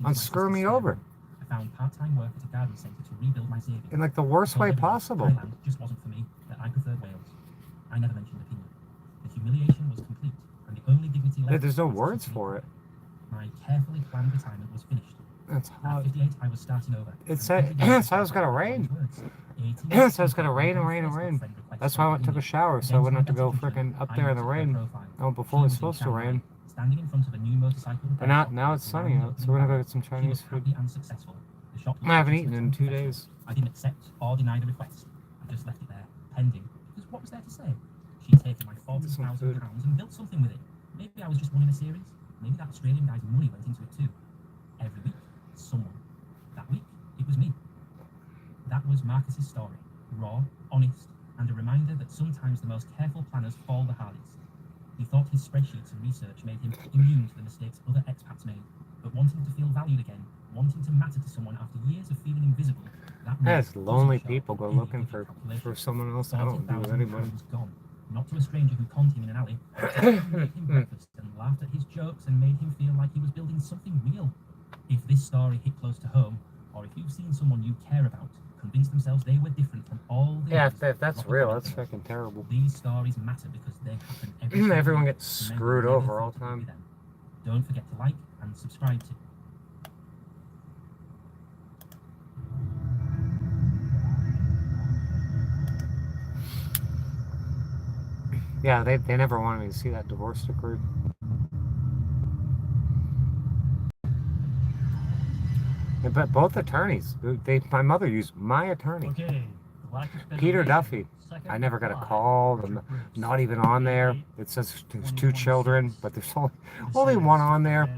[SPEAKER 2] On screwing me over.
[SPEAKER 1] I found part-time work at a garden centre to rebuild my savings.
[SPEAKER 2] In like the worst way possible.
[SPEAKER 1] Thailand just wasn't for me, that I preferred Wales. I never mentioned opinion. The humiliation was complete, and the only dignity left.
[SPEAKER 2] There's no words for it.
[SPEAKER 1] My carefully planned retirement was finished.
[SPEAKER 2] That's
[SPEAKER 1] At
[SPEAKER 2] hot.
[SPEAKER 1] 58, I was starting over.
[SPEAKER 2] It said so it was gonna rain. So it's gonna rain and rain and rain. That's why I went and took a shower, so I wouldn't have to go freaking up there in the rain. Oh, before it's supposed to rain.
[SPEAKER 1] Standing in front of a new motorcycle.
[SPEAKER 2] But now it's sunny out, so we're gonna go get some Chinese food. I haven't eaten in 2 days.
[SPEAKER 1] I didn't accept or deny the request. I just left it there, pending. Because what was there to say? She'd taken my £40,000 and built something with it. Maybe I was just one in a series. Maybe that Australian guy's money went into it too. Every week, someone. That week, it was me. That was Marcus's story. Raw, honest, and a reminder that sometimes the most careful planners fall the hardest. He thought his spreadsheets and research made him immune to the mistakes other expats made, but wanting to feel valued again, wanting to matter to someone after years of feeling invisible,
[SPEAKER 2] As lonely people go looking for someone else, I don't do anybody.
[SPEAKER 1] Was gone. Not to a stranger who conned him in an alley, but to someone who made him breakfast and laughed at his jokes and made him feel like he was building something real. If this story hit close to home, or if you've seen someone you care about convince themselves they were different from all the others,
[SPEAKER 2] if that's real, that's fucking terrible.
[SPEAKER 1] These stories matter because they happen every day.
[SPEAKER 2] Everyone gets
[SPEAKER 1] to men who
[SPEAKER 2] screwed
[SPEAKER 1] never
[SPEAKER 2] over all
[SPEAKER 1] thought
[SPEAKER 2] the
[SPEAKER 1] it would be
[SPEAKER 2] time.
[SPEAKER 1] them. Don't forget to like and subscribe to.
[SPEAKER 2] Yeah, they never wanted me to see that divorce decree. But both attorneys, my mother used my attorney,
[SPEAKER 7] Okay.
[SPEAKER 2] Peter Duffy. I never got a call, not even on there. It says there's 2 children, but there's only one on there.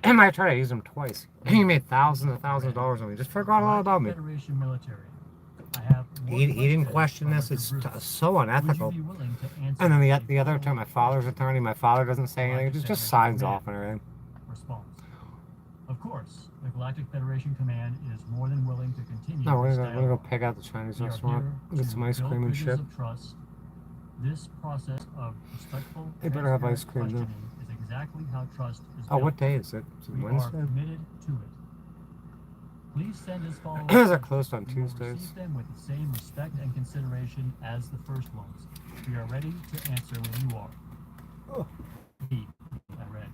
[SPEAKER 2] And my attorney, I used him twice. He made thousands and thousands of dollars on me. Just forgot all about me. He didn't question this. It's so unethical. And then the other time, my father's attorney, my father doesn't say anything. Just signs off and everything.
[SPEAKER 7] Response. Of course, the Galactic Federation Command is more than willing to continue.
[SPEAKER 2] No, we're
[SPEAKER 7] this
[SPEAKER 2] gonna go
[SPEAKER 7] dialogue.
[SPEAKER 2] pick out the Chinese
[SPEAKER 7] We are
[SPEAKER 2] restaurant,
[SPEAKER 7] here
[SPEAKER 2] get
[SPEAKER 7] to
[SPEAKER 2] some ice
[SPEAKER 7] build
[SPEAKER 2] cream and
[SPEAKER 7] bridges
[SPEAKER 2] shit.
[SPEAKER 7] of trust. This process of respectful,
[SPEAKER 2] They better have ice
[SPEAKER 7] transparent
[SPEAKER 2] cream, though.
[SPEAKER 7] questioning is exactly how trust is
[SPEAKER 2] Oh,
[SPEAKER 7] built.
[SPEAKER 2] what day is it? Is it
[SPEAKER 7] We are
[SPEAKER 2] Wednesday?
[SPEAKER 7] committed to it. Please send us followers.
[SPEAKER 2] They're closed on
[SPEAKER 7] We will
[SPEAKER 2] Tuesdays.
[SPEAKER 7] receive them with the same respect and consideration as the first ones. We are ready to answer when you are.
[SPEAKER 2] Oh.
[SPEAKER 7] Me, I read.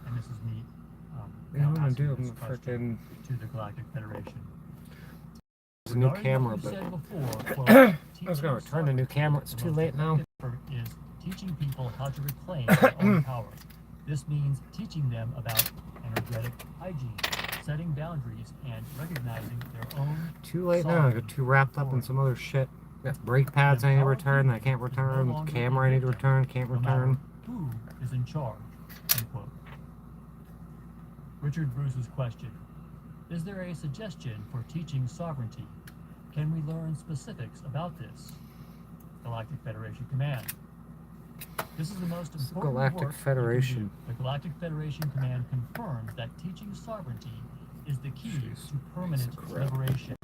[SPEAKER 7] And this is me.
[SPEAKER 2] Yeah, I'm
[SPEAKER 7] now
[SPEAKER 2] gonna
[SPEAKER 7] asking
[SPEAKER 2] do
[SPEAKER 7] this
[SPEAKER 2] a
[SPEAKER 7] question
[SPEAKER 2] freaking
[SPEAKER 7] to the Galactic Federation.
[SPEAKER 2] There's a new
[SPEAKER 7] Regarding
[SPEAKER 2] camera,
[SPEAKER 7] what you
[SPEAKER 2] but
[SPEAKER 7] said before, quote,
[SPEAKER 2] I was
[SPEAKER 7] teaching
[SPEAKER 2] gonna return the new camera. It's
[SPEAKER 7] the
[SPEAKER 2] too
[SPEAKER 7] most
[SPEAKER 2] late now.
[SPEAKER 7] effective effort is teaching people how to reclaim their own power. This means teaching them about energetic hygiene, setting boundaries, and recognizing their own.
[SPEAKER 2] Too late now. I got too wrapped up in some other shit. Got brake pads I need to return. I can't return. Camera I need to return. Can't
[SPEAKER 7] No matter
[SPEAKER 2] return.
[SPEAKER 7] who is in charge. End quote. Richard Bruce's question: is there a suggestion for teaching sovereignty? Can we learn specifics about this? Galactic Federation Command. This is the most important
[SPEAKER 2] Galactic
[SPEAKER 7] work you can
[SPEAKER 2] Federation.
[SPEAKER 7] do. The Galactic Federation Command confirms that teaching sovereignty is the key
[SPEAKER 2] Jeez.
[SPEAKER 7] to permanent
[SPEAKER 2] Piece of crap.
[SPEAKER 7] liberation.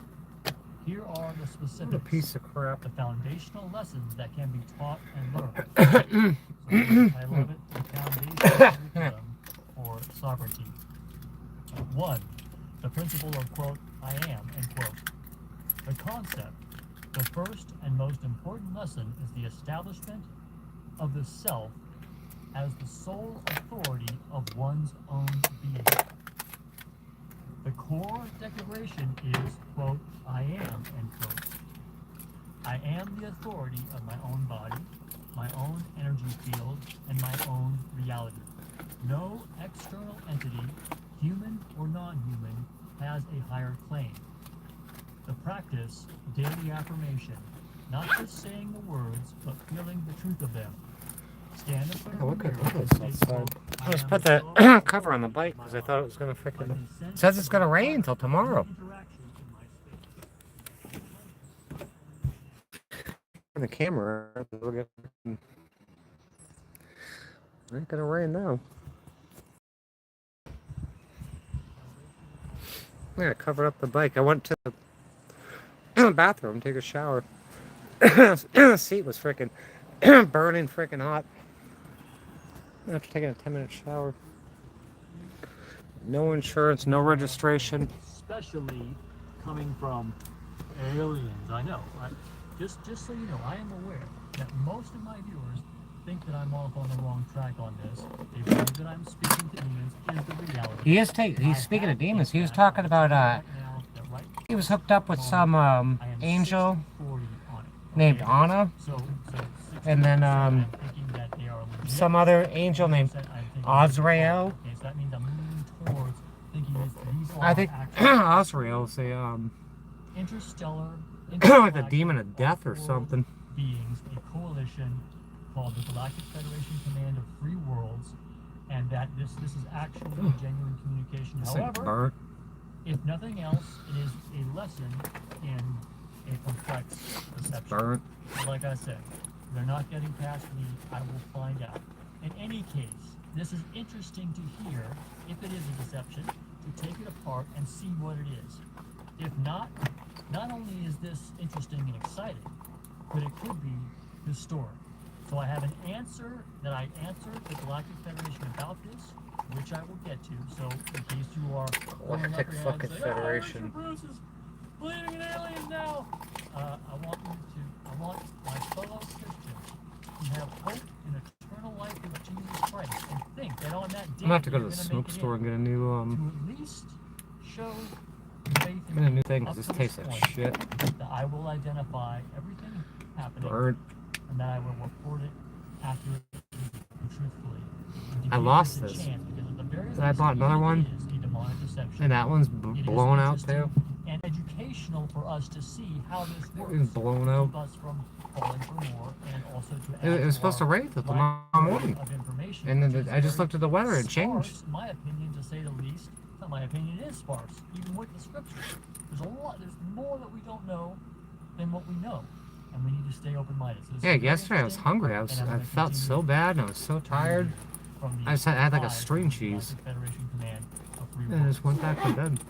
[SPEAKER 7] Here are the
[SPEAKER 2] What a
[SPEAKER 7] specifics.
[SPEAKER 2] piece of crap.
[SPEAKER 7] The foundational lessons that can be taught and learned. So the title of it, the foundational curriculum for sovereignty. 1. The principle of, quote, I am, end quote. The concept. The first and most important lesson is the establishment of the self as the sole authority of one's own being. The core declaration is, quote, I am, end quote. I am the authority of my own body, my own energy field, and my own reality. No external entity, human or non-human, has a higher claim. The practice, daily affirmation, not just saying the words, but feeling the truth of them. Stand in front
[SPEAKER 2] Oh,
[SPEAKER 7] of the
[SPEAKER 2] look at
[SPEAKER 7] mirror
[SPEAKER 2] this
[SPEAKER 7] and say,
[SPEAKER 2] outside.
[SPEAKER 7] quote,
[SPEAKER 2] I just
[SPEAKER 7] am
[SPEAKER 2] put
[SPEAKER 7] the
[SPEAKER 2] the
[SPEAKER 7] soul
[SPEAKER 2] cover on the bike because I thought it was going to freaking... It says it's going to rain until tomorrow. The camera. It ain't going to rain now. Yeah, I covered up the bike. I went to the bathroom, take a shower. The seat was freaking burning freaking hot. After taking a 10-minute shower. No insurance, no registration.
[SPEAKER 7] Especially coming from aliens. I know. Just so you know, I am aware that most of my viewers think that I'm off on the wrong track on this. They believe that I'm speaking to demons is the reality.
[SPEAKER 2] He's speaking of demons. He was talking about he was hooked up with some angel named Anna, and then some other angel named Azrael. I think Azrael's a
[SPEAKER 7] interstellar
[SPEAKER 2] like the demon of death or something.
[SPEAKER 7] Beings, a coalition called the Galactic Federation Command of Free Worlds, and that this is actually genuine communication. However, if nothing else, it is a lesson in a complex perception. Like I said, they're not getting past me. I will find out. In any case, this is interesting to hear. If it is a deception, to take it apart and see what it is. If not, not only is this interesting and exciting, but it could be historic. So I have an answer that I answered the Galactic Federation about this, which I will get to. So in case you are
[SPEAKER 2] Galactic fucking Federation.
[SPEAKER 7] Bruce is believing in aliens now. I want my fellow Christians to have hope in eternal life with Jesus Christ and think that on that day
[SPEAKER 2] I'm gonna have to go to the smoke store and get a new
[SPEAKER 7] to at least show faith in
[SPEAKER 2] get a new thing because this tastes like
[SPEAKER 7] point,
[SPEAKER 2] shit.
[SPEAKER 7] that I will identify everything happening
[SPEAKER 2] Burnt.
[SPEAKER 7] and that I will report it accurately and truthfully.
[SPEAKER 2] I lost this. And I bought another one, and that one's blown out too.
[SPEAKER 7] And educational for us to see how this works.
[SPEAKER 2] It's blown out.
[SPEAKER 7] To keep us from falling for more, and also to add
[SPEAKER 2] It was supposed to rain till tomorrow morning. And then I just looked at the weather and changed.
[SPEAKER 7] Sparse, my opinion, to say the least. Not my opinion, it is sparse, even with the scriptures. There's more that we don't know than what we know. And we need to stay open-minded. So
[SPEAKER 2] Yeah, yesterday I was hungry. I felt so bad and I was so tired. I had like a string cheese. And I just went back to bed.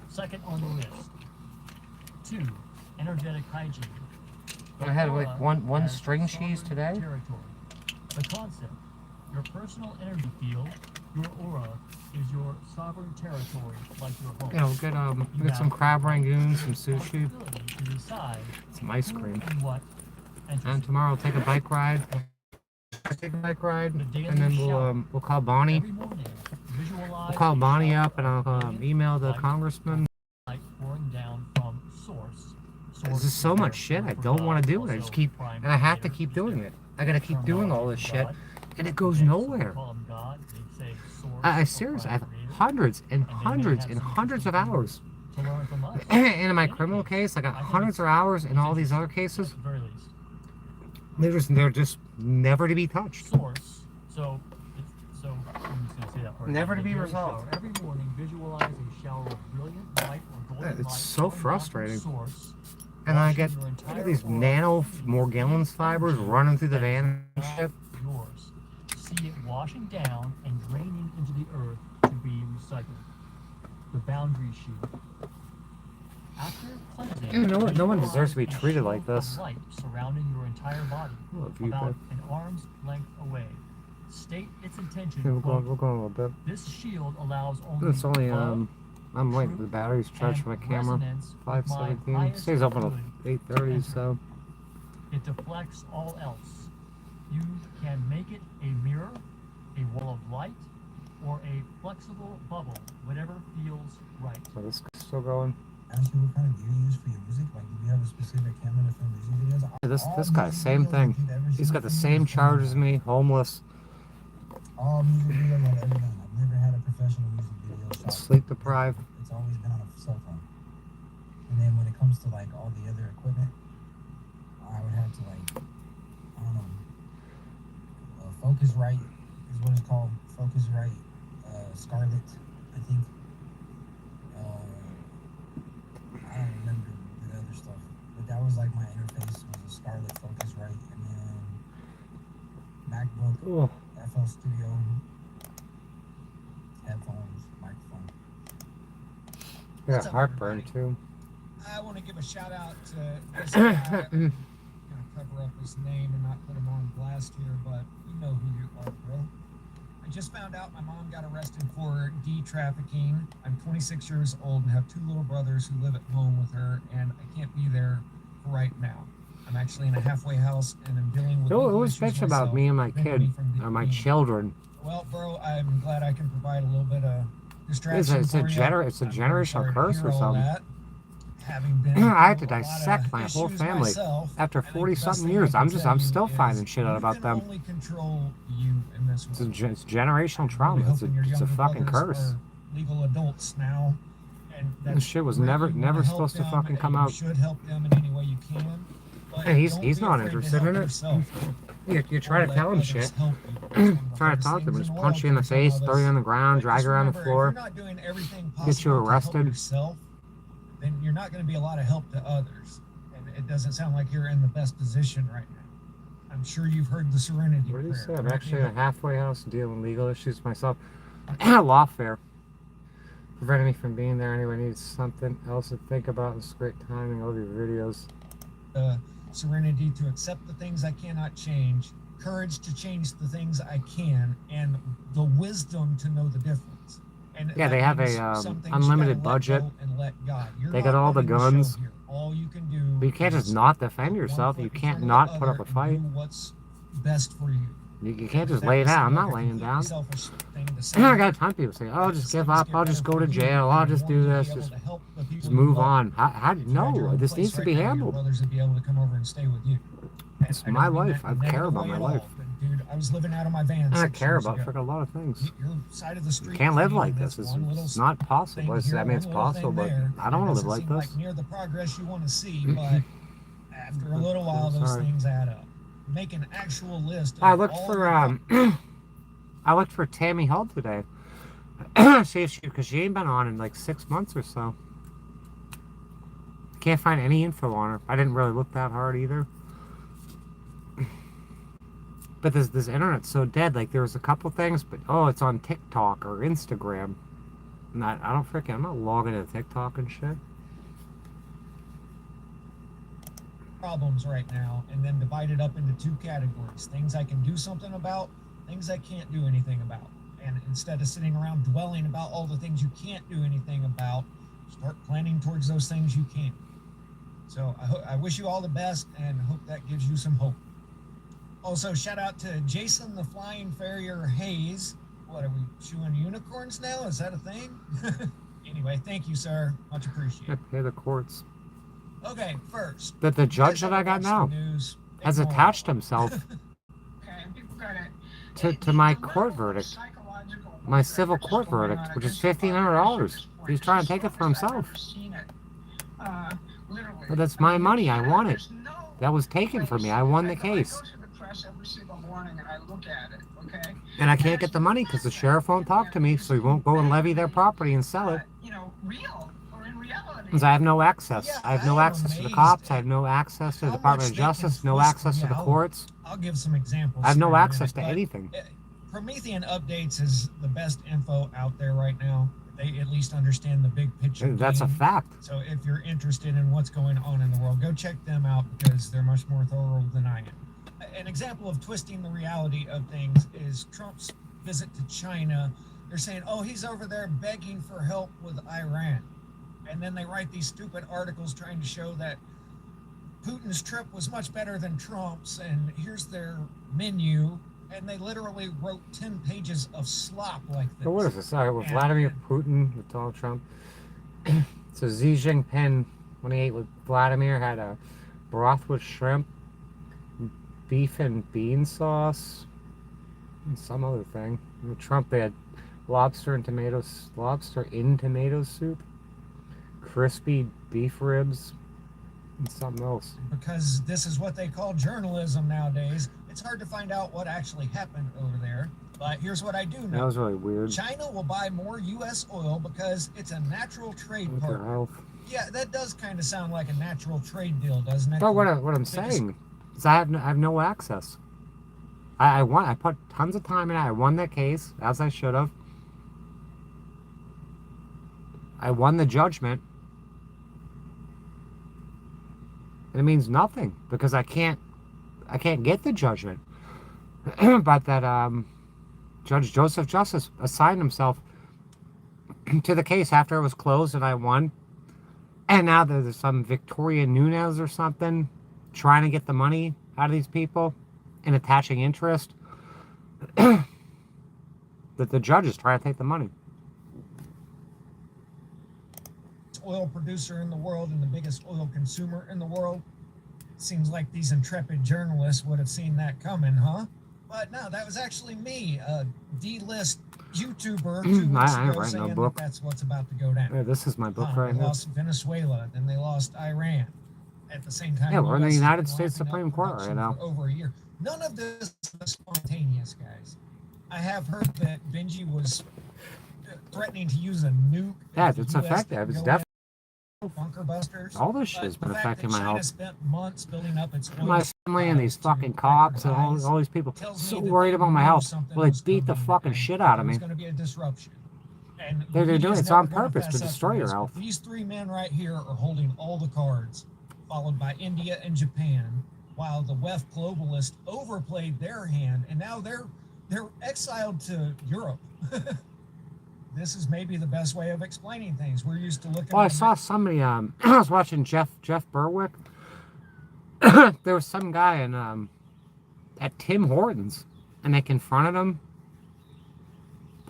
[SPEAKER 7] Second on the list. 2. Energetic hygiene.
[SPEAKER 2] I had like one string cheese today.
[SPEAKER 7] Territory. The concept. Your personal energy field, your aura, is your sovereign territory, like your home.
[SPEAKER 2] Yeah, we'll get some crab rangoon, some sushi, some ice cream. And tomorrow I'll take a bike ride. And then we'll call Bonnie. We'll call Bonnie up and I'll email the congressman. There's just so much shit I don't want to do. I just keep, and I have to keep doing it. I gotta keep doing all this shit, and it goes nowhere. I seriously, I have hundreds and hundreds and hundreds of hours. And in my criminal case, I got hundreds of hours in all these other cases. They're just never to be touched. Never to be resolved.
[SPEAKER 7] Every morning, visualize a shower of brilliant white or golden light.
[SPEAKER 2] It's so frustrating. And I get these nano Morgellons fibers running through the van and shit.
[SPEAKER 7] Yours. See it washing down and draining into the earth to be recycled. The boundary shield. After cleansing,
[SPEAKER 2] No one deserves to be treated like this.
[SPEAKER 7] Light surrounding your entire body, about an arm's length away. State its intention.
[SPEAKER 2] Yeah, we're going a little bit.
[SPEAKER 7] This shield allows only.
[SPEAKER 2] It's only I'm late. The battery's charged for my camera. 5:17. It stays up until 8:30. So
[SPEAKER 7] it deflects all else. You can make Make it a mirror, a wall of light, or a flexible bubble, whatever feels right.
[SPEAKER 2] So this is still going.
[SPEAKER 8] Ask you what kind of gear you use for your music. Like, do you have a specific camera to film music videos?
[SPEAKER 2] This guy, same thing. He's got the same charge as me, homeless.
[SPEAKER 8] All music videos I've ever done. I've never had a professional music video shot.
[SPEAKER 2] Sleep deprived.
[SPEAKER 8] It's always been on a cell phone. And then when it comes to like all the other equipment, I would have to like, I don't know, Focusrite is what it's called. Focusrite, Scarlett, I think. I don't remember the other stuff, but that was like my interface was a Scarlett Focusrite, and then MacBook, FL Studio, headphones, microphone.
[SPEAKER 2] Yeah, heartburn too.
[SPEAKER 9] I want to give a shout out to this guy. I'm gonna cover up his name and not put him on blast here, but you know who you are, bro. I just found out my mom got arrested for trafficking. I'm 26 years old and have 2 little brothers who live at home with her, and I can't be there right now. I'm actually in a halfway house and I'm dealing with.
[SPEAKER 2] It was bitch about me and my kid, or my children.
[SPEAKER 9] Well, bro, I'm glad I can provide a little bit of distraction.
[SPEAKER 2] It's a generational curse or something.
[SPEAKER 9] I
[SPEAKER 2] I had to dissect my whole family after 40-something years. I'm still finding shit out about them. It's generational trauma. It's a fucking curse.
[SPEAKER 9] Legal adults now, and
[SPEAKER 2] This shit was never supposed to fucking come out.
[SPEAKER 9] You should help them in any way you can.
[SPEAKER 2] And he's not interested in it. You try to tell him shit. Try to talk to him, just punch you in the face, throw you on the ground, drag you around the floor, get you arrested.
[SPEAKER 9] Then you're not going to be a lot of help to others. And it doesn't sound like you're in the best position right now. I'm sure you've heard the serenity
[SPEAKER 2] What do you
[SPEAKER 9] prayer.
[SPEAKER 2] say? I'm actually in a halfway house dealing legal issues myself. Lawfare. Preventing me from being there. Anyone needs something else to think about. It's great timing. All these videos.
[SPEAKER 9] Serenity to accept the things I cannot change. Courage to change the things I can. And the wisdom to know the difference. And
[SPEAKER 2] yeah, they have a unlimited budget. They got all the guns.
[SPEAKER 9] All you can do.
[SPEAKER 2] But you can't just not defend yourself. You can't not put up a fight.
[SPEAKER 9] What's best for you.
[SPEAKER 2] You can't just lay down. I'm not laying down. I got a ton of people say, "Oh, just give up. I'll just go to jail. I'll just do this. Just move on." No, this needs to be handled. It's my life. I care about my life.
[SPEAKER 9] Dude, I was living out of my van.
[SPEAKER 2] I care about freaking a lot of things. You can't live like this. It's not possible. I mean, it's possible, but I don't want to live like this.
[SPEAKER 9] Near the progress you want to see, but after a little while, those things add up. Make an actual list.
[SPEAKER 2] I looked for I looked for Tammy Hull today. See if because she ain't been on in like 6 months or so. Can't find any info on her. I didn't really look that hard either. But this internet's so dead. Like there was a couple things, but it's on TikTok or Instagram. I'm not logging into TikTok and shit.
[SPEAKER 9] Problems right now, and then divide it up into 2 categories: things I can do something about, things I can't do anything about. And instead of sitting around dwelling about all the things you can't do anything about, start planning towards those things you can. So I wish you all the best and hope that gives you some hope. Also, shout out to Jason the Flying Farrier Hayes. What, are we chewing unicorns now? Is that a thing? Anyway, thank you, sir. Much appreciated.
[SPEAKER 2] Pay the courts.
[SPEAKER 9] Okay, first.
[SPEAKER 2] That the judge that I got now has attached himself to my court verdict. My civil court verdict, which is $1,500. He's trying to take it for himself. But that's my money. I won it. That was taken from me. I won the case. And I can't get the money because the sheriff won't talk to me, so he won't go and levy their property and sell it. Because I have no access. I have no access to the cops. I have no access to the Department of Justice. No access to the courts.
[SPEAKER 9] I'll give some examples.
[SPEAKER 2] I have no access to anything.
[SPEAKER 9] Promethean Updates is the best info out there right now. They at least understand the big picture.
[SPEAKER 2] That's a fact.
[SPEAKER 9] So if you're interested in what's going on in the world, go check them out because they're much more thorough than I am. An example of twisting the reality of things is Trump's visit to China. They're saying, oh, he's over there begging for help with Iran. And then they write these stupid articles trying to show that Putin's trip was much better than Trump's, and here's their menu, and they literally wrote 10 pages of slop like this.
[SPEAKER 2] So what is this? Sorry, with
[SPEAKER 9] And-
[SPEAKER 2] Vladimir Putin, with Donald Trump. So Xi Jinping, when he ate with Vladimir, had a broth with shrimp, beef and bean sauce, and some other thing. With Trump, they had lobster in tomato soup, crispy beef ribs, and something else.
[SPEAKER 9] Because this is what they call journalism nowadays. It's hard to find out what actually happened over there. But here's what I do
[SPEAKER 2] That
[SPEAKER 9] know.
[SPEAKER 2] was really weird.
[SPEAKER 9] China will buy more U.S. oil because it's a natural trade
[SPEAKER 2] What the
[SPEAKER 9] partner.
[SPEAKER 2] hell?
[SPEAKER 9] Yeah, that does kind of sound like a natural trade deal, doesn't it?
[SPEAKER 2] But what I'm saying is I have no access. I won. I put tons of time in it. I won that case, as I should have. I won the judgment. And it means nothing because I can't get the judgment. But that Judge Joseph Justice assigned himself to the case after it was closed and I won. And now there's some Victoria Nunez or something trying to get the money out of these people and attaching interest. That the judge is trying to take the money.
[SPEAKER 9] Oil producer in the world and the biggest oil consumer in the world. Seems like these intrepid journalists would have seen that coming, huh? But no, that was actually me, a D-list YouTuber 2 weeks
[SPEAKER 2] I ain't
[SPEAKER 9] ago
[SPEAKER 2] writing no
[SPEAKER 9] saying
[SPEAKER 2] book.
[SPEAKER 9] that that's what's about to go down.
[SPEAKER 2] Yeah, this is my book
[SPEAKER 9] They
[SPEAKER 2] right here.
[SPEAKER 9] lost Venezuela, then they lost Iran. At the same time,
[SPEAKER 2] Yeah, we're in the
[SPEAKER 9] US has
[SPEAKER 2] United
[SPEAKER 9] been
[SPEAKER 2] States
[SPEAKER 9] wrapping up
[SPEAKER 2] Supreme Court right
[SPEAKER 9] production
[SPEAKER 2] now.
[SPEAKER 9] for over a year. None of this is spontaneous, guys. I have heard that Benji was threatening to use a nuke.
[SPEAKER 2] Yeah,
[SPEAKER 9] if the
[SPEAKER 2] it's
[SPEAKER 9] US
[SPEAKER 2] effective.
[SPEAKER 9] didn't
[SPEAKER 2] It's
[SPEAKER 9] go
[SPEAKER 2] definitely
[SPEAKER 9] in. Bunker busters.
[SPEAKER 2] all this
[SPEAKER 9] But
[SPEAKER 2] shit's been
[SPEAKER 9] the fact
[SPEAKER 2] affecting
[SPEAKER 9] that
[SPEAKER 2] my
[SPEAKER 9] China
[SPEAKER 2] health.
[SPEAKER 9] spent months building up its oil
[SPEAKER 2] My family and these
[SPEAKER 9] supplies to
[SPEAKER 2] fucking cops and
[SPEAKER 9] record
[SPEAKER 2] all these people
[SPEAKER 9] tells me
[SPEAKER 2] so
[SPEAKER 9] that
[SPEAKER 2] worried
[SPEAKER 9] they
[SPEAKER 2] about my
[SPEAKER 9] knew
[SPEAKER 2] health.
[SPEAKER 9] something
[SPEAKER 2] Well, they
[SPEAKER 9] was
[SPEAKER 2] beat the
[SPEAKER 9] coming
[SPEAKER 2] fucking
[SPEAKER 9] and
[SPEAKER 2] shit out of
[SPEAKER 9] there was
[SPEAKER 2] me.
[SPEAKER 9] going to be a disruption. And
[SPEAKER 2] They're
[SPEAKER 9] the
[SPEAKER 2] doing
[SPEAKER 9] media's
[SPEAKER 2] it on
[SPEAKER 9] never gonna
[SPEAKER 2] purpose to
[SPEAKER 9] fess up
[SPEAKER 2] destroy your
[SPEAKER 9] this, but
[SPEAKER 2] health.
[SPEAKER 9] These three men right here are holding all the cards, followed by India and Japan, while the WEF globalists overplayed their hand, and now they're exiled to Europe. This is maybe the best way of explaining things. We're used to looking.
[SPEAKER 2] Well, I
[SPEAKER 9] at
[SPEAKER 2] saw somebody. I was watching Jeff Berwick. There was some guy in at Tim Hortons, and they confronted him.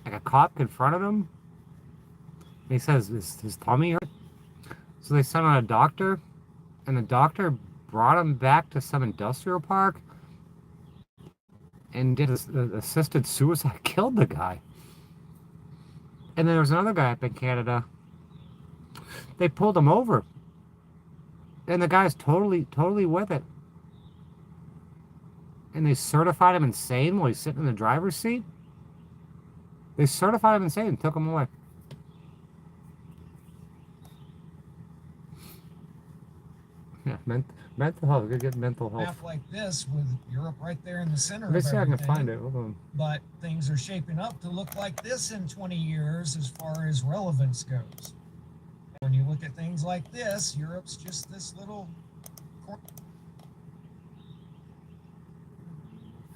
[SPEAKER 2] Like a cop confronted him. And he says his tummy hurt. So they sent out a doctor, and the doctor brought him back to some industrial park and did assisted suicide, killed the guy. And then there was another guy up in Canada. They pulled him over. And the guy's totally with it. And they certified him insane while he's sitting in the driver's seat. They certified him insane and took him away. Yeah, mental health. Good get mental health.
[SPEAKER 9] map like this with Europe right there in the center
[SPEAKER 2] Let me
[SPEAKER 9] of
[SPEAKER 2] see if I can
[SPEAKER 9] everything.
[SPEAKER 2] find it. Hold on.
[SPEAKER 9] But things are shaping up to look like this in 20 years as far as relevance goes. When you look at things like this, Europe's just this little corner.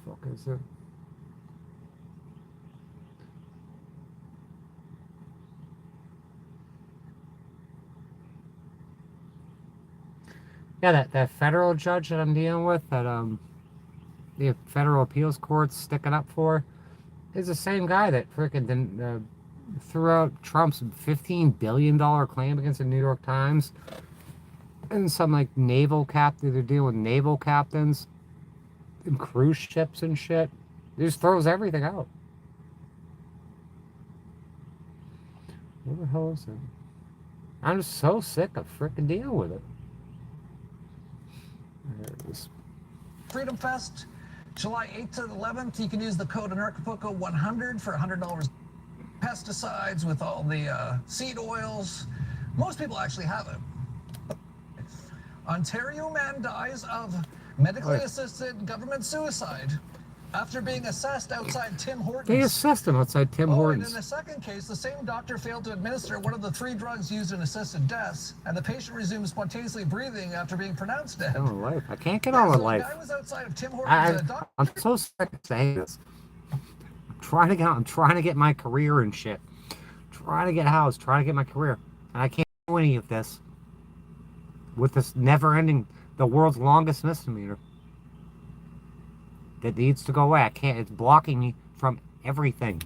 [SPEAKER 2] Fuck is it? Yeah, that federal judge that I'm dealing with, that the federal appeals court's sticking up for, is the same guy that freaking threw out Trump's $15 billion claim against the New York Times. And some like naval captain, they're dealing with naval captains and cruise ships and shit. He just throws everything out. What the hell is it? I'm just so sick of freaking dealing with it. There it is.
[SPEAKER 10] Freedom Fest, July 8th to the 11th. You can use the code ANARCHAPOCO100 for $100. Pesticides with all the seed oils. Most people actually have it. Ontario man dies of medically assisted government suicide after being assessed outside Tim Hortons.
[SPEAKER 2] They assessed him outside Tim
[SPEAKER 10] And
[SPEAKER 2] Hortons.
[SPEAKER 10] in the second case, the same doctor failed to administer one of the 3 drugs used in assisted deaths, and the patient resumed spontaneously breathing after being pronounced dead.
[SPEAKER 2] On life. I can't get on with life.
[SPEAKER 10] The guy was outside of Tim Hortons.
[SPEAKER 2] I'm so sick of saying this. I'm trying to get out. I'm trying to get my career and shit. Trying to get housed. Trying to get my career. And I can't do any of this with this never-ending, the world's longest misdemeanor. that needs to go away. I can't. It's blocking me from everything.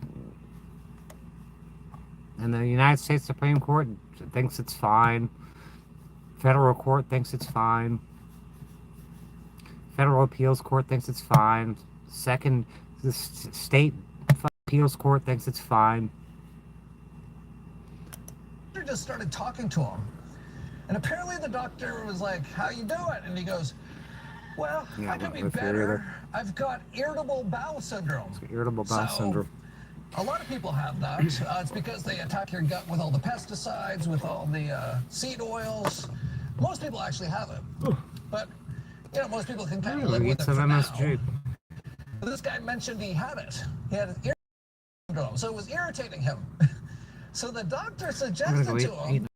[SPEAKER 2] And the United States Supreme Court thinks it's fine. Federal court thinks it's fine. Federal appeals court thinks it's fine. The state appeals court thinks it's fine.
[SPEAKER 10] The doctor just started talking to him. And apparently the doctor was like, "How you doing?" And he goes, "Well,
[SPEAKER 2] Yeah,
[SPEAKER 10] I could be
[SPEAKER 2] I figured
[SPEAKER 10] better. I've got irritable bowel syndrome."
[SPEAKER 2] Irritable bowel syndrome.
[SPEAKER 10] A lot of people have that. It's because they attack your gut with all the pesticides, with all the seed oils. Most people actually have it. But, you know, most people can kind of live with it for now. But this guy mentioned he had it. He had irritable syndrome, so it was irritating him. So the doctor suggested to him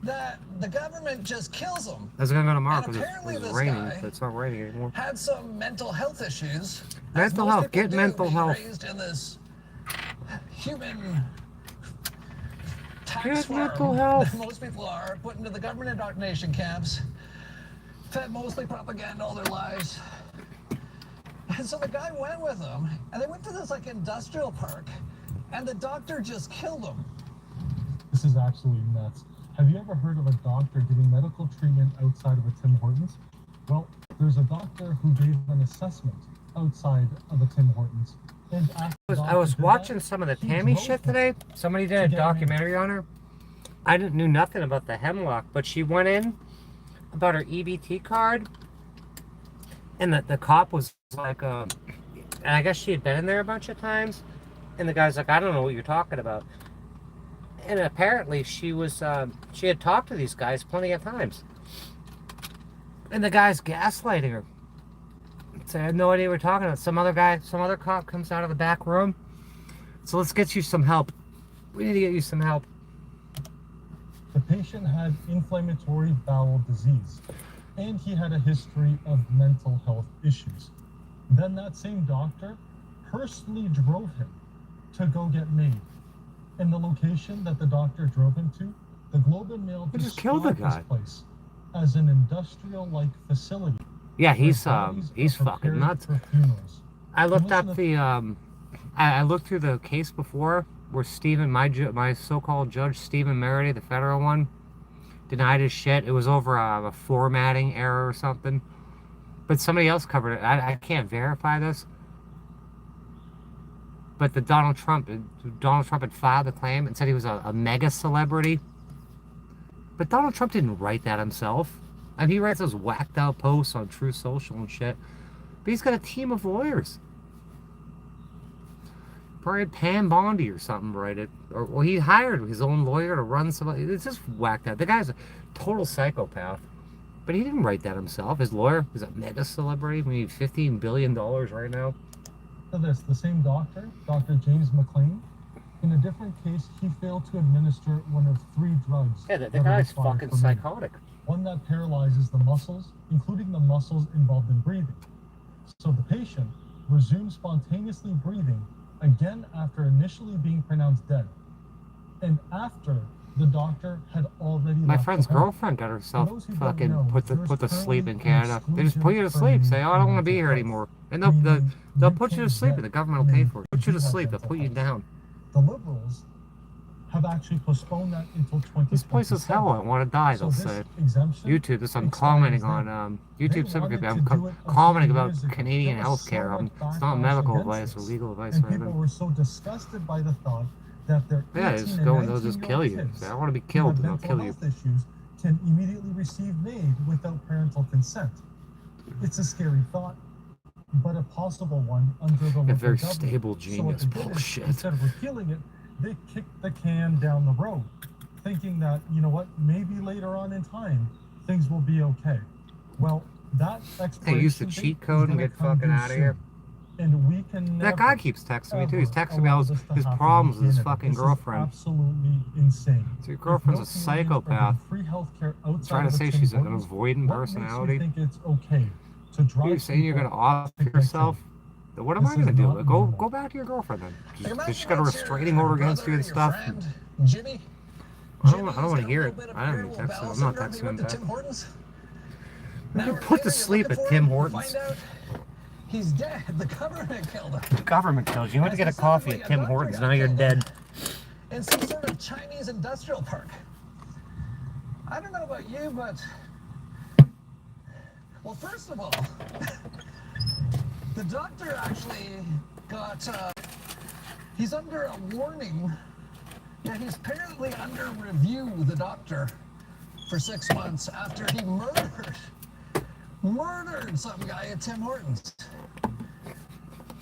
[SPEAKER 10] that the government just kills him.
[SPEAKER 2] That's gonna go tomorrow because
[SPEAKER 10] apparently
[SPEAKER 2] it's
[SPEAKER 10] this
[SPEAKER 2] raining.
[SPEAKER 10] guy
[SPEAKER 2] It's not raining anymore.
[SPEAKER 10] had some mental health issues.
[SPEAKER 2] Mental health. Get mental health.
[SPEAKER 10] Raised in this human tax
[SPEAKER 2] Get
[SPEAKER 10] farm
[SPEAKER 2] mental health.
[SPEAKER 10] that most people are put into the government indoctrination camps, fed mostly propaganda all their lives. And so the guy went with him, and they went to this like industrial park, and the doctor just killed him.
[SPEAKER 11] This is absolutely nuts. Have you ever heard of a doctor getting medical treatment outside of a Tim Hortons? Well, there's a doctor who gave an assessment outside of a Tim Hortons. And
[SPEAKER 2] I was watching some of the Tammy shit today. Somebody did a documentary on her. I knew nothing about the hemlock, but she went in about her EBT card, and the cop was like, and I guess she had been in there a bunch of times, and the guy's like, "I don't know what you're talking about." And apparently she had talked to these guys plenty of times, and the guy's gaslighting her. So I had no idea what we're talking about. Some other cop comes out of the back room. So let's get you some help. We need to get you some help.
[SPEAKER 11] The patient had inflammatory bowel disease, and he had a history of mental health issues. Then that same doctor personally drove him to go get made. In the location that the doctor drove him to, the Globe and Mail
[SPEAKER 2] just killed the guy.
[SPEAKER 11] this place as an industrial-like facility.
[SPEAKER 2] Yeah, he's fucking nuts. I looked up I looked through the case before where my so-called Judge Stephen Merity, the federal one, denied his shit. It was over a formatting error or something. But somebody else covered it. I can't verify this. But Donald Trump had filed a claim and said he was a mega celebrity. But Donald Trump didn't write that himself. And he writes those whacked out posts on True Social and shit. But he's got a team of lawyers. Probably had Pam Bondi or something write it. Or he hired his own lawyer to run somebody. It's just whacked out. The guy's a total psychopath. But he didn't write that himself. His lawyer is a mega celebrity. We need $15 billion right now.
[SPEAKER 11] The same doctor, Dr. James McLean, in a different case, he failed to administer one of 3 drugs.
[SPEAKER 2] Yeah, the guy's fucking psychotic.
[SPEAKER 11] One that paralyzes the muscles, including the muscles involved in breathing. So the patient resumed spontaneously breathing again after initially being pronounced dead. And after the doctor had already
[SPEAKER 2] My friend's girlfriend got herself fucking put to sleep in Canada. They just put you to sleep. Say, "Oh, I don't want to be here anymore," and they'll put you to sleep, and the government will pay for it. Put you to sleep. They'll put you down.
[SPEAKER 11] The Liberals have actually postponed that until 2027.
[SPEAKER 2] This place is hell. I want to die. They'll say. YouTube. This I'm commenting on YouTube. Specifically, I'm commenting about Canadian healthcare. It's not medical advice or legal advice or anything.
[SPEAKER 11] People were so disgusted by the thought that their
[SPEAKER 2] they'll just kill you. Say, "I want to be killed," and they'll kill you.
[SPEAKER 11] Issues can immediately receive aid without parental consent. It's a scary thought, but a possible one under the local
[SPEAKER 2] very
[SPEAKER 11] government.
[SPEAKER 2] stable genius
[SPEAKER 11] So what they did is,
[SPEAKER 2] bullshit.
[SPEAKER 11] instead of repealing it, they kicked the can down the road, thinking that, you know what, maybe later on in time things will be okay. Well, that
[SPEAKER 2] They used the cheat code and get fucking out of here.
[SPEAKER 11] And we can
[SPEAKER 2] That guy keeps texting me too. He's texting me all his problems with his fucking girlfriend.
[SPEAKER 11] Absolutely insane.
[SPEAKER 2] So your girlfriend's a psychopath. Trying to say she's an avoidant personality.
[SPEAKER 11] Think it's okay to drive
[SPEAKER 2] You're saying you're gonna off yourself? Then what am I gonna do? Go back to your girlfriend then. She's got a restraining order against you and stuff.
[SPEAKER 10] Jimmy,
[SPEAKER 2] I don't want to hear it. I don't even text him. I'm not texting him back. You put to sleep at Tim Hortons.
[SPEAKER 10] He's dead. The government killed him.
[SPEAKER 2] The government kills you. You went to get a coffee at Tim Hortons. Now you're dead.
[SPEAKER 10] In some sort of Chinese industrial park. I don't know about you, but... Well, first of all, the doctor actually got... he's under a warning. Yeah, he's apparently under review, the doctor, for 6 months after he murdered some guy at Tim Hortons.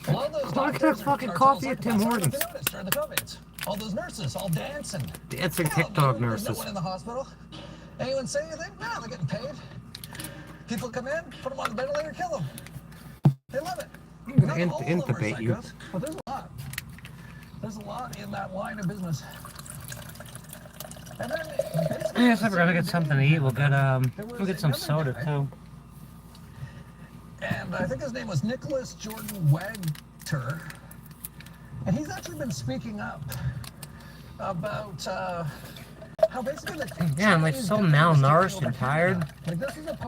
[SPEAKER 10] All those doctors
[SPEAKER 2] fucking coffee at Tim Hortons.
[SPEAKER 10] During the COVID. All those nurses, all dancing.
[SPEAKER 2] Dancing TikTok nurses.
[SPEAKER 10] No one in the hospital. Anyone say anything? No, they're getting paid. People come in, put them on the ventilator, kill them. They love it.
[SPEAKER 2] I'm gonna intubate you.
[SPEAKER 10] But there's a lot. There's a lot in that line of business. And then,
[SPEAKER 2] Yeah, so we're gonna get something to eat. We'll get some soda too.
[SPEAKER 10] And I think his name was Nicholas Jordan Wagter. And he's actually been speaking up about how basically
[SPEAKER 2] Yeah, I'm like so malnourished and tired.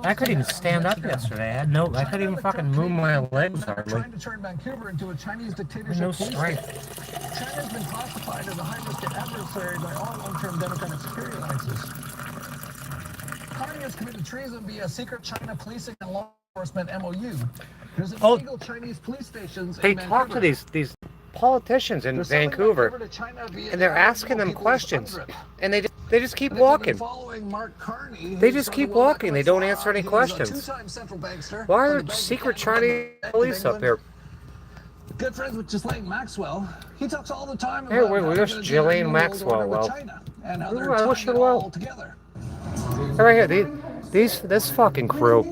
[SPEAKER 2] I couldn't even stand up yesterday. I couldn't even fucking move my legs hardly.
[SPEAKER 10] Trying to turn Vancouver into a Chinese dictatorship.
[SPEAKER 2] No strength.
[SPEAKER 10] China's been classified as a high-risk adversary by all long-term democratic security alliances. Party has committed treason via secret China policing and law enforcement MOU. There's illegal Chinese police stations
[SPEAKER 2] They
[SPEAKER 10] in
[SPEAKER 2] talk to
[SPEAKER 10] Vancouver.
[SPEAKER 2] these politicians in Vancouver, and they're asking them questions, and they just keep walking. They just keep walking. They don't answer any questions. Why are there secret Chinese police up here?
[SPEAKER 10] Good friends with Ghislaine Maxwell. He talks all the time
[SPEAKER 2] Hey,
[SPEAKER 10] about
[SPEAKER 2] where's Ghislaine Maxwell? Well, I wish her well. Right here, this fucking crew.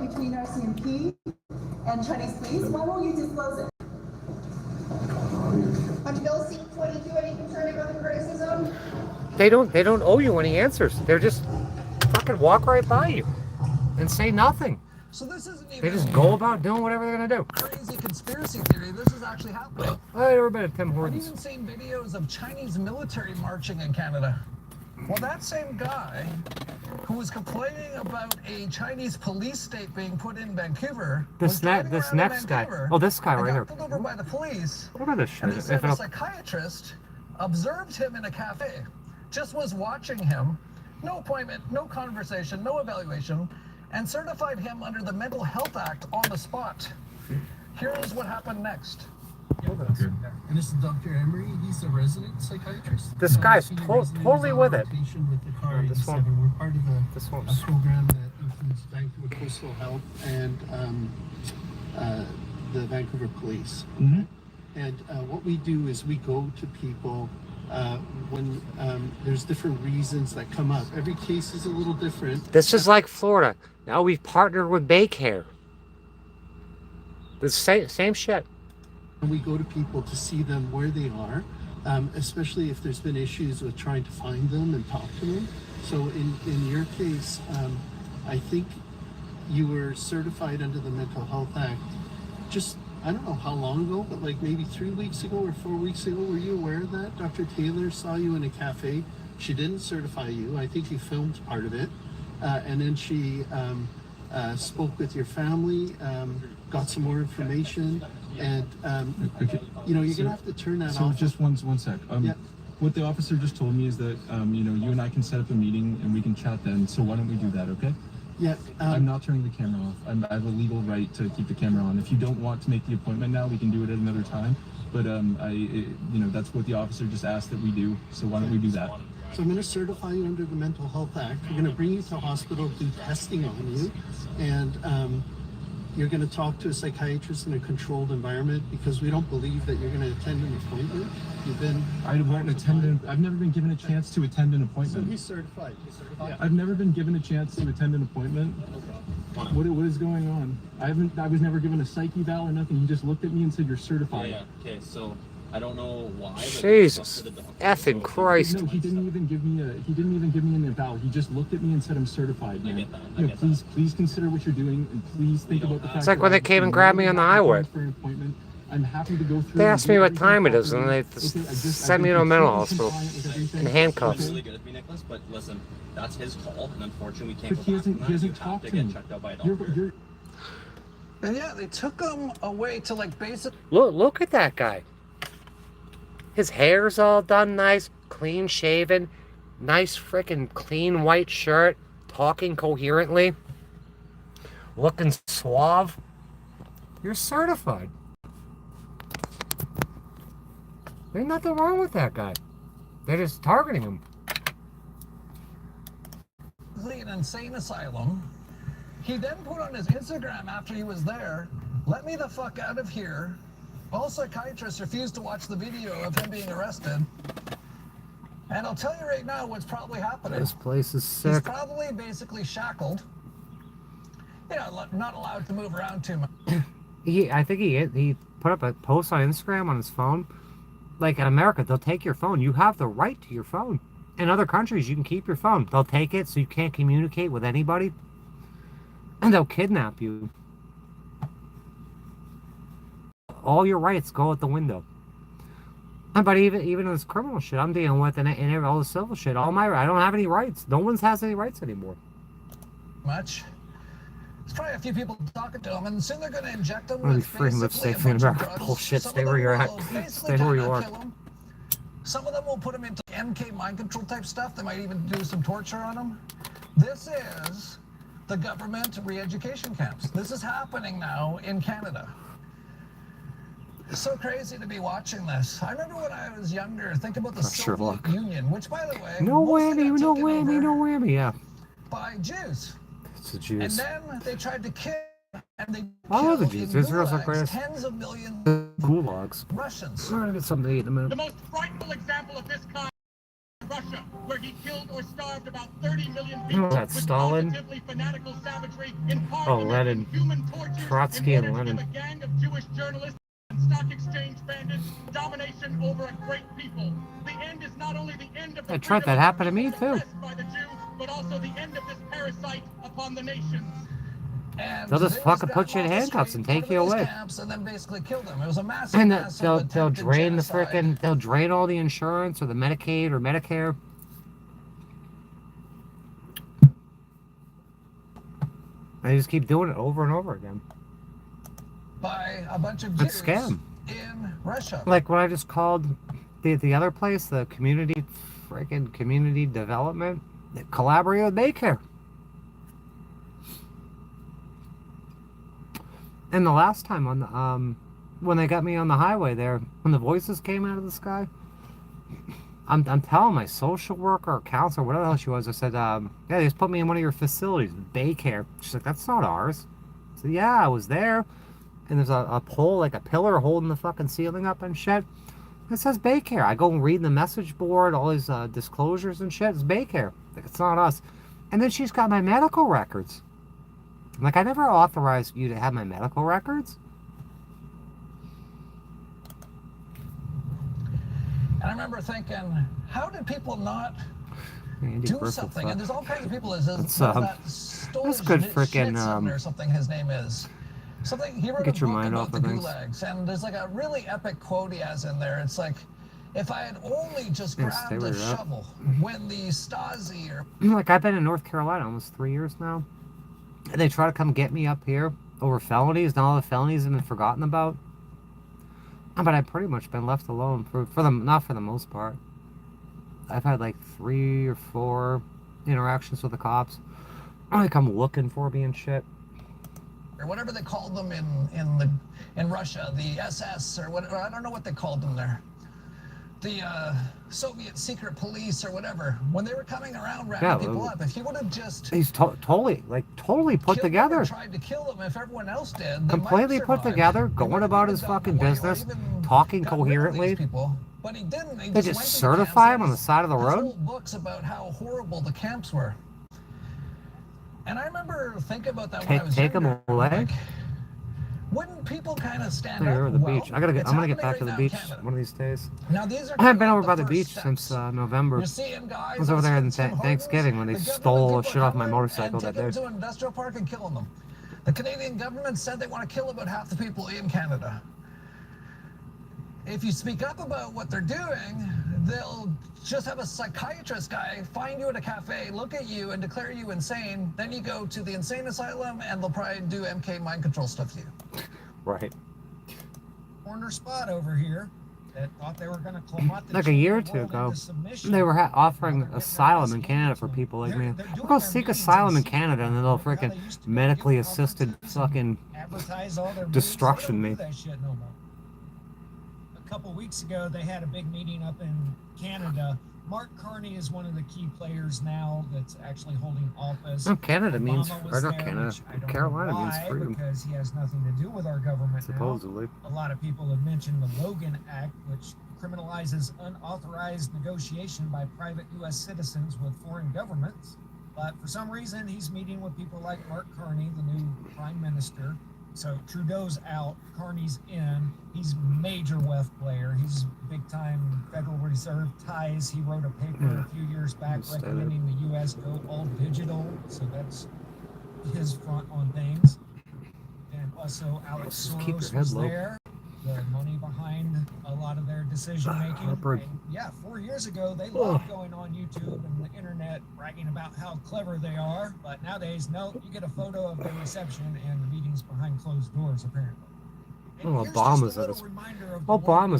[SPEAKER 12] Between RCMP and Chinese police. Why won't you disclose it? On Bill C-22, any concern about the courtesy zone?
[SPEAKER 2] They don't owe you any answers. They're just fucking walk right by you and say nothing.
[SPEAKER 10] So this isn't even
[SPEAKER 2] They just go about doing whatever they're gonna do.
[SPEAKER 10] crazy conspiracy theory. This is actually happening.
[SPEAKER 2] I've never been at Tim
[SPEAKER 10] I've
[SPEAKER 2] Hortons.
[SPEAKER 10] even seen videos of Chinese military marching in Canada. Well, that same guy who was complaining about a Chinese police state being put in Vancouver.
[SPEAKER 2] This next guy. Oh, this guy right here.
[SPEAKER 10] Pulled over by the police.
[SPEAKER 2] Look at this shit.
[SPEAKER 10] And he said a psychiatrist observed him in a cafe, just was watching him, no appointment, no conversation, no evaluation, and certified him under the Mental Health Act on the spot. Here's what happened next.
[SPEAKER 13] And this is Dr. Emery. He's a resident psychiatrist.
[SPEAKER 2] This guy's totally with it.
[SPEAKER 13] With the car
[SPEAKER 2] This
[SPEAKER 13] 87.
[SPEAKER 2] one.
[SPEAKER 13] We're part of a program that includes Vancouver Coastal Health and the Vancouver Police.
[SPEAKER 2] Mm-hmm.
[SPEAKER 13] And what we do is we go to people when there's different reasons that come up. Every case is a little different.
[SPEAKER 2] This is like Florida. Now we've partnered with Baycare. The same shit.
[SPEAKER 13] And we go to people to see them where they are, especially if there's been issues with trying to find them and talk to them. So in your case, I think you were certified under the Mental Health Act just, I don't know how long ago, but like maybe 3 weeks ago or 4 weeks ago. Were you aware of that? Dr. Taylor saw you in a cafe. She didn't certify you. I think you filmed part of it. And then she spoke with your family, got some more information. And you know, you're gonna have to turn that off.
[SPEAKER 14] So just one sec. What the officer just told me is that you know, you and I can set up a meeting and we can chat then. So why don't we do that, okay?
[SPEAKER 13] Yeah.
[SPEAKER 14] I'm not turning the camera off. I have a legal right to keep the camera on. If you don't want to make the appointment now, we can do it at another time. But you know, that's what the officer just asked that we do. So why don't we do that?
[SPEAKER 13] So I'm going to certify you under the Mental Health Act. We're going to bring you to hospital, do testing on you, and you're going to talk to a psychiatrist in a controlled environment because we don't believe that you're going to attend an appointment.
[SPEAKER 14] I've never been given a chance to attend an appointment.
[SPEAKER 13] So he's certified.
[SPEAKER 14] I've never been given a chance to attend an appointment. What is going on? I was never given a psych eval or nothing. He just looked at me and said, "You're certified."
[SPEAKER 15] Yeah. Okay. So I don't know why.
[SPEAKER 2] Jesus, effing Christ!
[SPEAKER 14] No, he didn't even give me an eval. He just looked at me and said, "I'm certified, man." You know, please consider what you're doing, and please think about the fact.
[SPEAKER 2] It's like when they came and grabbed me on the highway.
[SPEAKER 14] For an appointment. I'm happy to go through.
[SPEAKER 2] They asked me what time it is, and they sent me to a mental hospital in handcuffs.
[SPEAKER 15] Really good at me, Nicholas, but listen, that's his call, and unfortunately we can't.
[SPEAKER 14] But he hasn't talked to me.
[SPEAKER 15] Get checked out by a doctor.
[SPEAKER 10] And yeah, they took him away to like basic.
[SPEAKER 2] Look at that guy. His hair's all done nice, clean shaven, nice freaking clean white shirt, talking coherently, looking suave. You're certified. There's nothing wrong with that guy. They're just targeting him.
[SPEAKER 10] An insane asylum. He then put on his Instagram after he was there, "Let me the fuck out of here." All psychiatrists refused to watch the video of him being arrested. And I'll tell you right now what's probably happening.
[SPEAKER 2] This place is sick.
[SPEAKER 10] He's probably basically shackled. You know, not allowed to move around too much.
[SPEAKER 2] I think he put up a post on Instagram on his phone. Like in America, they'll take your phone. You have the right to your phone. In other countries, you can keep your phone. They'll take it so you can't communicate with anybody. And they'll kidnap you. All your rights go out the window. But even this criminal shit I'm dealing with and all the civil shit, I don't have any rights. No one has any rights anymore.
[SPEAKER 10] Much. There's probably a few people talking to him, and soon they're going to inject him
[SPEAKER 2] Really
[SPEAKER 10] with
[SPEAKER 2] freaking live
[SPEAKER 10] basically a
[SPEAKER 2] safely in
[SPEAKER 10] bunch of
[SPEAKER 2] America.
[SPEAKER 10] drugs.
[SPEAKER 2] Bullshit.
[SPEAKER 10] Some
[SPEAKER 2] Stay
[SPEAKER 10] of
[SPEAKER 2] where
[SPEAKER 10] them
[SPEAKER 2] you're at.
[SPEAKER 10] will basically
[SPEAKER 2] Stay where you
[SPEAKER 10] kinda
[SPEAKER 2] are.
[SPEAKER 10] kill him. Some of them will put him into MK mind control type stuff. They might even do some torture on him. This is the government re-education camps. This is happening now in Canada. It's so crazy to be watching this. I remember when I was younger, think about the Soviet Union, which, by the way,
[SPEAKER 2] No
[SPEAKER 10] mostly
[SPEAKER 2] whammy,
[SPEAKER 10] got
[SPEAKER 2] no
[SPEAKER 10] taken
[SPEAKER 2] whammy,
[SPEAKER 10] over
[SPEAKER 2] no whammy, yeah.
[SPEAKER 10] by Jews.
[SPEAKER 2] It's the Jews.
[SPEAKER 10] And then they tried to kill, and they
[SPEAKER 2] I love the
[SPEAKER 10] killed
[SPEAKER 2] Jews.
[SPEAKER 10] in
[SPEAKER 2] Israel's the
[SPEAKER 10] gulags
[SPEAKER 2] greatest.
[SPEAKER 10] tens of millions
[SPEAKER 2] Gulags.
[SPEAKER 10] Russians.
[SPEAKER 2] We're gonna get something to eat in a minute.
[SPEAKER 16] The most frightful example of this kind is Russia, where he killed or starved about 30 million people
[SPEAKER 2] That's
[SPEAKER 16] with
[SPEAKER 2] Stalin.
[SPEAKER 16] positively fanatical savagery in
[SPEAKER 2] Oh,
[SPEAKER 16] parliament,
[SPEAKER 2] Lenin.
[SPEAKER 16] human tortures,
[SPEAKER 2] Trotsky
[SPEAKER 16] in
[SPEAKER 2] and
[SPEAKER 16] order to
[SPEAKER 2] Lenin.
[SPEAKER 16] give a gang of Jewish journalists and stock exchange bandits domination over a great people. The end is not only the end of the
[SPEAKER 2] Hey, Trent, that happened to me too.
[SPEAKER 16] by the Jew, but also the end of this parasite upon the nations.
[SPEAKER 10] And
[SPEAKER 2] They'll just
[SPEAKER 10] they
[SPEAKER 2] fucking
[SPEAKER 10] got
[SPEAKER 2] put you in
[SPEAKER 10] them off the
[SPEAKER 2] handcuffs
[SPEAKER 10] street,
[SPEAKER 2] and
[SPEAKER 10] put
[SPEAKER 2] take
[SPEAKER 10] them
[SPEAKER 2] you
[SPEAKER 10] in these
[SPEAKER 2] away.
[SPEAKER 10] camps, and then basically killed them. It was a massive,
[SPEAKER 2] And
[SPEAKER 10] massive
[SPEAKER 2] they'll
[SPEAKER 10] attempted
[SPEAKER 2] drain
[SPEAKER 10] genocide.
[SPEAKER 2] they'll drain all the insurance or the Medicaid or Medicare. They just keep doing it over and over again.
[SPEAKER 10] By a bunch of
[SPEAKER 2] It's
[SPEAKER 10] Jews
[SPEAKER 2] a scam.
[SPEAKER 10] in Russia.
[SPEAKER 2] Like when I just called the other place, the community development, they collaborate with daycare. And the last time on the when they got me on the highway there, when the voices came out of the sky, I'm telling my social worker or counselor, whatever the hell she was, I said, yeah, they just put me in one of your facilities, daycare. She's like, that's not ours. I said, yeah, I was there. And there's a pole, like a pillar holding the fucking ceiling up and shit. It says Baycare. I go and read the message board, all these disclosures and shit. It's Baycare. Like, it's not us. And then she's got my medical records. Like, I never authorized you to have my medical records.
[SPEAKER 10] And I remember thinking, how did people not
[SPEAKER 2] Andy
[SPEAKER 10] do
[SPEAKER 2] Griffith,
[SPEAKER 10] something? And there's all kinds of people. There's
[SPEAKER 2] That's,
[SPEAKER 10] that
[SPEAKER 2] that's good freaking,
[SPEAKER 10] or something his name is. Something, he wrote
[SPEAKER 2] get
[SPEAKER 10] a
[SPEAKER 2] your
[SPEAKER 10] book
[SPEAKER 2] mind
[SPEAKER 10] about
[SPEAKER 2] off
[SPEAKER 10] the
[SPEAKER 2] of things.
[SPEAKER 10] gulags, and there's like a really epic quote he has in there. It's like, if I had only just
[SPEAKER 2] Yeah, stay
[SPEAKER 10] grabbed
[SPEAKER 2] where
[SPEAKER 10] a
[SPEAKER 2] you're at.
[SPEAKER 10] shovel when the Stasi or
[SPEAKER 2] Like, I've been in North Carolina almost 3 years now. And they try to come get me up here over felonies. And all the felonies have been forgotten about. But I've pretty much been left alone for them, not for the most part. I've had like 3 or 4 interactions with the cops. Like, I'm looking for me and shit.
[SPEAKER 10] whatever they called them in Russia, the SS or whatever. I don't know what they called them there. The Soviet secret police or whatever. When they were coming around rounding people up, if he would have just
[SPEAKER 2] He's totally put together.
[SPEAKER 10] Tried to kill them if everyone else did.
[SPEAKER 2] Completely put together, going about his fucking business, talking coherently.
[SPEAKER 10] But he didn't. He
[SPEAKER 2] They
[SPEAKER 10] just
[SPEAKER 2] just
[SPEAKER 10] went to
[SPEAKER 2] certify him
[SPEAKER 10] camps
[SPEAKER 2] on the side of the
[SPEAKER 10] and
[SPEAKER 2] road.
[SPEAKER 10] wrote books about how horrible the camps were. And I remember thinking about that when I was
[SPEAKER 2] Take him
[SPEAKER 10] younger.
[SPEAKER 2] away.
[SPEAKER 10] Like, wouldn't people kind of stand
[SPEAKER 2] Here,
[SPEAKER 10] up?
[SPEAKER 2] the
[SPEAKER 10] Well,
[SPEAKER 2] beach. I'm gonna get
[SPEAKER 10] happening
[SPEAKER 2] back to the
[SPEAKER 10] right now in
[SPEAKER 2] beach
[SPEAKER 10] Canada.
[SPEAKER 2] one of these days.
[SPEAKER 10] Now, these are
[SPEAKER 2] I haven't been
[SPEAKER 10] kind
[SPEAKER 2] over
[SPEAKER 10] of
[SPEAKER 2] by
[SPEAKER 10] the
[SPEAKER 2] the
[SPEAKER 10] first
[SPEAKER 2] beach since November.
[SPEAKER 10] You're seeing guys
[SPEAKER 2] I was over there on
[SPEAKER 10] Tim Hortons,
[SPEAKER 2] Thanksgiving when they
[SPEAKER 10] the government
[SPEAKER 2] stole
[SPEAKER 10] people
[SPEAKER 2] shit
[SPEAKER 10] are
[SPEAKER 2] off my
[SPEAKER 10] coming
[SPEAKER 2] motorcycle
[SPEAKER 10] and
[SPEAKER 2] that
[SPEAKER 10] taking
[SPEAKER 2] day.
[SPEAKER 10] them to an industrial park and killing them. The Canadian government said they want to kill about half the people in Canada. If you speak up about what they're doing, they'll just have a psychiatrist guy find you at a cafe, look at you, and declare you insane. Then you go to the insane asylum, and they'll probably do MK mind control stuff to you.
[SPEAKER 2] Right.
[SPEAKER 9] Corner spot over here that thought they were going to climate
[SPEAKER 2] Like a year or two ago, they were offering asylum in Canada for people like me. We'll go seek asylum in Canada, and then they'll freaking medically assisted fucking destruction me.
[SPEAKER 9] A couple weeks ago, they had a big meeting up in Canada. Mark Carney is one of the key players now that's actually holding office.
[SPEAKER 2] No, Canada means,
[SPEAKER 9] Obama
[SPEAKER 2] or
[SPEAKER 9] was
[SPEAKER 2] not
[SPEAKER 9] there,
[SPEAKER 2] Canada,
[SPEAKER 9] which I don't
[SPEAKER 2] Carolina
[SPEAKER 9] know
[SPEAKER 2] means
[SPEAKER 9] why,
[SPEAKER 2] freedom.
[SPEAKER 9] because he has nothing to do with our government
[SPEAKER 2] Supposedly.
[SPEAKER 9] now. A lot of people have mentioned the Logan Act, which criminalizes unauthorized negotiation by private U.S. citizens with foreign governments. But for some reason, he's meeting with people like Mark Carney, the new prime minister. So Trudeau's out, Carney's in. He's a major WEF player. He's big-time Federal Reserve ties. He wrote a paper a few years back recommending the U.S. go all digital. So that's his front on things. And also Alex Soros was there. The money behind a lot of their decision-making. And yeah, 4 years ago, they loved going on YouTube and the internet bragging about how clever they are. But nowadays, no, you get a photo of the reception and the meetings behind closed doors, apparently.
[SPEAKER 2] Oh, Obama's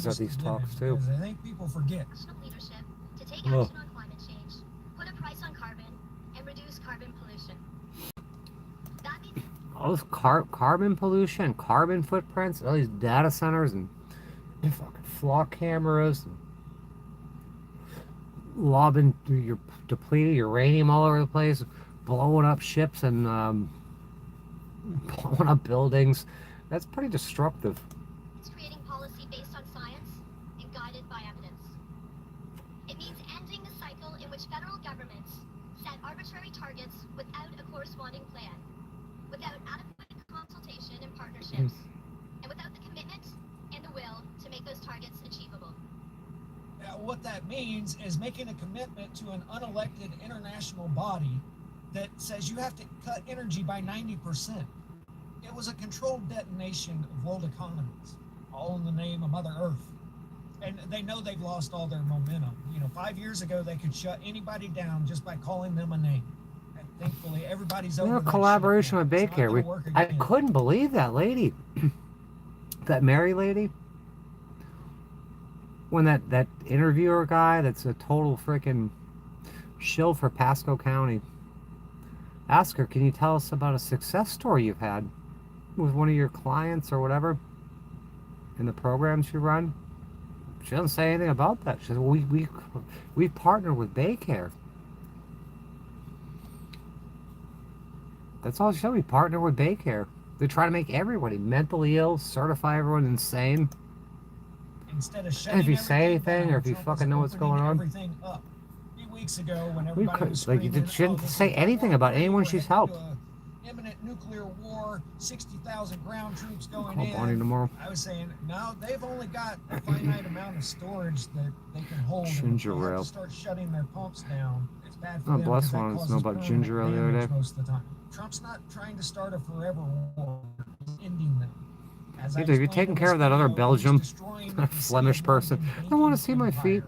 [SPEAKER 2] at these talks, too.
[SPEAKER 9] I think people forget.
[SPEAKER 17] Leadership to take action on climate change, put a price on carbon, and reduce carbon pollution. That means
[SPEAKER 2] All this carbon pollution, carbon footprints, all these data centers and fucking flock cameras, and lobbing your depleted uranium all over the place, blowing up ships and blowing up buildings. That's pretty destructive.
[SPEAKER 17] it's creating policy based on science and guided by evidence. It means ending the cycle in which federal governments set arbitrary targets without a corresponding plan, without adequate consultation and partnerships, and without the commitment and the will to make those targets achievable.
[SPEAKER 9] What that means is making a commitment to an unelected international body that says you have to cut energy by 90%. It was a controlled detonation of world economies, all in the name of Mother Earth. And they know they've lost all their momentum. 5 years ago, they could shut anybody down just by calling them a name. And thankfully, everybody's over that
[SPEAKER 2] Collaboration
[SPEAKER 9] shit.
[SPEAKER 2] with
[SPEAKER 9] It's not gonna
[SPEAKER 2] Baycare.
[SPEAKER 9] work
[SPEAKER 2] I
[SPEAKER 9] again.
[SPEAKER 2] couldn't believe that lady, that Mary lady. When that interviewer guy that's a total freaking shill for Pasco County, ask her, can you tell us about a success story you've had with one of your clients or whatever in the programs you run? She doesn't say anything about that. She says, well, we partnered with Baycare. That's all she said. We partnered with Baycare. They try to make everybody mentally ill, certify everyone insane.
[SPEAKER 9] Instead of
[SPEAKER 2] And
[SPEAKER 9] shutting
[SPEAKER 2] if you say
[SPEAKER 9] everything
[SPEAKER 2] anything,
[SPEAKER 9] down,
[SPEAKER 2] or if you
[SPEAKER 9] Trump
[SPEAKER 2] fucking
[SPEAKER 9] is
[SPEAKER 2] know what's going on,
[SPEAKER 9] everything up. A few weeks ago, when
[SPEAKER 2] we
[SPEAKER 9] everybody
[SPEAKER 2] could,
[SPEAKER 9] was
[SPEAKER 2] like,
[SPEAKER 9] screaming,
[SPEAKER 2] she didn't
[SPEAKER 9] this
[SPEAKER 2] say
[SPEAKER 9] is
[SPEAKER 2] anything about anyone she's helped.
[SPEAKER 9] Imminent nuclear war, 60,000 ground troops going
[SPEAKER 2] Call
[SPEAKER 9] in.
[SPEAKER 2] Bonnie tomorrow.
[SPEAKER 9] I was saying, no, they've only got a finite amount of storage that they can hold.
[SPEAKER 2] Ginger
[SPEAKER 9] and they have
[SPEAKER 2] ale.
[SPEAKER 9] to start shutting their pumps down. It's bad for
[SPEAKER 2] Oh,
[SPEAKER 9] them
[SPEAKER 2] bless
[SPEAKER 9] because that
[SPEAKER 2] one.
[SPEAKER 9] causes
[SPEAKER 2] Know about
[SPEAKER 9] permanent
[SPEAKER 2] ginger ale the other
[SPEAKER 9] damage
[SPEAKER 2] day.
[SPEAKER 9] most of the time. Trump's not trying to start a forever war. He's ending them. As I
[SPEAKER 2] Either you're
[SPEAKER 9] explained
[SPEAKER 2] taking
[SPEAKER 9] in
[SPEAKER 2] care
[SPEAKER 9] this
[SPEAKER 2] of that other
[SPEAKER 9] video,
[SPEAKER 2] Belgium,
[SPEAKER 9] he's destroying the
[SPEAKER 2] Flemish person. I want to see my feet.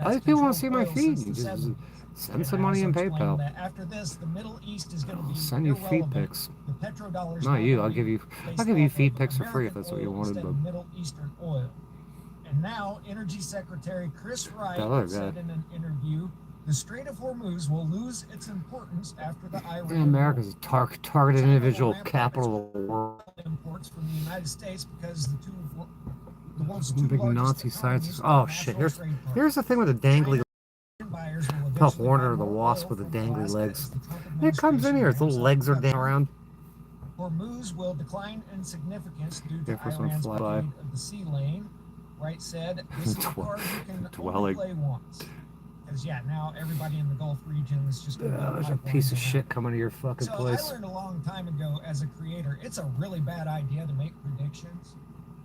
[SPEAKER 2] All these people want to see my feet. You just send some money in PayPal.
[SPEAKER 9] After this, the Middle East is going to be
[SPEAKER 2] I'll send you feet
[SPEAKER 9] irrelevant.
[SPEAKER 2] pics.
[SPEAKER 9] The petrodollar's
[SPEAKER 2] Not you.
[SPEAKER 9] gonna
[SPEAKER 2] I'll
[SPEAKER 9] be
[SPEAKER 2] give you
[SPEAKER 9] based
[SPEAKER 2] feet
[SPEAKER 9] off of
[SPEAKER 2] pics for free if that's what you
[SPEAKER 9] American oil
[SPEAKER 2] wanted.
[SPEAKER 9] instead
[SPEAKER 2] But
[SPEAKER 9] of Middle Eastern oil. And now, Energy Secretary Chris Wright
[SPEAKER 2] That other
[SPEAKER 9] said
[SPEAKER 2] guy.
[SPEAKER 9] in an interview, the Strait of Hormuz will lose its importance after the Iran
[SPEAKER 2] America's a targeted individual capital of the world.
[SPEAKER 9] imports from the United States because the world's
[SPEAKER 2] Some
[SPEAKER 9] two
[SPEAKER 2] big
[SPEAKER 9] largest
[SPEAKER 2] Nazi
[SPEAKER 9] economies
[SPEAKER 2] sites.
[SPEAKER 9] are
[SPEAKER 2] Oh
[SPEAKER 9] natural
[SPEAKER 2] shit!
[SPEAKER 9] trade
[SPEAKER 2] Here's the thing with the dangly.
[SPEAKER 9] buyers will
[SPEAKER 2] The
[SPEAKER 9] eventually
[SPEAKER 2] Hornet
[SPEAKER 9] buy
[SPEAKER 2] or the
[SPEAKER 9] more
[SPEAKER 2] Wasp
[SPEAKER 9] oil
[SPEAKER 2] with the
[SPEAKER 9] from
[SPEAKER 2] dangly
[SPEAKER 9] Alaska
[SPEAKER 2] legs.
[SPEAKER 9] as the Trump
[SPEAKER 2] It comes in here. Its little legs are dangling around.
[SPEAKER 9] Hormuz will decline in significance due to
[SPEAKER 2] Careful, some
[SPEAKER 9] Iran's
[SPEAKER 2] fly by.
[SPEAKER 9] blockade of the sea lane. Wright said, this is a card you can only
[SPEAKER 2] Dwelling.
[SPEAKER 9] play once. Because, yeah, now everybody in the Gulf region is just going to
[SPEAKER 2] There's a piece of shit coming to your fucking
[SPEAKER 9] So
[SPEAKER 2] place.
[SPEAKER 9] I learned a long time ago as a creator, it's a really bad idea to make predictions.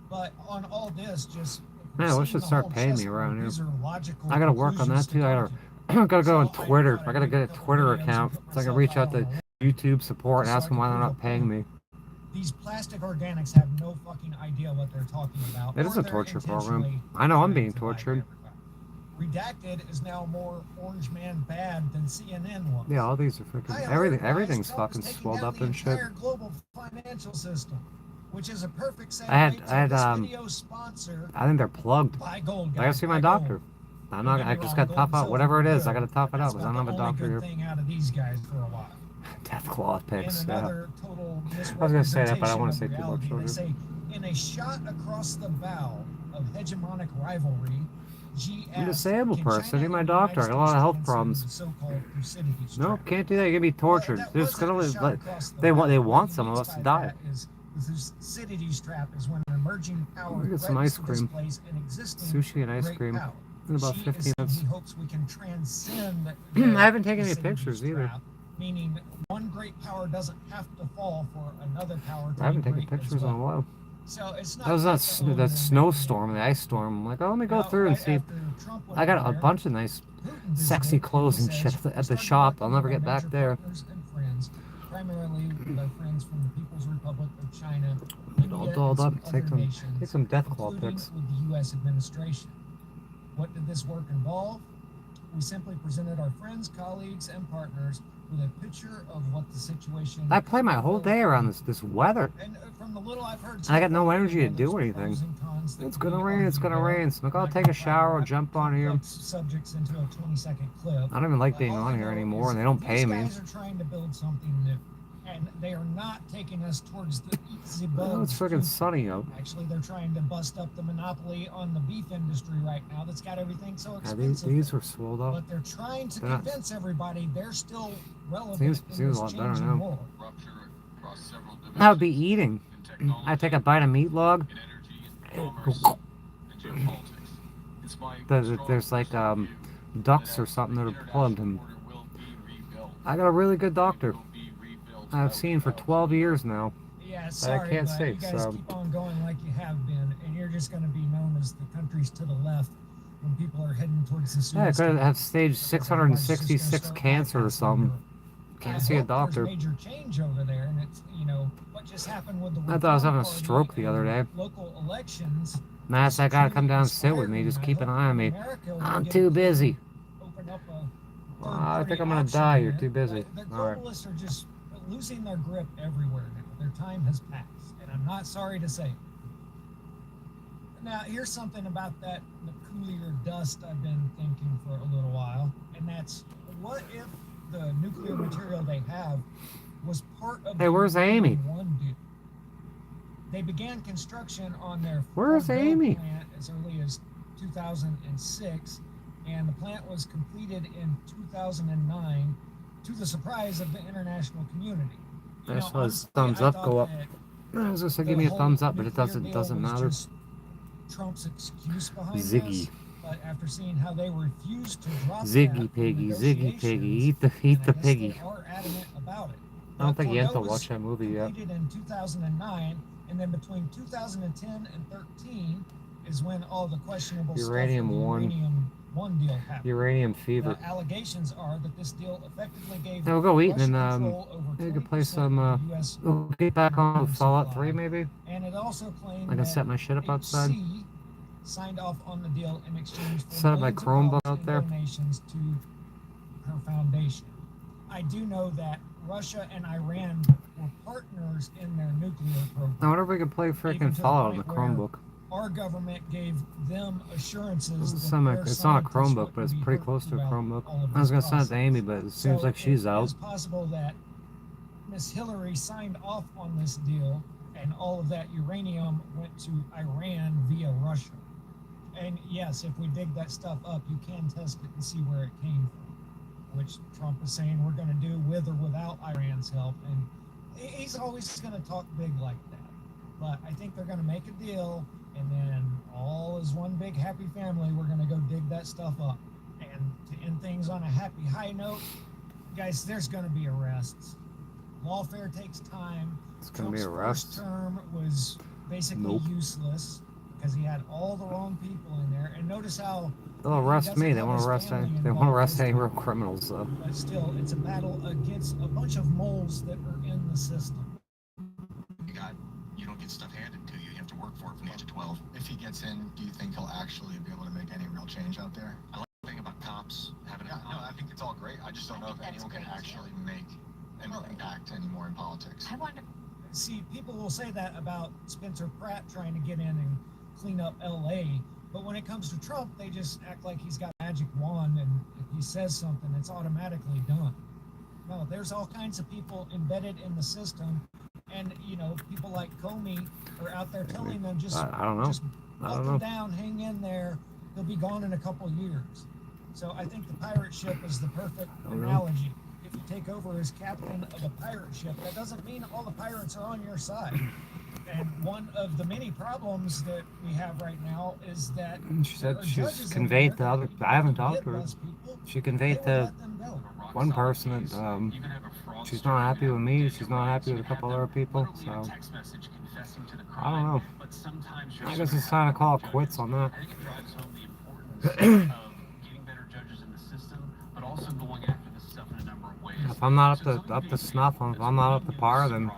[SPEAKER 9] But on all this, just
[SPEAKER 2] Man, let's
[SPEAKER 9] seeing
[SPEAKER 2] just
[SPEAKER 9] the
[SPEAKER 2] start
[SPEAKER 9] whole
[SPEAKER 2] paying me
[SPEAKER 9] chessboard,
[SPEAKER 2] around
[SPEAKER 9] these
[SPEAKER 2] here.
[SPEAKER 9] are logical
[SPEAKER 2] I gotta work on that
[SPEAKER 9] conclusions
[SPEAKER 2] too. I gotta go on Twitter. I gotta get a Twitter account so I can reach out to YouTube support and ask them why they're not paying me.
[SPEAKER 9] These plastic organics have no fucking idea what they're talking about.
[SPEAKER 2] It is
[SPEAKER 9] or
[SPEAKER 2] a
[SPEAKER 9] they're
[SPEAKER 2] torture program.
[SPEAKER 9] intentionally
[SPEAKER 2] I know I'm
[SPEAKER 9] trying
[SPEAKER 2] being
[SPEAKER 9] to
[SPEAKER 2] tortured.
[SPEAKER 9] Redacted is now more Orange Man bad than CNN was.
[SPEAKER 2] Yeah, all these are freaking everything's fucking swelled up and shit.
[SPEAKER 9] Entire global financial system, which is a perfect segue
[SPEAKER 2] I had
[SPEAKER 9] this video sponsor.
[SPEAKER 2] I think they're plugged.
[SPEAKER 9] Buy gold,
[SPEAKER 2] I gotta see my doctor. I'm not. I just gotta top out whatever it is. I gotta top it out because I don't have a doctor here.
[SPEAKER 9] Thing out of these guys for a while.
[SPEAKER 2] Death claw picks.
[SPEAKER 9] In
[SPEAKER 2] Yeah.
[SPEAKER 9] another total
[SPEAKER 2] I was gonna say that, but I don't want to say too
[SPEAKER 9] reality,
[SPEAKER 2] much.
[SPEAKER 9] They say in a shot across the bow of hegemonic rivalry.
[SPEAKER 2] I'm a disabled person. I need my doctor. I got a lot of health problems. Nope, can't do that. You're gonna be tortured. They're just gonna they want some of us to die.
[SPEAKER 9] The Thucydides trap is when an emerging power
[SPEAKER 2] Look at some ice cream.
[SPEAKER 9] Sushi
[SPEAKER 2] and ice cream. In about 15 minutes.
[SPEAKER 9] He hopes we can transcend
[SPEAKER 2] I haven't taken any pictures either.
[SPEAKER 9] Meaning one great power doesn't have to fall for another power to
[SPEAKER 2] I haven't
[SPEAKER 9] be
[SPEAKER 2] taken
[SPEAKER 9] great
[SPEAKER 2] pictures
[SPEAKER 9] as well.
[SPEAKER 2] in a while.
[SPEAKER 9] So it's not
[SPEAKER 2] That was that snowstorm, the ice storm. I'm like, oh, let me go through and see. I got a bunch of nice, sexy clothes and shit at the shop. I'll never get back there.
[SPEAKER 9] Primarily with our friends from the People's Republic of China,
[SPEAKER 2] All dolled up. Take some death claw pics.
[SPEAKER 9] With the U.S. administration. What did this work involve? We simply presented our friends, colleagues, and partners with a picture of what the situation.
[SPEAKER 2] I play my whole day around this weather.
[SPEAKER 9] And from the little I've heard,
[SPEAKER 2] I got no energy to do anything. It's gonna rain. It's gonna rain. So I'll take a shower, jump on here.
[SPEAKER 9] Subjects into a 20-second clip.
[SPEAKER 2] I don't even like being on here anymore, and they don't pay me.
[SPEAKER 9] These guys are trying to build something new, and they are not taking us towards the easy bug.
[SPEAKER 2] Oh, it's freaking sunny out.
[SPEAKER 9] Actually, they're trying to bust up the monopoly on the beef industry right now. That's got everything so
[SPEAKER 2] Yeah,
[SPEAKER 9] expensive.
[SPEAKER 2] these were swelled up.
[SPEAKER 9] But they're trying to convince everybody they're still relevant.
[SPEAKER 2] Seems a lot better now.
[SPEAKER 9] World.
[SPEAKER 2] I would be eating. I take a bite of meat log. There's like ducks or something that are plugged, and I got a really good doctor. I've seen for 12 years now.
[SPEAKER 9] Yeah, sorry,
[SPEAKER 2] I can't
[SPEAKER 9] but
[SPEAKER 2] say.
[SPEAKER 9] you guys keep on going like you have been, and you're just going to be known as the countries to the left when people are heading towards the suicide.
[SPEAKER 2] Yeah, I could have stage 666 cancer or something. Can't see a doctor.
[SPEAKER 9] There's major change over there, and it's what just happened with the.
[SPEAKER 2] I thought I was having a stroke the other day.
[SPEAKER 9] Local elections.
[SPEAKER 2] Mass, I gotta come down and sit with me. Just keep an eye on me. I'm too busy. I think I'm gonna die. You're too busy.
[SPEAKER 9] The
[SPEAKER 2] All right.
[SPEAKER 9] globalists are just losing their grip everywhere now. Their time has passed, and I'm not sorry to say. Now, here's something about that nuclear dust I've been thinking for a little while, and that's what if the nuclear material they have was part of.
[SPEAKER 2] Hey, where's Amy?
[SPEAKER 9] One deal. They began construction on their
[SPEAKER 2] Where's Amy?
[SPEAKER 9] plant as early as 2006, and the plant was completed in 2009, to the surprise of the international community.
[SPEAKER 2] I just saw his thumbs up go up. I was gonna give me a thumbs up, but it doesn't matter.
[SPEAKER 9] Trump's excuse behind
[SPEAKER 2] Ziggy.
[SPEAKER 9] this, but after seeing how they refused to drop
[SPEAKER 2] Ziggy piggy, Ziggy piggy, eat the piggy.
[SPEAKER 9] they are adamant about it.
[SPEAKER 2] I don't think Yenta
[SPEAKER 9] Cornell was
[SPEAKER 2] watched that movie yet.
[SPEAKER 9] completed in 2009, and then between 2010 and 13 is when all the questionable
[SPEAKER 2] Uranium
[SPEAKER 9] stuff in the
[SPEAKER 2] one.
[SPEAKER 9] Uranium 1 deal happened.
[SPEAKER 2] Uranium fever.
[SPEAKER 9] The allegations are that this deal effectively gave
[SPEAKER 2] Yeah, we'll go eat
[SPEAKER 9] Russian
[SPEAKER 2] and
[SPEAKER 9] control over
[SPEAKER 2] we could play
[SPEAKER 9] 20%
[SPEAKER 2] some
[SPEAKER 9] of the US
[SPEAKER 2] we'll get back on Fallout 3 maybe.
[SPEAKER 9] and it also claimed
[SPEAKER 2] I can
[SPEAKER 9] that
[SPEAKER 2] set my shit up outside.
[SPEAKER 9] HC signed off on the deal in exchange for
[SPEAKER 2] Set up my
[SPEAKER 9] millions of
[SPEAKER 2] Chromebook
[SPEAKER 9] dollars
[SPEAKER 2] out
[SPEAKER 9] in
[SPEAKER 2] there.
[SPEAKER 9] donations to her foundation. I do know that Russia and Iran were partners in their nuclear program.
[SPEAKER 2] I wonder if we could play
[SPEAKER 9] Even
[SPEAKER 2] freaking
[SPEAKER 9] to the
[SPEAKER 2] Fallout on the
[SPEAKER 9] point where
[SPEAKER 2] Chromebook.
[SPEAKER 9] Our government gave them assurances.
[SPEAKER 2] It's
[SPEAKER 9] that
[SPEAKER 2] not
[SPEAKER 9] their
[SPEAKER 2] a
[SPEAKER 9] scientists
[SPEAKER 2] Chromebook,
[SPEAKER 9] wouldn't
[SPEAKER 2] but it's
[SPEAKER 9] be
[SPEAKER 2] pretty
[SPEAKER 9] hurt
[SPEAKER 2] close to a
[SPEAKER 9] throughout
[SPEAKER 2] Chromebook.
[SPEAKER 9] all of
[SPEAKER 2] I was
[SPEAKER 9] this
[SPEAKER 2] gonna send it to
[SPEAKER 9] process.
[SPEAKER 2] Amy, but it seems
[SPEAKER 9] So
[SPEAKER 2] like she's
[SPEAKER 9] It
[SPEAKER 2] out.
[SPEAKER 9] is possible that Miss Hillary signed off on this deal, and all of that uranium went to Iran via Russia. And yes, if we dig that stuff up, you can test it and see where it came from, which Trump is saying we're going to do with or without Iran's help. And he's always going to talk big like that. But I think they're going to make a deal, and then all as one big happy family, we're going to go dig that stuff up. And to end things on a happy high note, guys, there's going to be arrests. Lawfare takes time.
[SPEAKER 2] It's going to be
[SPEAKER 9] Trump's
[SPEAKER 2] arrests.
[SPEAKER 9] first term was basically useless because he had all the wrong people in there. And notice how
[SPEAKER 2] They'll arrest me. They won't arrest any. They won't arrest any real criminals though.
[SPEAKER 9] but still, it's a battle against a bunch of moles that are in the system.
[SPEAKER 18] You don't get stuff handed to you. You have to work for it from the age of 12. If he gets in, do you think he'll actually be able to make any real change out there? I just don't know if anyone can actually make an impact anymore in politics.
[SPEAKER 17] I wonder.
[SPEAKER 9] See, people will say that about Spencer Pratt trying to get in and clean up LA, but when it comes to Trump, they just act like he's got a magic wand, and if he says something, it's automatically done. No, there's all kinds of people embedded in the system, and people like Comey are out there telling them just
[SPEAKER 2] I don't know.
[SPEAKER 9] just
[SPEAKER 2] I
[SPEAKER 9] buckle
[SPEAKER 2] don't know.
[SPEAKER 9] down, hang in there. He'll be gone in a couple years. So I think the pirate ship is the perfect analogy. If you take over as captain of a pirate ship, that doesn't mean all the pirates are on your side. And one of the many problems that we have right now is that
[SPEAKER 2] She said she's conveyed to other. I haven't talked to her. She conveyed to one person that she's not happy with me. She's not happy with a couple other people. So I don't know. I guess it's time to call it quits on that. If I'm not up to snuff, if I'm not up to par, then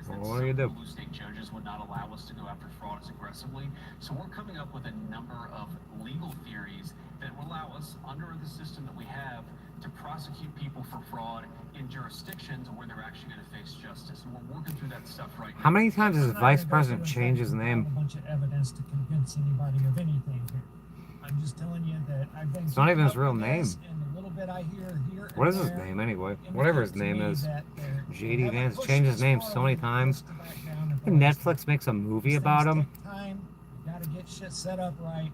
[SPEAKER 2] well, what do you do?
[SPEAKER 19] State judges would not allow us to go after fraud as aggressively. So we're coming up with a number of legal theories that will allow us, under the system that we have, to prosecute people for fraud in jurisdictions where they're actually going to face justice. And we're working through that stuff right now.
[SPEAKER 2] How many times does the vice president change his name?
[SPEAKER 9] A bunch of evidence to convince anybody of anything here. I'm just telling you that I've been.
[SPEAKER 2] It's not even his real name.
[SPEAKER 9] And the little bit I hear here.
[SPEAKER 2] What is his name anyway? Whatever his name is. JD Vance changed his name so many times. I think Netflix makes a movie about him.
[SPEAKER 9] Time, you gotta get shit set up right.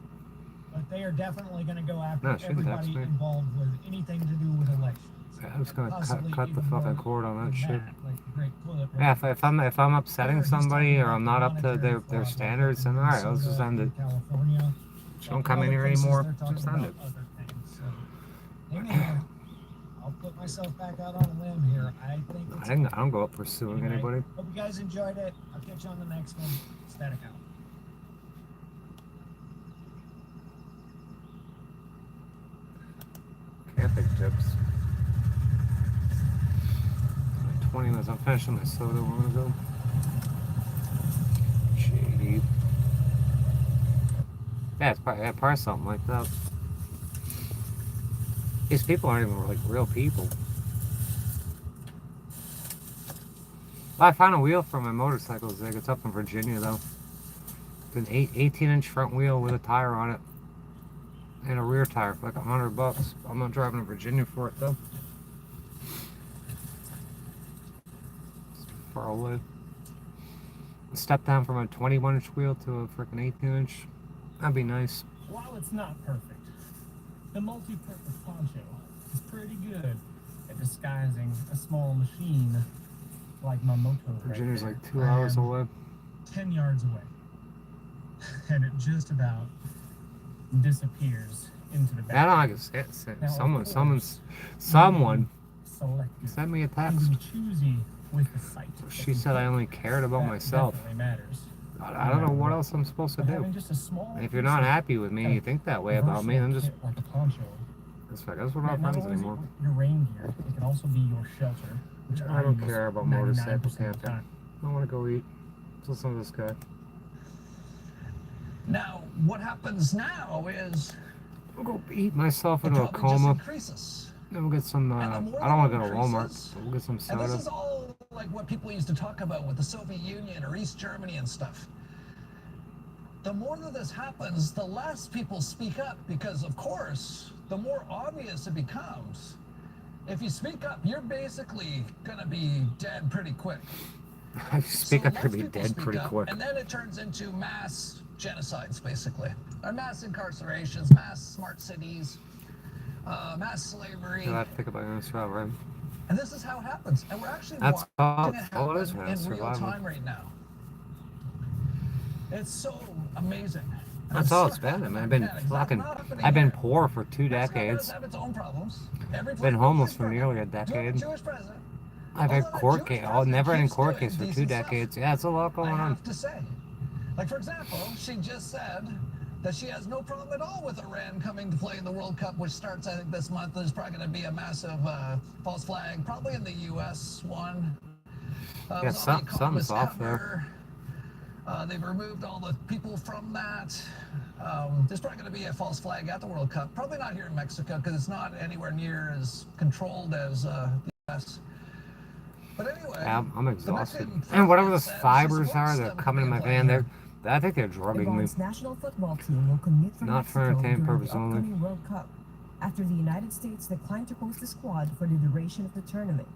[SPEAKER 9] But they are definitely going to go after
[SPEAKER 2] No, she can text
[SPEAKER 9] everybody
[SPEAKER 2] me.
[SPEAKER 9] involved with anything to do with elections.
[SPEAKER 2] Yeah, I'm just gonna
[SPEAKER 9] Possibly
[SPEAKER 2] cut the
[SPEAKER 9] even
[SPEAKER 2] fucking
[SPEAKER 9] more
[SPEAKER 2] cord on that
[SPEAKER 9] than
[SPEAKER 2] shit.
[SPEAKER 9] like the great clip,
[SPEAKER 2] Yeah,
[SPEAKER 9] right?
[SPEAKER 2] if I'm upsetting somebody or I'm not up to their standards, then alright, let's just end it.
[SPEAKER 9] California.
[SPEAKER 2] Just don't come in here anymore. Just end it.
[SPEAKER 9] I'll put myself back out on a limb here. I think it's
[SPEAKER 2] I don't go up pursuing anybody.
[SPEAKER 9] Hope you guys enjoyed it. I'll catch you on the next one. Static out.
[SPEAKER 2] Camping tips. 20 minutes. I'm finishing my soda. We're gonna go. JD. Yeah, it's probably something like that. These people aren't even like real people. I found a wheel for my motorcycle. It's up in Virginia though. It's an 18-inch front wheel with a tire on it. And a rear tire for like $100. I'm not driving to Virginia for it though. It's far away. Step down from a 21-inch wheel to a freaking 18-inch. That'd be nice.
[SPEAKER 1] While it's not perfect, the multi-purpose poncho is pretty good at disguising a small machine like my moto.
[SPEAKER 2] Virginia's like 2 hours away.
[SPEAKER 1] 10 yards away. And it just about disappears into the back.
[SPEAKER 2] I don't know, someone sent me a text.
[SPEAKER 1] Choosy with the site.
[SPEAKER 2] She said I only cared about myself.
[SPEAKER 1] Definitely matters.
[SPEAKER 2] I don't know what else I'm supposed to do. And if you're not happy with me and you think that way about me, then just
[SPEAKER 1] like a poncho.
[SPEAKER 2] I guess we're not friends anymore.
[SPEAKER 1] Your rain gear, it can also be your shelter. Which
[SPEAKER 2] I don't
[SPEAKER 1] use
[SPEAKER 2] care about
[SPEAKER 1] 99%
[SPEAKER 2] motorcycle
[SPEAKER 1] of the
[SPEAKER 2] camping.
[SPEAKER 1] time.
[SPEAKER 2] I want to go eat. Let's listen to this guy.
[SPEAKER 10] Now, what happens now is
[SPEAKER 2] I'll go eat myself
[SPEAKER 10] it
[SPEAKER 2] into a
[SPEAKER 10] probably just
[SPEAKER 2] coma.
[SPEAKER 10] increases.
[SPEAKER 2] Then we'll get some, I don't want to go to Walmart, but we'll get some
[SPEAKER 10] And this
[SPEAKER 2] soda.
[SPEAKER 10] is all like what people used to talk about with the Soviet Union or East Germany and stuff. The more that this happens, the less people speak up because, of course, the more obvious it becomes. If you speak up, you're basically going to be dead pretty quick.
[SPEAKER 2] Speak
[SPEAKER 10] So
[SPEAKER 2] up, you'll
[SPEAKER 10] less
[SPEAKER 2] be
[SPEAKER 10] people
[SPEAKER 2] dead
[SPEAKER 10] speak
[SPEAKER 2] pretty
[SPEAKER 10] up,
[SPEAKER 2] quick.
[SPEAKER 10] And then it turns into mass genocides, basically. Or mass incarcerations, mass smart cities, mass slavery.
[SPEAKER 2] I think about it, right?
[SPEAKER 10] And this is how it happens. And we're actually
[SPEAKER 2] That's
[SPEAKER 10] watching it
[SPEAKER 2] all it is,
[SPEAKER 10] happen
[SPEAKER 2] man.
[SPEAKER 10] in real
[SPEAKER 2] Survival.
[SPEAKER 10] time right now. It's so amazing.
[SPEAKER 2] That's all it's been. I mean, I've been poor for 2 decades.
[SPEAKER 10] Have its own problems. Every
[SPEAKER 2] Been homeless for nearly a decade.
[SPEAKER 10] Jewish president.
[SPEAKER 2] I've had court case. Never had in court case for 2 decades. Yeah, it's a lot going
[SPEAKER 10] I
[SPEAKER 2] on.
[SPEAKER 10] have to say. Like, for example, she just said that she has no problem at all with Iran coming to play in the World Cup, which starts, I think, this month. There's probably going to be a massive false flag, probably in the U.S. one.
[SPEAKER 2] Yeah, something's off there.
[SPEAKER 10] They've removed all the people from that. There's probably going to be a false flag at the World Cup. Probably not here in Mexico because it's not anywhere near as controlled as the U.S. But anyway,
[SPEAKER 2] Yeah, I'm exhausted. And whatever those fibers are that come in my van, I think they're drugging me.
[SPEAKER 20] Iran's national football team will commute from
[SPEAKER 2] Not for
[SPEAKER 20] Mexico
[SPEAKER 2] entertainment
[SPEAKER 20] during the
[SPEAKER 2] purpose only.
[SPEAKER 20] upcoming World Cup, after the United States declined to host the squad for the duration of the tournament.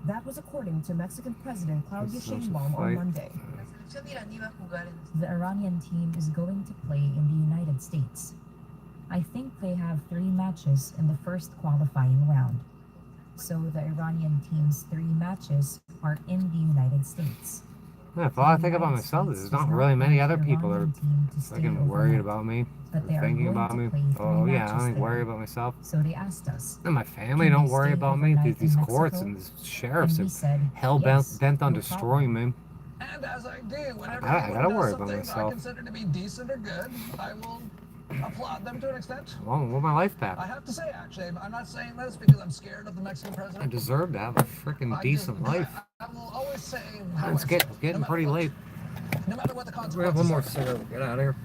[SPEAKER 20] That was according to Mexican President Claudia Sheinbaum on Monday. The Iranian team is going to play in the United States. I think they have 3 matches in the first qualifying round. So the Iranian team's 3 matches are in the United States.
[SPEAKER 2] Yeah, if all I think about myself is there's not really many other people that are fucking worried about me, or thinking about me. Oh yeah, I only worry about myself.
[SPEAKER 20] So they asked us.
[SPEAKER 2] And my family don't worry about me. These courts and these sheriffs are hell bent on destroying me.
[SPEAKER 10] And as I do, whenever
[SPEAKER 2] I gotta
[SPEAKER 10] anyone
[SPEAKER 2] worry
[SPEAKER 10] does
[SPEAKER 2] about
[SPEAKER 10] something I
[SPEAKER 2] myself.
[SPEAKER 10] consider to be decent or good, I will applaud them to an extent.
[SPEAKER 2] I want my life back.
[SPEAKER 10] I have to say, actually, I'm not saying this because I'm scared of the Mexican president.
[SPEAKER 2] I deserve to have a freaking decent life.
[SPEAKER 10] I will always say how
[SPEAKER 2] It's getting pretty late.
[SPEAKER 10] no matter what the
[SPEAKER 2] We have
[SPEAKER 10] consequences
[SPEAKER 2] one more
[SPEAKER 10] are.
[SPEAKER 2] cigarette. Get out of here.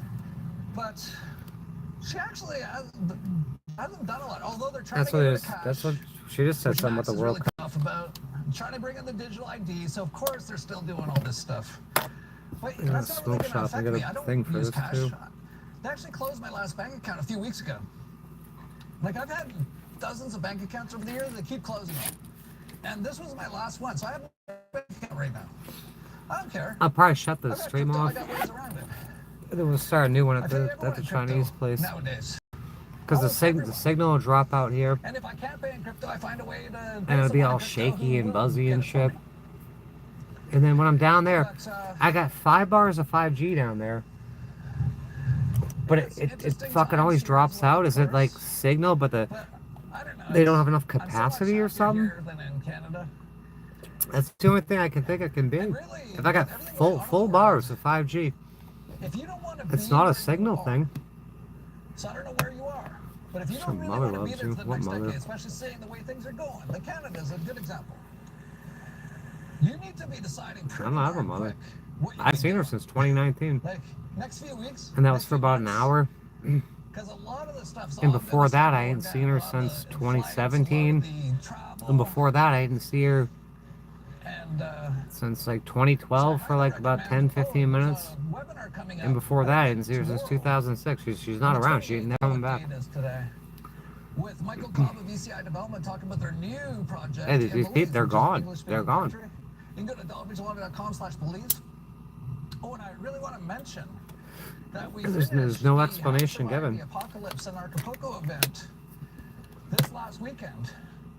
[SPEAKER 10] But she actually hasn't done a lot. Although they're trying
[SPEAKER 2] That's
[SPEAKER 10] to
[SPEAKER 2] what
[SPEAKER 10] get
[SPEAKER 2] it
[SPEAKER 10] rid
[SPEAKER 2] is.
[SPEAKER 10] of cash,
[SPEAKER 2] That's what she just said.
[SPEAKER 10] which
[SPEAKER 2] Something about
[SPEAKER 10] Max
[SPEAKER 2] the
[SPEAKER 10] is
[SPEAKER 2] World
[SPEAKER 10] really
[SPEAKER 2] Cup.
[SPEAKER 10] tough about. Trying to bring in the digital ID, so of course they're still doing all this stuff. But
[SPEAKER 2] Yeah,
[SPEAKER 10] that's not really
[SPEAKER 2] smoke
[SPEAKER 10] going to
[SPEAKER 2] shop. I
[SPEAKER 10] affect
[SPEAKER 2] got
[SPEAKER 10] me. I
[SPEAKER 2] a
[SPEAKER 10] don't
[SPEAKER 2] thing for
[SPEAKER 10] use
[SPEAKER 2] this
[SPEAKER 10] cash.
[SPEAKER 2] too.
[SPEAKER 10] They actually closed my last bank account a few weeks ago. Like I've had dozens of bank accounts over the years. They keep closing them, and this was my last one. So I have a bank account right now. I don't care.
[SPEAKER 2] I'll probably shut the stream
[SPEAKER 10] I
[SPEAKER 2] off.
[SPEAKER 10] got ways around it.
[SPEAKER 2] And then we'll start a new one
[SPEAKER 10] I
[SPEAKER 2] at
[SPEAKER 10] tell you,
[SPEAKER 2] the
[SPEAKER 10] everyone in
[SPEAKER 2] Chinese
[SPEAKER 10] crypto
[SPEAKER 2] place.
[SPEAKER 10] nowadays.
[SPEAKER 2] Because the signal will drop out here.
[SPEAKER 10] And if I can't pay in crypto, I find a way to.
[SPEAKER 2] And it'll be all shaky and buzzy and shit. And then when I'm down there, I got 5 bars of 5G down there. But it fucking always drops out. Is it like signal, but they don't have enough capacity or something? That's the only thing I can think it can be. If I got full bars of 5G, it's not a signal thing.
[SPEAKER 10] So I don't know where you are. But if you don't
[SPEAKER 2] Some
[SPEAKER 10] really
[SPEAKER 2] mother
[SPEAKER 10] want to be
[SPEAKER 2] loves
[SPEAKER 10] there
[SPEAKER 2] you.
[SPEAKER 10] for the
[SPEAKER 2] What
[SPEAKER 10] next
[SPEAKER 2] mother?
[SPEAKER 10] decade, especially seeing the way things are going, like Canada's a good example. You need to be deciding
[SPEAKER 2] I
[SPEAKER 10] pretty
[SPEAKER 2] don't have a
[SPEAKER 10] darn
[SPEAKER 2] mother.
[SPEAKER 10] quick.
[SPEAKER 2] I've seen her since 2019.
[SPEAKER 10] Like next few weeks.
[SPEAKER 2] And that was for about an hour.
[SPEAKER 10] Because a lot of the stuff's
[SPEAKER 2] And before that, I hadn't seen her since 2017. And before that, I didn't see her since like 2012 for like about 10-15 minutes. And before that, I didn't see her since 2006. She's not around. She ain't never coming back.
[SPEAKER 10] With Michael Cobb of ECI Development talking about their new project.
[SPEAKER 2] Hey, these people, they're gone. They're gone.
[SPEAKER 10] You can go to dollarbridgewater.com/police. Oh, and I really want to mention that
[SPEAKER 2] There's no explanation given.
[SPEAKER 10] the Apocalypse and Acapulco event this last weekend.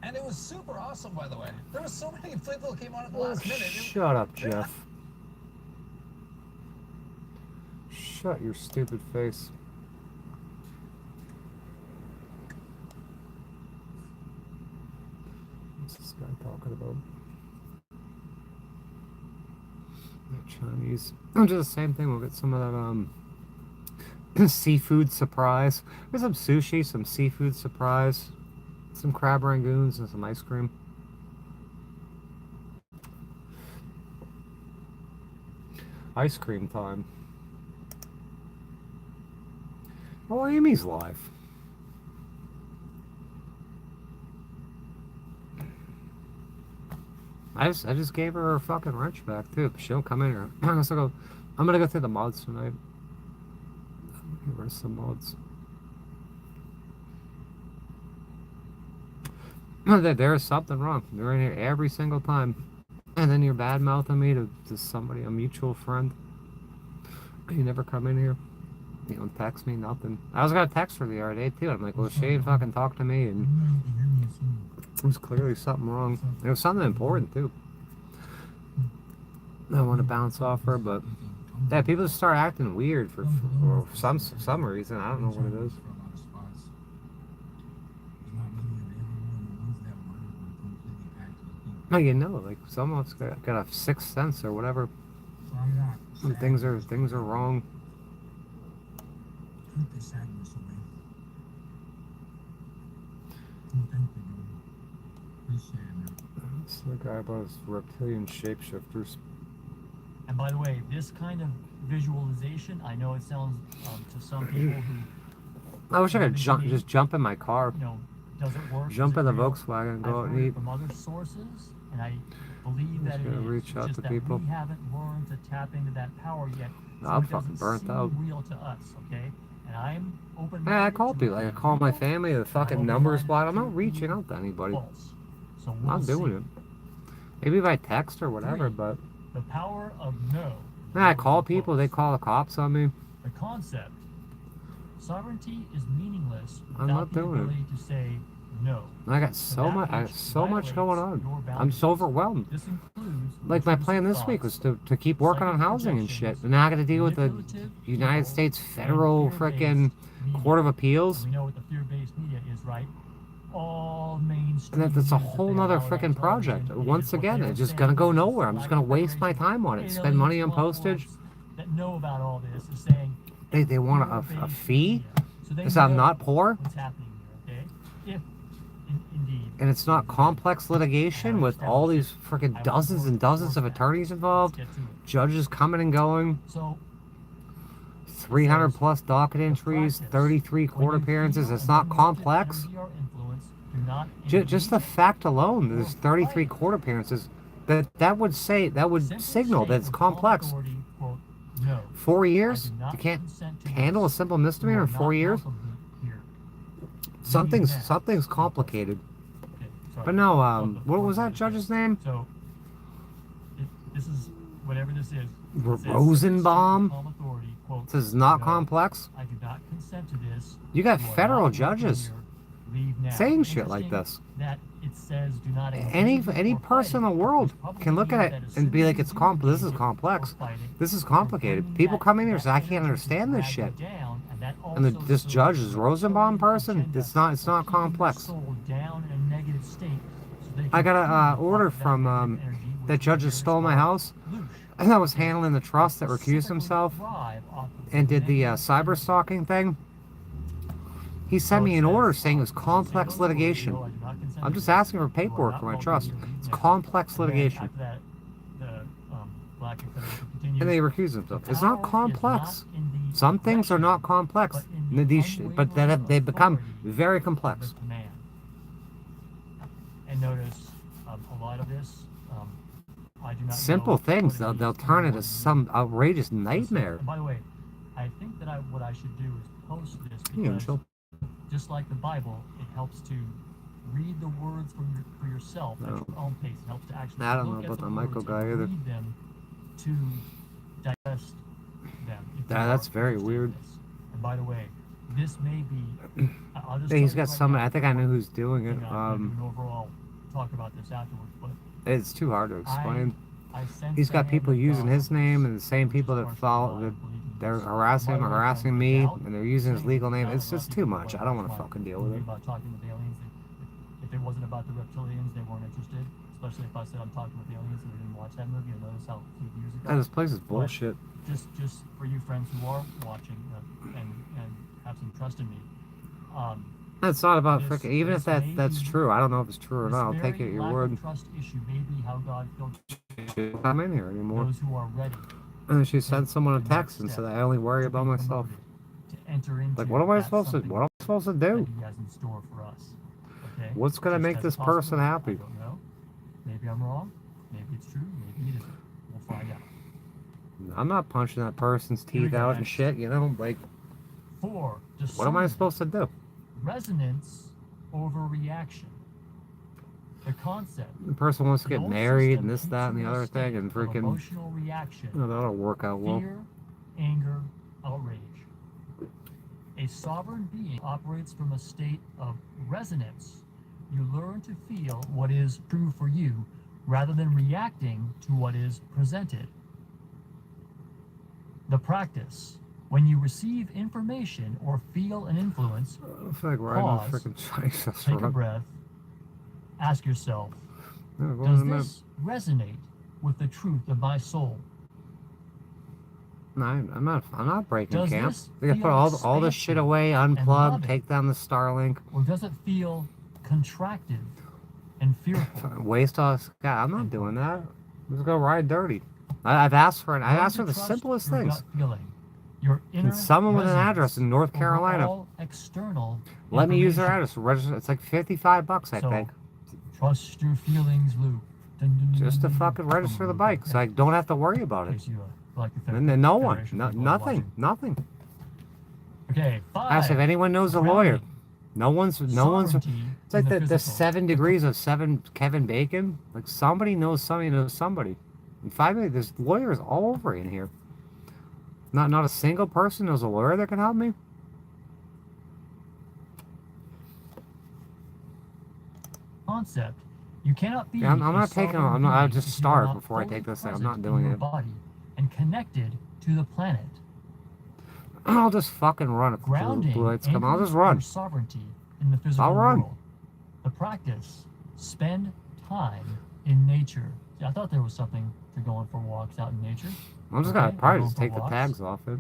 [SPEAKER 10] And it was super awesome, by the way. There was so many people that came on at the last minute.
[SPEAKER 2] Shut up, Jeff. Shut your stupid face. What's this guy talking about? Chinese. Just the same thing. We'll get some of that seafood surprise. There's some sushi, some seafood surprise, some crab rangoons, and some ice cream. Ice cream time. Oh, Amy's live. I just gave her her fucking wrench back too. She don't come in here. I'm gonna go through the mods tonight. Give her some mods. There's something wrong. They're in here every single time. And then you're bad mouthing me to somebody, a mutual friend. You never come in here. You don't text me, nothing. I was gonna text her the other day too. I'm like, well, she ain't fucking talk to me, and there's clearly something wrong. It was something important too. I want to bounce off her, but yeah, people just start acting weird for some reason. I don't know what it is. No, you know, like someone's got a sixth sense or whatever. And things are wrong. It's the guy about his reptilian shapeshifters.
[SPEAKER 7] And by the way, this kind of visualization, I know it sounds to some people who
[SPEAKER 2] I wish I could
[SPEAKER 7] maybe,
[SPEAKER 2] just jump in my car.
[SPEAKER 7] you know, does it work?
[SPEAKER 2] Jump
[SPEAKER 7] Is
[SPEAKER 2] in
[SPEAKER 7] it
[SPEAKER 2] the
[SPEAKER 7] real?
[SPEAKER 2] Volkswagen and
[SPEAKER 7] I've
[SPEAKER 2] go out
[SPEAKER 7] heard
[SPEAKER 2] and
[SPEAKER 7] it
[SPEAKER 2] eat.
[SPEAKER 7] from other sources, and I believe that
[SPEAKER 2] Just
[SPEAKER 7] it
[SPEAKER 2] gotta
[SPEAKER 7] is.
[SPEAKER 2] reach
[SPEAKER 7] It's
[SPEAKER 2] out
[SPEAKER 7] just
[SPEAKER 2] to
[SPEAKER 7] that
[SPEAKER 2] people.
[SPEAKER 7] we haven't learned to tap into that power yet, so
[SPEAKER 2] I'm
[SPEAKER 7] it
[SPEAKER 2] fucking
[SPEAKER 7] doesn't
[SPEAKER 2] burnt
[SPEAKER 7] seem
[SPEAKER 2] out.
[SPEAKER 7] real to us, okay? And I'm open.
[SPEAKER 2] Yeah, I call people. Like, I call my family. The fucking number's blocked. I'm not reaching out to anybody.
[SPEAKER 7] False. So
[SPEAKER 2] I'm
[SPEAKER 7] we'll
[SPEAKER 2] not doing
[SPEAKER 7] see.
[SPEAKER 2] it. Maybe by text or whatever, but...
[SPEAKER 7] The power of no.
[SPEAKER 2] Yeah, I call people. They call the cops on me.
[SPEAKER 7] The concept. Sovereignty is meaningless
[SPEAKER 2] I'm
[SPEAKER 7] without
[SPEAKER 2] not
[SPEAKER 7] the
[SPEAKER 2] doing it.
[SPEAKER 7] ability to say no.
[SPEAKER 2] I got so much. I got so much going on. I'm just overwhelmed.
[SPEAKER 7] This includes
[SPEAKER 2] Like my plan this week was to keep working on housing and shit, and now I got to deal with the United States Federal frickin' Court of Appeals.
[SPEAKER 7] We know what the fear-based media is, right? All mainstream.
[SPEAKER 2] And that's a whole nother frickin' project. Once again, it's just gonna go nowhere. I'm just gonna waste my time on it. Spend money on postage.
[SPEAKER 7] That know about all this is saying
[SPEAKER 2] They want a fee because I'm not poor.
[SPEAKER 7] what's happening here, okay? If indeed.
[SPEAKER 2] And it's not complex litigation with all these freaking dozens and dozens of attorneys involved, judges coming and going,
[SPEAKER 7] So
[SPEAKER 2] 300 plus docket entries, 33 court appearances. It's not complex. Just the fact alone, there's 33 court appearances. That would signal that it's complex. 4 years? You can't handle a simple misdemeanor in 4 years? Something's complicated. But no, what was that judge's name?
[SPEAKER 7] So this is whatever this is.
[SPEAKER 2] Rosenbaum?
[SPEAKER 7] Authority, quote,
[SPEAKER 2] This is not
[SPEAKER 7] no,
[SPEAKER 2] complex.
[SPEAKER 7] I do not consent to this.
[SPEAKER 2] You got
[SPEAKER 7] You are
[SPEAKER 2] federal
[SPEAKER 7] not
[SPEAKER 2] judges
[SPEAKER 7] leave now.
[SPEAKER 2] saying shit like this.
[SPEAKER 7] That it says do not
[SPEAKER 2] Any person in the world can look at it and be like, this is complex. This is complicated. People come in here and say, I can't understand this shit. And this judge is Rosenbaum person. It's not complex. I got a order from that judge stole my house. And I was handling the trust that recused himself and did the cyber stalking thing. He sent me an order saying it was complex litigation. I'm just asking for paperwork for my trust. It's complex litigation. And they recuse themselves. It's not complex. Some things are not complex, but then they become very complex.
[SPEAKER 7] And notice a lot of this. I do not
[SPEAKER 2] Simple things, they'll turn it into some outrageous nightmare.
[SPEAKER 7] And by the way, I think that what I should do is post this because just like the Bible, it helps to read the words for yourself at your own pace. It helps to actually
[SPEAKER 2] I don't know
[SPEAKER 7] look
[SPEAKER 2] about
[SPEAKER 7] at
[SPEAKER 2] the
[SPEAKER 7] the
[SPEAKER 2] Michael
[SPEAKER 7] words
[SPEAKER 2] guy
[SPEAKER 7] and
[SPEAKER 2] either.
[SPEAKER 7] read them to digest them.
[SPEAKER 2] That's very weird.
[SPEAKER 7] And by the way, this may be. I'll just
[SPEAKER 2] He's
[SPEAKER 7] tell you
[SPEAKER 2] got
[SPEAKER 7] right
[SPEAKER 2] some.
[SPEAKER 7] now,
[SPEAKER 2] I think I know who's doing it.
[SPEAKER 7] hang on, I'm gonna do an overall talk about this afterwards, but
[SPEAKER 2] It's too hard to explain.
[SPEAKER 7] I sense
[SPEAKER 2] He's got
[SPEAKER 7] the
[SPEAKER 2] people
[SPEAKER 7] hand of
[SPEAKER 2] using
[SPEAKER 7] God.
[SPEAKER 2] his name and the same people that follow. They're harassing him, harassing me, and they're using his legal name. It's just too much. I don't want to fucking deal with it.
[SPEAKER 7] About talking with aliens. If it wasn't about the reptilians, they weren't interested. Especially if I said I'm talking with aliens and we didn't watch that movie. You'll notice how a few years ago.
[SPEAKER 2] And this place is bullshit.
[SPEAKER 7] Just for you friends who are watching and have some trust in me.
[SPEAKER 2] It's not about freaking. Even if that's true, I don't know if it's true or not. I'll take it at your word.
[SPEAKER 7] Trust issue may be how God filled
[SPEAKER 2] I'm in here anymore.
[SPEAKER 7] those who are ready
[SPEAKER 2] And she sent someone a text and said, I only worry about myself.
[SPEAKER 7] to enter into.
[SPEAKER 2] Like, what am I
[SPEAKER 7] that
[SPEAKER 2] supposed to?
[SPEAKER 7] something
[SPEAKER 2] What am I supposed to do?
[SPEAKER 7] that He has in store for us. Okay?
[SPEAKER 2] What's gonna
[SPEAKER 7] Just
[SPEAKER 2] make
[SPEAKER 7] as
[SPEAKER 2] this
[SPEAKER 7] possible,
[SPEAKER 2] person happy?
[SPEAKER 7] I don't know. Maybe I'm wrong. Maybe it's true. Maybe it isn't. We'll find out.
[SPEAKER 2] I'm not punching that person's
[SPEAKER 7] Here we
[SPEAKER 2] teeth
[SPEAKER 7] go,
[SPEAKER 2] out and
[SPEAKER 7] next.
[SPEAKER 2] shit. You know, like,
[SPEAKER 7] 4.
[SPEAKER 2] what am I supposed to do?
[SPEAKER 7] Resonance over reaction. The concept.
[SPEAKER 2] The person wants to
[SPEAKER 7] The
[SPEAKER 2] get
[SPEAKER 7] old
[SPEAKER 2] married
[SPEAKER 7] system
[SPEAKER 2] and this,
[SPEAKER 7] keeps
[SPEAKER 2] that, and
[SPEAKER 7] you
[SPEAKER 2] the
[SPEAKER 7] in a
[SPEAKER 2] other thing,
[SPEAKER 7] state
[SPEAKER 2] and
[SPEAKER 7] of
[SPEAKER 2] freaking.
[SPEAKER 7] emotional reaction.
[SPEAKER 2] Oh, that'll work out well.
[SPEAKER 7] Fear, anger, outrage. A sovereign being operates from a state of resonance. You learn to feel what is true for you rather than reacting to what is presented. The practice. When you receive information or feel an influence,
[SPEAKER 2] I feel like riding a
[SPEAKER 7] pause,
[SPEAKER 2] freaking Chinese
[SPEAKER 7] take a
[SPEAKER 2] restaurant.
[SPEAKER 7] breath, ask yourself,
[SPEAKER 2] Yeah, go
[SPEAKER 7] does
[SPEAKER 2] in a
[SPEAKER 7] this resonate with the truth of my soul?
[SPEAKER 2] No, I'm not breaking
[SPEAKER 7] Does
[SPEAKER 2] camp.
[SPEAKER 7] this
[SPEAKER 2] We gotta put
[SPEAKER 7] feel
[SPEAKER 2] all this shit
[SPEAKER 7] expansive
[SPEAKER 2] away,
[SPEAKER 7] and
[SPEAKER 2] unplug,
[SPEAKER 7] loving?
[SPEAKER 2] take down the Starlink,
[SPEAKER 7] Or does it feel contracted and fearful?
[SPEAKER 2] waste all this. God, I'm not doing that. Let's go ride dirty. I've asked for
[SPEAKER 7] Learn
[SPEAKER 2] the
[SPEAKER 7] to trust
[SPEAKER 2] simplest
[SPEAKER 7] your
[SPEAKER 2] things.
[SPEAKER 7] gut feeling. Your inner
[SPEAKER 2] Can someone with an address in North
[SPEAKER 7] over
[SPEAKER 2] Carolina
[SPEAKER 7] all external
[SPEAKER 2] let me use their
[SPEAKER 7] information.
[SPEAKER 2] address? Register. It's like $55, I
[SPEAKER 7] So,
[SPEAKER 2] think.
[SPEAKER 7] trust your feelings, Luke. Dun, dun, dun,
[SPEAKER 2] Just to
[SPEAKER 7] dun, dun.
[SPEAKER 2] fucking register the bike, so I don't have to worry about
[SPEAKER 7] In
[SPEAKER 2] it.
[SPEAKER 7] case you like the
[SPEAKER 2] And then no one,
[SPEAKER 7] Federation
[SPEAKER 2] no,
[SPEAKER 7] people
[SPEAKER 2] nothing, nothing.
[SPEAKER 7] Okay, 5.
[SPEAKER 2] Ask if anyone knows a lawyer.
[SPEAKER 7] Grounding.
[SPEAKER 2] No one's.
[SPEAKER 7] Sovereignty
[SPEAKER 2] It's like
[SPEAKER 7] in
[SPEAKER 2] the
[SPEAKER 7] physical.
[SPEAKER 2] 7 degrees of 7 Kevin Bacon. Like somebody knows somebody knows somebody. In 5 minutes, there's lawyers all over in here. Not a single person knows a lawyer that can help me.
[SPEAKER 7] Concept. You cannot be.
[SPEAKER 2] Yeah, I'm not taking. I'll just
[SPEAKER 7] if you are
[SPEAKER 2] start
[SPEAKER 7] not
[SPEAKER 2] before I
[SPEAKER 7] fully
[SPEAKER 2] take this thing. I'm
[SPEAKER 7] present
[SPEAKER 2] not
[SPEAKER 7] in
[SPEAKER 2] doing
[SPEAKER 7] your
[SPEAKER 2] it.
[SPEAKER 7] Body and connected to the planet.
[SPEAKER 2] I'll just fucking run if
[SPEAKER 7] Grounding
[SPEAKER 2] blue lights come. I'll
[SPEAKER 7] anchors
[SPEAKER 2] just run.
[SPEAKER 7] your sovereignty in the physical
[SPEAKER 2] I'll run.
[SPEAKER 7] world. The practice. Spend time in nature. See, I thought there was something to going for walks out in nature.
[SPEAKER 2] I'm just gonna
[SPEAKER 7] Okay,
[SPEAKER 2] probably
[SPEAKER 7] go
[SPEAKER 2] just
[SPEAKER 7] for
[SPEAKER 2] take the
[SPEAKER 7] walks.
[SPEAKER 2] tags off it.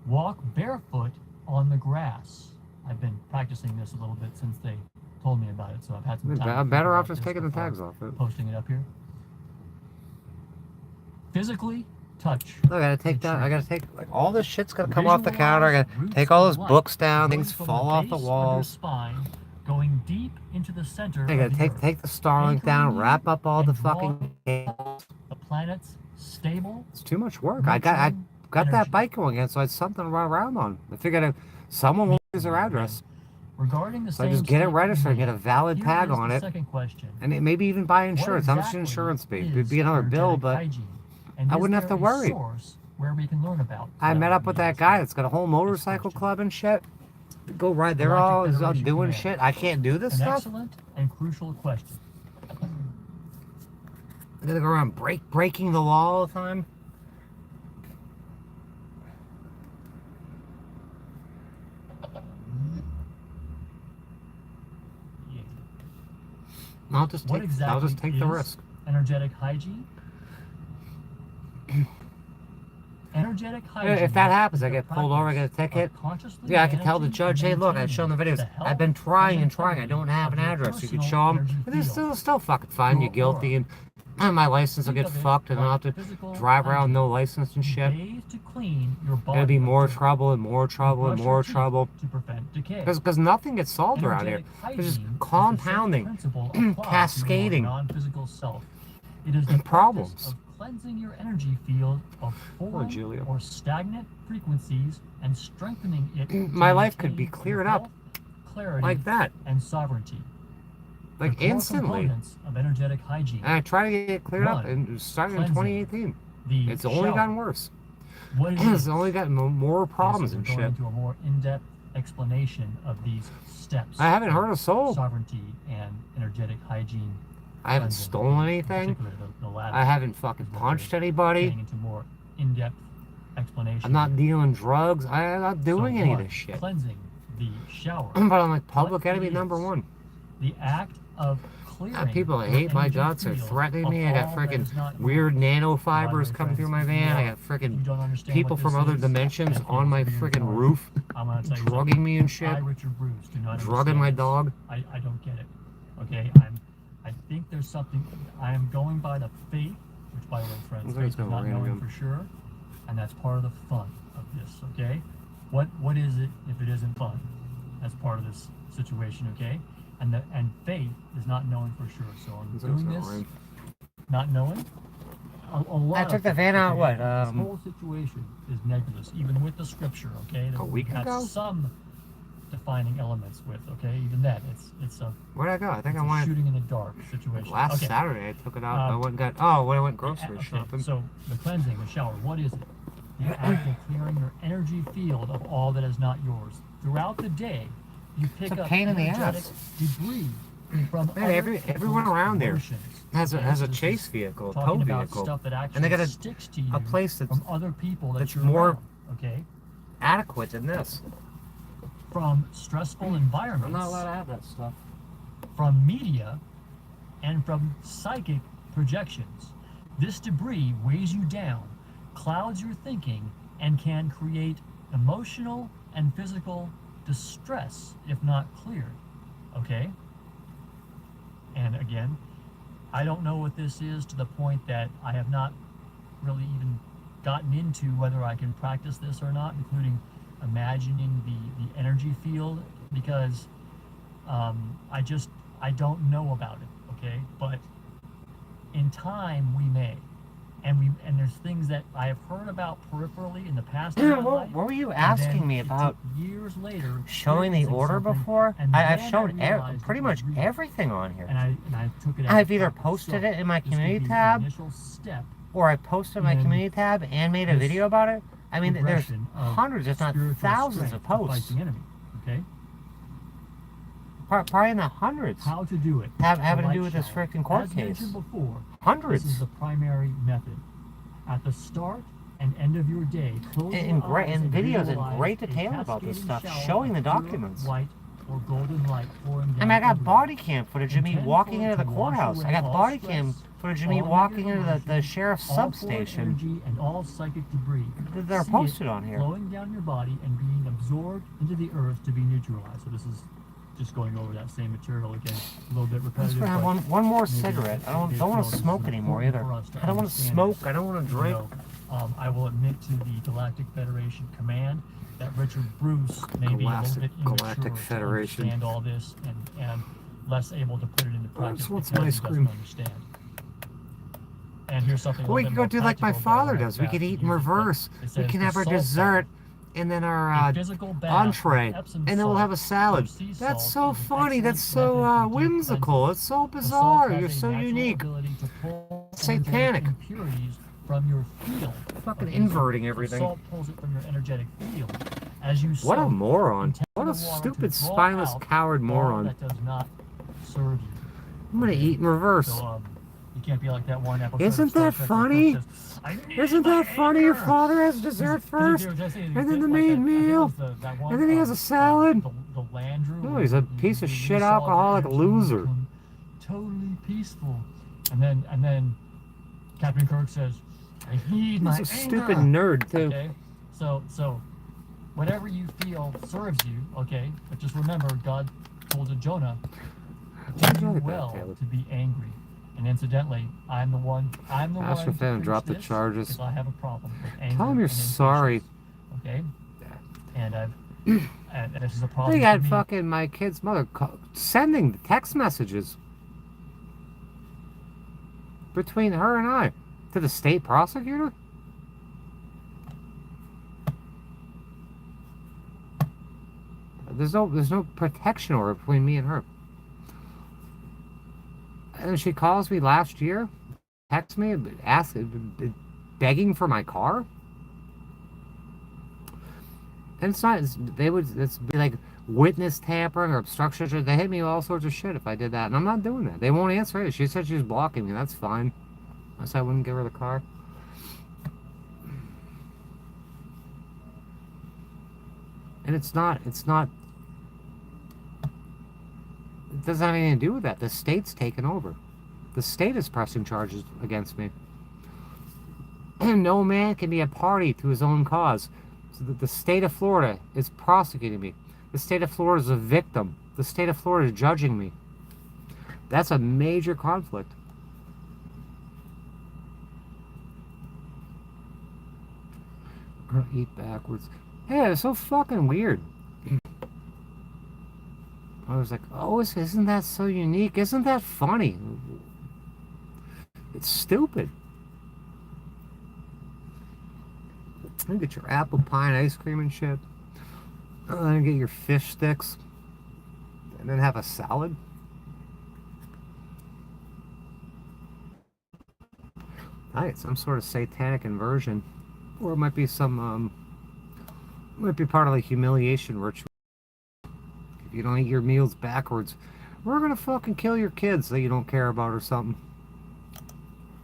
[SPEAKER 7] Walk barefoot on the grass. I've been practicing this a little bit since they told me about it, so I've had some time.
[SPEAKER 2] I'm
[SPEAKER 7] to
[SPEAKER 2] better
[SPEAKER 7] figure
[SPEAKER 2] off
[SPEAKER 7] out
[SPEAKER 2] just
[SPEAKER 7] this
[SPEAKER 2] taking the
[SPEAKER 7] before
[SPEAKER 2] tags off it.
[SPEAKER 7] Posting it up here. Physically touch.
[SPEAKER 2] Look, I gotta take that. I gotta take like all this shit's gonna come off the counter. I gotta take all those books down. Things fall off the walls.
[SPEAKER 7] Spine, going deep into the center.
[SPEAKER 2] I gotta take the Starlink down. Wrap up all the fucking cables.
[SPEAKER 7] The planet's stable.
[SPEAKER 2] It's too much work. I got that bike going again, so I had something to run around on. I figured someone will use their address.
[SPEAKER 7] Regarding the
[SPEAKER 2] So I
[SPEAKER 7] same
[SPEAKER 2] just get it
[SPEAKER 7] statement
[SPEAKER 2] registered,
[SPEAKER 7] you
[SPEAKER 2] get a
[SPEAKER 7] made,
[SPEAKER 2] valid
[SPEAKER 7] here
[SPEAKER 2] tag
[SPEAKER 7] is
[SPEAKER 2] on
[SPEAKER 7] the
[SPEAKER 2] it,
[SPEAKER 7] second question.
[SPEAKER 2] and maybe even buy insurance. How much
[SPEAKER 7] exactly
[SPEAKER 2] insurance be?
[SPEAKER 7] is
[SPEAKER 2] It'd be another bill,
[SPEAKER 7] energetic
[SPEAKER 2] but
[SPEAKER 7] hygiene? And
[SPEAKER 2] I
[SPEAKER 7] is
[SPEAKER 2] wouldn't have to
[SPEAKER 7] there a
[SPEAKER 2] worry.
[SPEAKER 7] source where we can learn about
[SPEAKER 2] I met up with that guy that's got a whole motorcycle club and shit. Go ride. They're all
[SPEAKER 7] Federation
[SPEAKER 2] doing
[SPEAKER 7] Command.
[SPEAKER 2] shit. I can't do this
[SPEAKER 7] An
[SPEAKER 2] stuff.
[SPEAKER 7] excellent and crucial question.
[SPEAKER 2] I gotta go around breaking the law all the time. I'll just take the risk.
[SPEAKER 7] Energetic hygiene. Energetic hygiene.
[SPEAKER 2] If that happens, I get pulled over, I get a ticket. Yeah, I can tell the judge, hey, look, I've shown the videos. I've been trying and trying. I don't have an address. You can show them. And they're still fucking fine. You're guilty, and my license will get fucked, and I'll have to drive around no license and shit. It'll be more trouble and more trouble and more trouble.
[SPEAKER 7] To prevent decay.
[SPEAKER 2] Because nothing gets solved around here. There's just compounding, cascading
[SPEAKER 7] non-physical self. It is the
[SPEAKER 2] problems.
[SPEAKER 7] Of cleansing your energy field of foreign or stagnant frequencies and strengthening it.
[SPEAKER 2] My life could be cleared up
[SPEAKER 7] clarity,
[SPEAKER 2] like that.
[SPEAKER 7] And sovereignty.
[SPEAKER 2] Like
[SPEAKER 7] The core
[SPEAKER 2] instantly.
[SPEAKER 7] components of energetic hygiene.
[SPEAKER 2] And I try to get it cleared up,
[SPEAKER 7] One,
[SPEAKER 2] and starting in
[SPEAKER 7] cleansing
[SPEAKER 2] 2018.
[SPEAKER 7] the
[SPEAKER 2] It's only
[SPEAKER 7] shower.
[SPEAKER 2] gotten worse.
[SPEAKER 7] What it
[SPEAKER 2] It's
[SPEAKER 7] is,
[SPEAKER 2] only gotten more problems
[SPEAKER 7] we're
[SPEAKER 2] and
[SPEAKER 7] going
[SPEAKER 2] shit.
[SPEAKER 7] into a more in-depth explanation of these steps.
[SPEAKER 2] I haven't hurt a soul.
[SPEAKER 7] Sovereignty and energetic hygiene.
[SPEAKER 2] I haven't
[SPEAKER 7] cleansing,
[SPEAKER 2] stolen
[SPEAKER 7] in
[SPEAKER 2] anything.
[SPEAKER 7] particular the latter.
[SPEAKER 2] I haven't fucking punched anybody.
[SPEAKER 7] Getting into more in-depth explanation.
[SPEAKER 2] I'm not dealing drugs. I'm not doing any of this shit.
[SPEAKER 7] Cleansing the shower.
[SPEAKER 2] But I'm like public enemy number one.
[SPEAKER 7] The act of clearing.
[SPEAKER 2] People that
[SPEAKER 7] your
[SPEAKER 2] hate my
[SPEAKER 7] energy
[SPEAKER 2] guts are
[SPEAKER 7] field
[SPEAKER 2] threatening me.
[SPEAKER 7] of
[SPEAKER 2] I got
[SPEAKER 7] all that
[SPEAKER 2] freaking
[SPEAKER 7] is not
[SPEAKER 2] weird
[SPEAKER 7] yours.
[SPEAKER 2] nanofibers coming through my van. I got freaking people from other dimensions on my freaking roof,
[SPEAKER 7] I'm gonna tell you
[SPEAKER 2] drugging me and shit,
[SPEAKER 7] I, Richard Bruce, do not
[SPEAKER 2] drugging my dog.
[SPEAKER 7] I don't get it. Okay, I think there's something. I am going by the faith, which, by the way, friends,
[SPEAKER 2] Looks
[SPEAKER 7] faith
[SPEAKER 2] like
[SPEAKER 7] is
[SPEAKER 2] it's
[SPEAKER 7] not
[SPEAKER 2] gonna rain
[SPEAKER 7] knowing
[SPEAKER 2] again.
[SPEAKER 7] for sure, and that's part of the fun of this. Okay, what is it if it isn't fun? That's part of this situation. Okay, and faith is not knowing for sure. So I'm
[SPEAKER 2] Looks like it's
[SPEAKER 7] doing
[SPEAKER 2] gonna
[SPEAKER 7] this,
[SPEAKER 2] rain.
[SPEAKER 7] not knowing. A lot
[SPEAKER 2] I
[SPEAKER 7] of
[SPEAKER 2] took the
[SPEAKER 7] things,
[SPEAKER 2] van out,
[SPEAKER 7] okay?
[SPEAKER 2] what,
[SPEAKER 7] This whole situation is nebulous, even with the scripture. Okay,
[SPEAKER 2] A week
[SPEAKER 7] that's
[SPEAKER 2] ago?
[SPEAKER 7] some defining elements with. Okay, even that it's a.
[SPEAKER 2] Where'd I go? I think
[SPEAKER 7] it's
[SPEAKER 2] I
[SPEAKER 7] a
[SPEAKER 2] went
[SPEAKER 7] shooting in the dark situation.
[SPEAKER 2] last
[SPEAKER 7] Okay.
[SPEAKER 2] Saturday. I took it out. I went and got. When I went grocery shopping.
[SPEAKER 7] So the cleansing, the shower. What is it? The act of clearing your energy field of all that is not yours. Throughout the day, you pick
[SPEAKER 2] It's a
[SPEAKER 7] up
[SPEAKER 2] pain in the
[SPEAKER 7] energetic
[SPEAKER 2] ass.
[SPEAKER 7] debris from
[SPEAKER 2] Man,
[SPEAKER 7] other
[SPEAKER 2] everyone around there
[SPEAKER 7] emotions.
[SPEAKER 2] has
[SPEAKER 7] Okay,
[SPEAKER 2] a
[SPEAKER 7] so this
[SPEAKER 2] chase
[SPEAKER 7] is
[SPEAKER 2] vehicle, a
[SPEAKER 7] talking
[SPEAKER 2] tow
[SPEAKER 7] about
[SPEAKER 2] vehicle,
[SPEAKER 7] stuff that actually
[SPEAKER 2] and they got
[SPEAKER 7] sticks to you
[SPEAKER 2] a place that's
[SPEAKER 7] from other people that
[SPEAKER 2] that's
[SPEAKER 7] you're
[SPEAKER 2] more
[SPEAKER 7] around, okay,
[SPEAKER 2] adequate than this.
[SPEAKER 7] from stressful environments.
[SPEAKER 2] I'm not allowed to have that stuff.
[SPEAKER 7] From media and from psychic projections. This debris weighs you down, clouds your thinking, and can create emotional and physical distress if not cleared. Okay? And again, I don't know what this is to the point that I have not really even gotten into whether I can practice this or not, including imagining the energy field, because I don't know about it, okay? But in time we may. And there's things that I have heard about peripherally in the past.
[SPEAKER 2] What were you asking me about?
[SPEAKER 7] Years later,
[SPEAKER 2] showing the order before? I've showed pretty much everything on here.
[SPEAKER 7] And I took it out.
[SPEAKER 2] I've either posted it in my community tab, or I posted my community tab and made a video about it. I mean, there's hundreds, if not thousands, of posts.
[SPEAKER 7] Okay.
[SPEAKER 2] Probably in the hundreds.
[SPEAKER 7] How to do it.
[SPEAKER 2] Having to do with this freaking court
[SPEAKER 7] As
[SPEAKER 2] case.
[SPEAKER 7] mentioned before,
[SPEAKER 2] Hundreds.
[SPEAKER 7] This is the primary method. At the start and end of your day, close your eyes
[SPEAKER 2] and videos in
[SPEAKER 7] visualize
[SPEAKER 2] great
[SPEAKER 7] a
[SPEAKER 2] detail about this
[SPEAKER 7] cascading
[SPEAKER 2] stuff,
[SPEAKER 7] shower
[SPEAKER 2] showing the
[SPEAKER 7] of pure
[SPEAKER 2] documents.
[SPEAKER 7] White or golden light pouring
[SPEAKER 2] I
[SPEAKER 7] down
[SPEAKER 2] mean, I got
[SPEAKER 7] everywhere.
[SPEAKER 2] body cam footage of me
[SPEAKER 7] Intend
[SPEAKER 2] walking
[SPEAKER 7] for it
[SPEAKER 2] into the
[SPEAKER 7] to wash
[SPEAKER 2] courthouse. I
[SPEAKER 7] away
[SPEAKER 2] got
[SPEAKER 7] all
[SPEAKER 2] body
[SPEAKER 7] stress,
[SPEAKER 2] cam footage of me
[SPEAKER 7] all
[SPEAKER 2] walking
[SPEAKER 7] negative
[SPEAKER 2] into the
[SPEAKER 7] emotion,
[SPEAKER 2] sheriff's
[SPEAKER 7] all foreign
[SPEAKER 2] substation.
[SPEAKER 7] energy and all psychic debris.
[SPEAKER 2] They're
[SPEAKER 7] See
[SPEAKER 2] posted
[SPEAKER 7] it
[SPEAKER 2] on here.
[SPEAKER 7] flowing down your body and being absorbed into the earth to be neutralized. So this is just going over that same material again, a little bit repetitive.
[SPEAKER 2] I want one more cigarette. I don't want to smoke anymore either. I don't want to smoke. I don't want to drink.
[SPEAKER 7] I will admit to the Galactic Federation command that Richard Bruce may be a little bit
[SPEAKER 2] Galactic
[SPEAKER 7] immature
[SPEAKER 2] Federation.
[SPEAKER 7] to understand all this and less able to put it into practice
[SPEAKER 2] what's
[SPEAKER 7] because
[SPEAKER 2] my
[SPEAKER 7] he
[SPEAKER 2] scream?
[SPEAKER 7] doesn't understand. And here's something.
[SPEAKER 2] We can go do like my father does. We could eat in reverse. We can have our dessert and then our entree, and then we'll have a salad. That's so funny. That's so whimsical. It's so bizarre. You're so unique. Satanic.
[SPEAKER 7] From your field.
[SPEAKER 2] Fucking inverting everything.
[SPEAKER 7] Salt pulls it from your energetic field. As you
[SPEAKER 2] What a
[SPEAKER 7] soak,
[SPEAKER 2] moron.
[SPEAKER 7] intend
[SPEAKER 2] What a
[SPEAKER 7] the water
[SPEAKER 2] stupid,
[SPEAKER 7] to draw
[SPEAKER 2] spineless,
[SPEAKER 7] out
[SPEAKER 2] coward
[SPEAKER 7] all
[SPEAKER 2] moron.
[SPEAKER 7] That does not serve you.
[SPEAKER 2] I'm gonna eat in reverse.
[SPEAKER 7] So, you can't be like that one episode.
[SPEAKER 2] Isn't that funny? Isn't that funny? Your father has dessert first, and then the main meal, and then he has a salad.
[SPEAKER 7] The Landrew.
[SPEAKER 2] No, he's a piece of shit alcoholic loser.
[SPEAKER 7] Totally peaceful. And then Captain Kirk says, I need my
[SPEAKER 2] He's a
[SPEAKER 7] anger.
[SPEAKER 2] stupid nerd too.
[SPEAKER 7] Okay? So whatever you feel serves you, okay? But just remember, God told Jonah, do you well to be angry. And incidentally, I'm the one
[SPEAKER 2] Ask
[SPEAKER 7] to
[SPEAKER 2] if they
[SPEAKER 7] preach
[SPEAKER 2] drop the
[SPEAKER 7] this
[SPEAKER 2] charges.
[SPEAKER 7] because I have a problem with anger.
[SPEAKER 2] Tell him you're
[SPEAKER 7] and
[SPEAKER 2] sorry.
[SPEAKER 7] impatience, okay? And and this is a problem.
[SPEAKER 2] They got
[SPEAKER 7] for me.
[SPEAKER 2] fucking my kid's mother sending text messages between her and I to the state prosecutor. There's no protection order between me and her. And she calls me last year, texts me, begging for my car. And it's be like witness tampering or obstruction. They hit me with all sorts of shit if I did that, and I'm not doing that. They won't answer it. She said she was blocking me. That's fine. I said I wouldn't give her the car. And it doesn't have anything to do with that. The state's taken over. The state is pressing charges against me. And no man can be a party to his own cause. So the state of Florida is prosecuting me. The state of Florida is a victim. The state of Florida is judging me. That's a major conflict. Or eat backwards. Yeah, it's so fucking weird. I was like, oh, isn't that so unique? Isn't that funny? It's stupid. You get your apple pie and ice cream and shit. And then get your fish sticks. And then have a salad. I get some sort of satanic inversion. Or it might be some, might be part of the humiliation ritual. If you don't eat your meals backwards, we're gonna fucking kill your kids that you don't care about or something.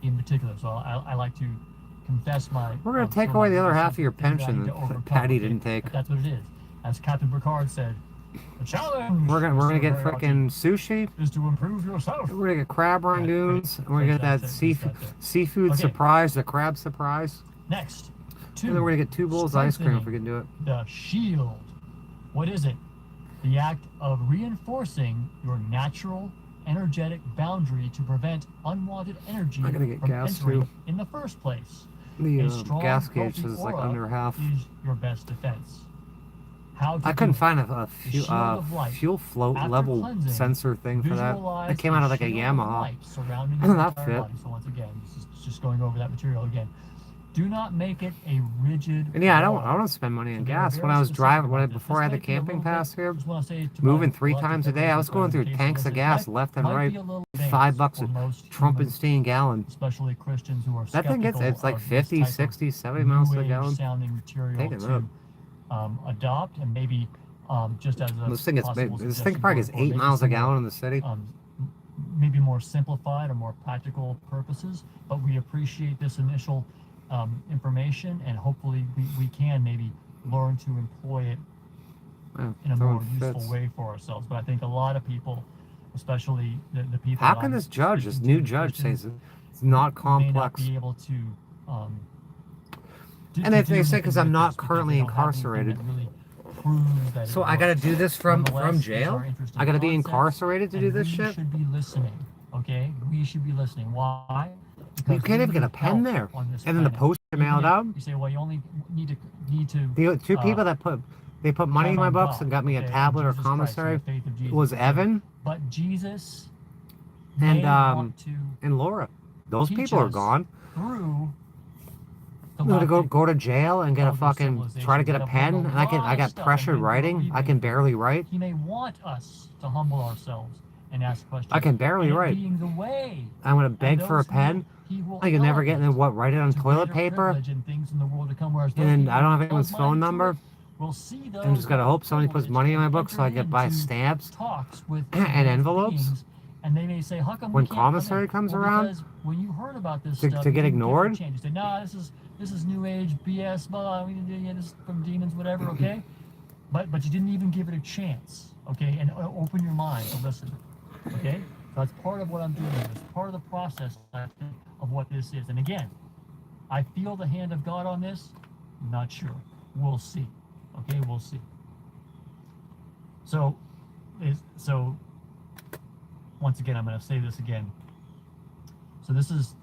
[SPEAKER 7] In particular, so I like to confess my...
[SPEAKER 2] We're gonna take away the other half of your pension that Patty didn't take.
[SPEAKER 7] But that's what it is. As Captain Picard said, the challenge
[SPEAKER 2] We're gonna get frickin' sushi.
[SPEAKER 7] is to improve yourself.
[SPEAKER 2] We're gonna get crab rangoons. And we're gonna get that seafood surprise, the crab surprise.
[SPEAKER 7] Next,
[SPEAKER 2] and then we're gonna get 2 bowls of ice cream if we can do it.
[SPEAKER 7] The shield. What is it? The act of reinforcing your natural energetic boundary to prevent unwanted energy
[SPEAKER 2] I'm gonna get
[SPEAKER 7] from
[SPEAKER 2] gas
[SPEAKER 7] entering
[SPEAKER 2] too.
[SPEAKER 7] in the first place.
[SPEAKER 2] The
[SPEAKER 7] A strong,
[SPEAKER 2] gas gauge
[SPEAKER 7] healthy
[SPEAKER 2] is like
[SPEAKER 7] aura
[SPEAKER 2] under half.
[SPEAKER 7] is your best defense. How to
[SPEAKER 2] I couldn't
[SPEAKER 7] do it.
[SPEAKER 2] find a
[SPEAKER 7] The shield of light.
[SPEAKER 2] fuel float
[SPEAKER 7] After
[SPEAKER 2] level
[SPEAKER 7] cleansing,
[SPEAKER 2] sensor thing for that.
[SPEAKER 7] visualize
[SPEAKER 2] It came out of like a
[SPEAKER 7] shield of
[SPEAKER 2] Yamaha.
[SPEAKER 7] light surrounding
[SPEAKER 2] Doesn't
[SPEAKER 7] your
[SPEAKER 2] that
[SPEAKER 7] entire
[SPEAKER 2] fit?
[SPEAKER 7] body. So once again, this is just going over that material again. Do not make it a rigid.
[SPEAKER 2] And yeah, I
[SPEAKER 7] wall.
[SPEAKER 2] don't spend money on
[SPEAKER 7] So they are
[SPEAKER 2] gas. When
[SPEAKER 7] very
[SPEAKER 2] I was
[SPEAKER 7] specific
[SPEAKER 2] driving,
[SPEAKER 7] about this.
[SPEAKER 2] before I had the
[SPEAKER 7] This might be a
[SPEAKER 2] camping
[SPEAKER 7] little bit-
[SPEAKER 2] pass here,
[SPEAKER 7] just wanna say to
[SPEAKER 2] moving
[SPEAKER 7] my
[SPEAKER 2] 3
[SPEAKER 7] elected
[SPEAKER 2] times a day, I was going through
[SPEAKER 7] representatives
[SPEAKER 2] tanks of
[SPEAKER 7] in
[SPEAKER 2] gas
[SPEAKER 7] case
[SPEAKER 2] left and
[SPEAKER 7] might
[SPEAKER 2] right.
[SPEAKER 7] be a little
[SPEAKER 2] $5
[SPEAKER 7] for
[SPEAKER 2] a
[SPEAKER 7] most
[SPEAKER 2] Trumpenstein gallon.
[SPEAKER 7] especially Christians who are
[SPEAKER 2] That thing gets,
[SPEAKER 7] skeptical
[SPEAKER 2] it's like
[SPEAKER 7] of this
[SPEAKER 2] 50,
[SPEAKER 7] type of
[SPEAKER 2] 60, 70 miles
[SPEAKER 7] new
[SPEAKER 2] per
[SPEAKER 7] age
[SPEAKER 2] gallon.
[SPEAKER 7] sounding material
[SPEAKER 2] Take it
[SPEAKER 7] to
[SPEAKER 2] up.
[SPEAKER 7] adopt, and maybe just as a
[SPEAKER 2] This thing
[SPEAKER 7] possible
[SPEAKER 2] this thing
[SPEAKER 7] suggestion
[SPEAKER 2] probably
[SPEAKER 7] for-
[SPEAKER 2] gets
[SPEAKER 7] for
[SPEAKER 2] 8
[SPEAKER 7] maybe
[SPEAKER 2] miles a
[SPEAKER 7] some more,
[SPEAKER 2] gallon in the city.
[SPEAKER 7] Maybe more simplified or more practical purposes, but we appreciate this initial information, and hopefully we can maybe learn to employ it in a more useful way for ourselves. But I think a lot of people, especially the people.
[SPEAKER 2] How
[SPEAKER 7] that
[SPEAKER 2] can
[SPEAKER 7] I'm
[SPEAKER 2] this judge, this
[SPEAKER 7] speaking
[SPEAKER 2] new
[SPEAKER 7] to,
[SPEAKER 2] judge, say
[SPEAKER 7] Christians,
[SPEAKER 2] it's not
[SPEAKER 7] who may not
[SPEAKER 2] complex?
[SPEAKER 7] be able to.
[SPEAKER 2] And if they say because I'm not currently incarcerated, so I got to do this from jail. I got to be incarcerated to do this shit.
[SPEAKER 7] We should be listening. Okay, we should be listening. Why?
[SPEAKER 2] You can't even get a pen there, and then the post mailed out.
[SPEAKER 7] You say, well, you only need to.
[SPEAKER 2] The two people that put money in my books and got me a tablet or commissary was Evan
[SPEAKER 7] but Jesus
[SPEAKER 2] and
[SPEAKER 7] want to
[SPEAKER 2] Laura. Those
[SPEAKER 7] teach
[SPEAKER 2] people are
[SPEAKER 7] us
[SPEAKER 2] gone.
[SPEAKER 7] through
[SPEAKER 2] I'm gonna go to jail and get a fucking try to get a pen, and I got pressured writing. I can barely write.
[SPEAKER 7] He may want us to humble ourselves and ask questions.
[SPEAKER 2] I can barely
[SPEAKER 7] and it
[SPEAKER 2] write.
[SPEAKER 7] being the way,
[SPEAKER 2] I'm gonna beg for a
[SPEAKER 7] those
[SPEAKER 2] pen.
[SPEAKER 7] he will
[SPEAKER 2] I can never get write it on
[SPEAKER 7] to
[SPEAKER 2] toilet
[SPEAKER 7] greater
[SPEAKER 2] paper,
[SPEAKER 7] privilege and things in the world to come, whereas
[SPEAKER 2] and
[SPEAKER 7] those
[SPEAKER 2] then
[SPEAKER 7] people
[SPEAKER 2] I don't have
[SPEAKER 7] who
[SPEAKER 2] anyone's
[SPEAKER 7] close
[SPEAKER 2] phone
[SPEAKER 7] minded to
[SPEAKER 2] number.
[SPEAKER 7] it will see those
[SPEAKER 2] I'm just gonna hope somebody puts money in my book so I
[SPEAKER 7] enter
[SPEAKER 2] can buy
[SPEAKER 7] into
[SPEAKER 2] stamps
[SPEAKER 7] talks with
[SPEAKER 2] and envelopes.
[SPEAKER 7] beings, and they may say, how come
[SPEAKER 2] When
[SPEAKER 7] we can't come in?"
[SPEAKER 2] commissary comes
[SPEAKER 7] Well,
[SPEAKER 2] around,
[SPEAKER 7] because when you heard about this
[SPEAKER 2] to
[SPEAKER 7] stuff,
[SPEAKER 2] get
[SPEAKER 7] you didn't
[SPEAKER 2] ignored?
[SPEAKER 7] give it a chance. You say, no, this is new age BS, blah, we didn't do this is from demons, whatever, okay? But you didn't even give it a chance, okay? And open your mind to listen, okay? So that's part of what I'm doing. It's part of the process of what this is. And again, I feel the hand of God on this. Not sure. We'll see. Okay, we'll see. So once again, I'm going to say this again. So this is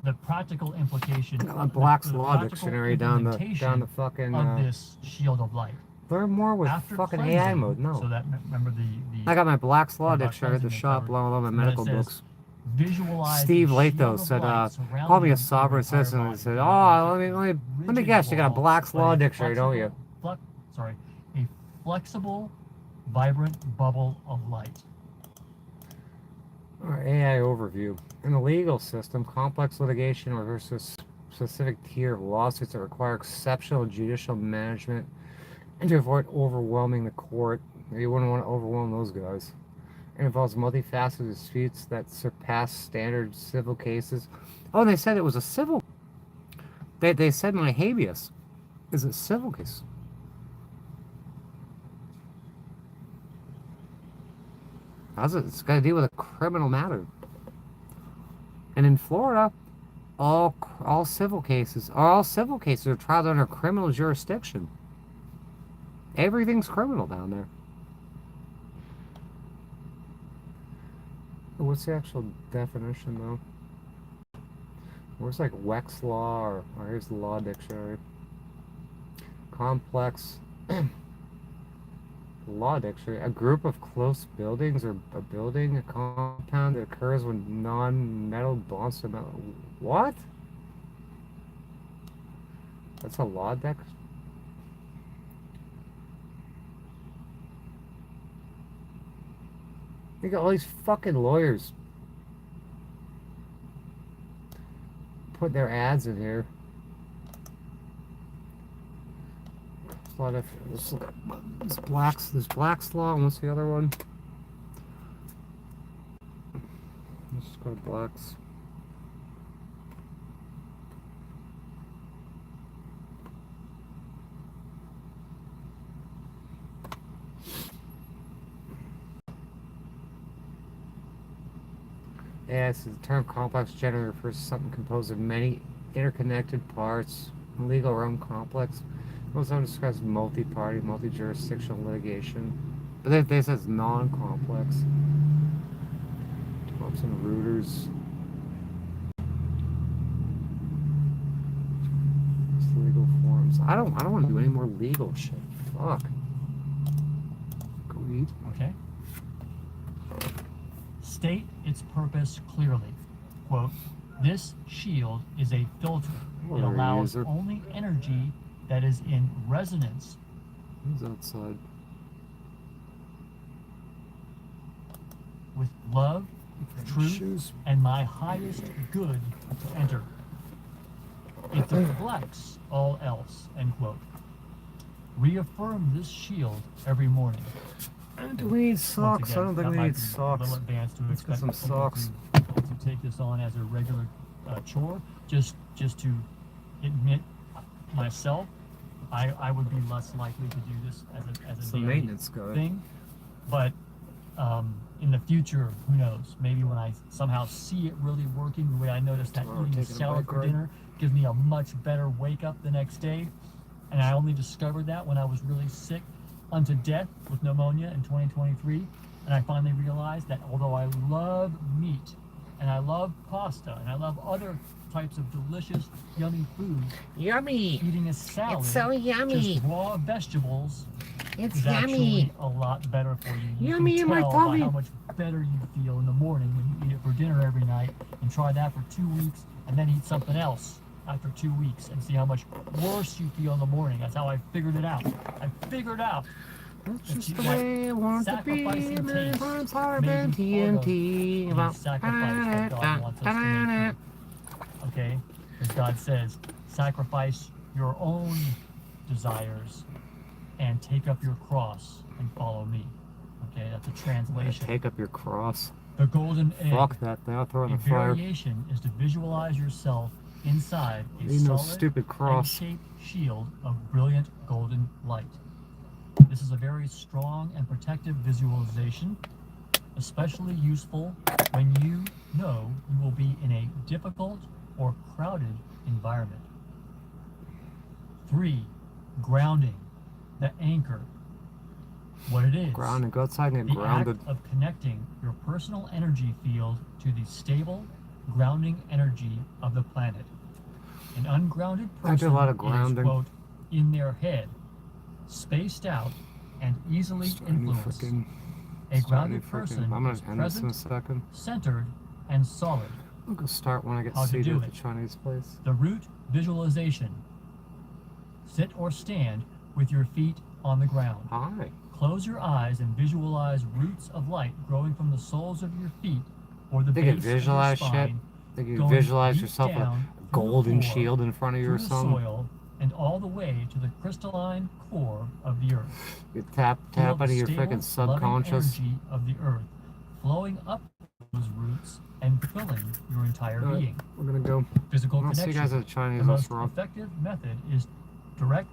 [SPEAKER 7] the practical implication.
[SPEAKER 2] Black's
[SPEAKER 7] the
[SPEAKER 2] Law
[SPEAKER 7] practical
[SPEAKER 2] Dictionary down the
[SPEAKER 7] implementation
[SPEAKER 2] fucking.
[SPEAKER 7] of this shield of light.
[SPEAKER 2] Learn more with
[SPEAKER 7] After
[SPEAKER 2] fucking
[SPEAKER 7] cleansing,
[SPEAKER 2] AI mode. No.
[SPEAKER 7] So that remember the
[SPEAKER 2] I got my Black's Law
[SPEAKER 7] about
[SPEAKER 2] Dictionary at the
[SPEAKER 7] cleansing
[SPEAKER 2] shop,
[SPEAKER 7] and
[SPEAKER 2] along with all my
[SPEAKER 7] and then it
[SPEAKER 2] medical
[SPEAKER 7] says,
[SPEAKER 2] books.
[SPEAKER 7] Visualize
[SPEAKER 2] Steve
[SPEAKER 7] a
[SPEAKER 2] Lato
[SPEAKER 7] shield
[SPEAKER 2] said,
[SPEAKER 7] of light surrounding
[SPEAKER 2] called me a
[SPEAKER 7] your
[SPEAKER 2] sovereign
[SPEAKER 7] entire
[SPEAKER 2] citizen and
[SPEAKER 7] body.
[SPEAKER 2] said, oh, let me guess, you got a Black's Law Dictionary, don't you?
[SPEAKER 7] A flexible, vibrant bubble of light.
[SPEAKER 2] All right, AI overview. In the legal system, complex litigation refers to a specific tier of lawsuits that require exceptional judicial management and to avoid overwhelming the court. You wouldn't want to overwhelm those guys. It involves multifaceted disputes that surpass standard civil cases. Oh, and they said it was a civil. They said my habeas is a civil case. How's it? It's got to deal with a criminal matter. And in Florida, all civil cases are tried under criminal jurisdiction. Everything's criminal down there. What's the actual definition, though? Where's like Wex Law, or here's the Law Dictionary. Complex Law Dictionary. A group of close buildings or a building, a compound that occurs when non-metal bonds to metal. What? That's a law deck? You got all these fucking lawyers put their ads in here. There's a lot of there's Black's Law, and what's the other one? Let's just go to Black's. Yes, the term complex generally refers to something composed of many interconnected parts. In the legal realm, complex also describes multi-party, multi-jurisdictional litigation. But they say it's non-complex. Thompson Reuters. I don't want to do any more legal shit. Fuck. Go eat.
[SPEAKER 7] Okay. State its purpose clearly. Quote, this shield is a filter. It allows only energy that is in resonance.
[SPEAKER 2] Who's outside?
[SPEAKER 7] With love, truth, and my highest good to enter. It deflects all else, end quote. Reaffirm this shield every morning.
[SPEAKER 2] Do we need socks?
[SPEAKER 7] Again,
[SPEAKER 2] I don't think we need socks.
[SPEAKER 7] A little advanced to
[SPEAKER 2] Let's get
[SPEAKER 7] expect
[SPEAKER 2] some socks.
[SPEAKER 7] to take this on as a regular chore, just to admit myself, I would be less likely to do this as a daily
[SPEAKER 2] maintenance guy
[SPEAKER 7] thing. But in the future, who knows? Maybe when I somehow see it really working, the way I noticed that eating a salad for dinner gives me a much better wake up the next day. And I only discovered that when I was really sick unto death with pneumonia in 2023. And I finally realized that although I love meat and I love pasta and I love other types of delicious, yummy food, eating a salad,
[SPEAKER 2] It's so yummy.
[SPEAKER 7] just raw vegetables,
[SPEAKER 2] It's
[SPEAKER 7] is
[SPEAKER 2] yummy.
[SPEAKER 7] actually a lot better for you. You
[SPEAKER 2] Yummy
[SPEAKER 7] can
[SPEAKER 2] in my
[SPEAKER 7] tell by
[SPEAKER 2] tummy.
[SPEAKER 7] how much better you feel in the morning when you eat it for dinner every night, and try that for 2 weeks, and then eat something else after 2 weeks and see how much worse you feel in the morning. That's how I figured it out. I figured out
[SPEAKER 2] That's just the way I want to be.
[SPEAKER 7] sacrificing
[SPEAKER 2] Many
[SPEAKER 7] taste
[SPEAKER 2] times harder
[SPEAKER 7] may
[SPEAKER 2] than
[SPEAKER 7] be part of
[SPEAKER 2] TNT.
[SPEAKER 7] the
[SPEAKER 2] About
[SPEAKER 7] sacrifice that God wants us to make. Okay? Because God says, sacrifice your own desires and take up your cross and follow me. Okay, that's a translation.
[SPEAKER 2] Take up your cross.
[SPEAKER 7] The golden egg.
[SPEAKER 2] Fuck that thing. I'll throw it in
[SPEAKER 7] A
[SPEAKER 2] the fire.
[SPEAKER 7] variation is to visualize yourself inside a
[SPEAKER 2] Need no
[SPEAKER 7] solid,
[SPEAKER 2] stupid cross.
[SPEAKER 7] egg-shaped shield of brilliant golden light. This is a very strong and protective visualization, especially useful when you know you will be in a difficult or crowded environment. 3. Grounding, the anchor. What it is.
[SPEAKER 2] Grounding. Go outside and get
[SPEAKER 7] The
[SPEAKER 2] grounded.
[SPEAKER 7] act of connecting your personal energy field to the stable, grounding energy of the planet. An ungrounded
[SPEAKER 2] I
[SPEAKER 7] person
[SPEAKER 2] do a lot of
[SPEAKER 7] is,
[SPEAKER 2] grounding.
[SPEAKER 7] quote, in their head, spaced out, and easily influenced. A grounded person
[SPEAKER 2] I'm gonna
[SPEAKER 7] is
[SPEAKER 2] end this in a
[SPEAKER 7] present,
[SPEAKER 2] second.
[SPEAKER 7] centered, and solid.
[SPEAKER 2] I'll go start when I get
[SPEAKER 7] How to
[SPEAKER 2] seated
[SPEAKER 7] do
[SPEAKER 2] at the
[SPEAKER 7] it.
[SPEAKER 2] Chinese place.
[SPEAKER 7] The root visualization. Sit or stand with your feet on the ground.
[SPEAKER 2] Hi.
[SPEAKER 7] Close your eyes and visualize roots of light growing from the soles of your feet or the
[SPEAKER 2] Think you
[SPEAKER 7] base of your
[SPEAKER 2] visualize shit?
[SPEAKER 7] spine,
[SPEAKER 2] Think you
[SPEAKER 7] going
[SPEAKER 2] visualize
[SPEAKER 7] deep
[SPEAKER 2] yourself with a
[SPEAKER 7] down
[SPEAKER 2] golden
[SPEAKER 7] through the core,
[SPEAKER 2] shield in front of you or
[SPEAKER 7] through the
[SPEAKER 2] something?
[SPEAKER 7] soil, and all the way to the crystalline core of the earth.
[SPEAKER 2] You tap
[SPEAKER 7] Feel the
[SPEAKER 2] into your
[SPEAKER 7] stable,
[SPEAKER 2] freaking subconscious.
[SPEAKER 7] loving energy of the earth flowing up those roots and filling your entire
[SPEAKER 2] Alright,
[SPEAKER 7] being.
[SPEAKER 2] we're gonna go.
[SPEAKER 7] Physical
[SPEAKER 2] I'll see you
[SPEAKER 7] connection.
[SPEAKER 2] guys at the Chinese
[SPEAKER 7] The most
[SPEAKER 2] restaurant.
[SPEAKER 7] effective method is direct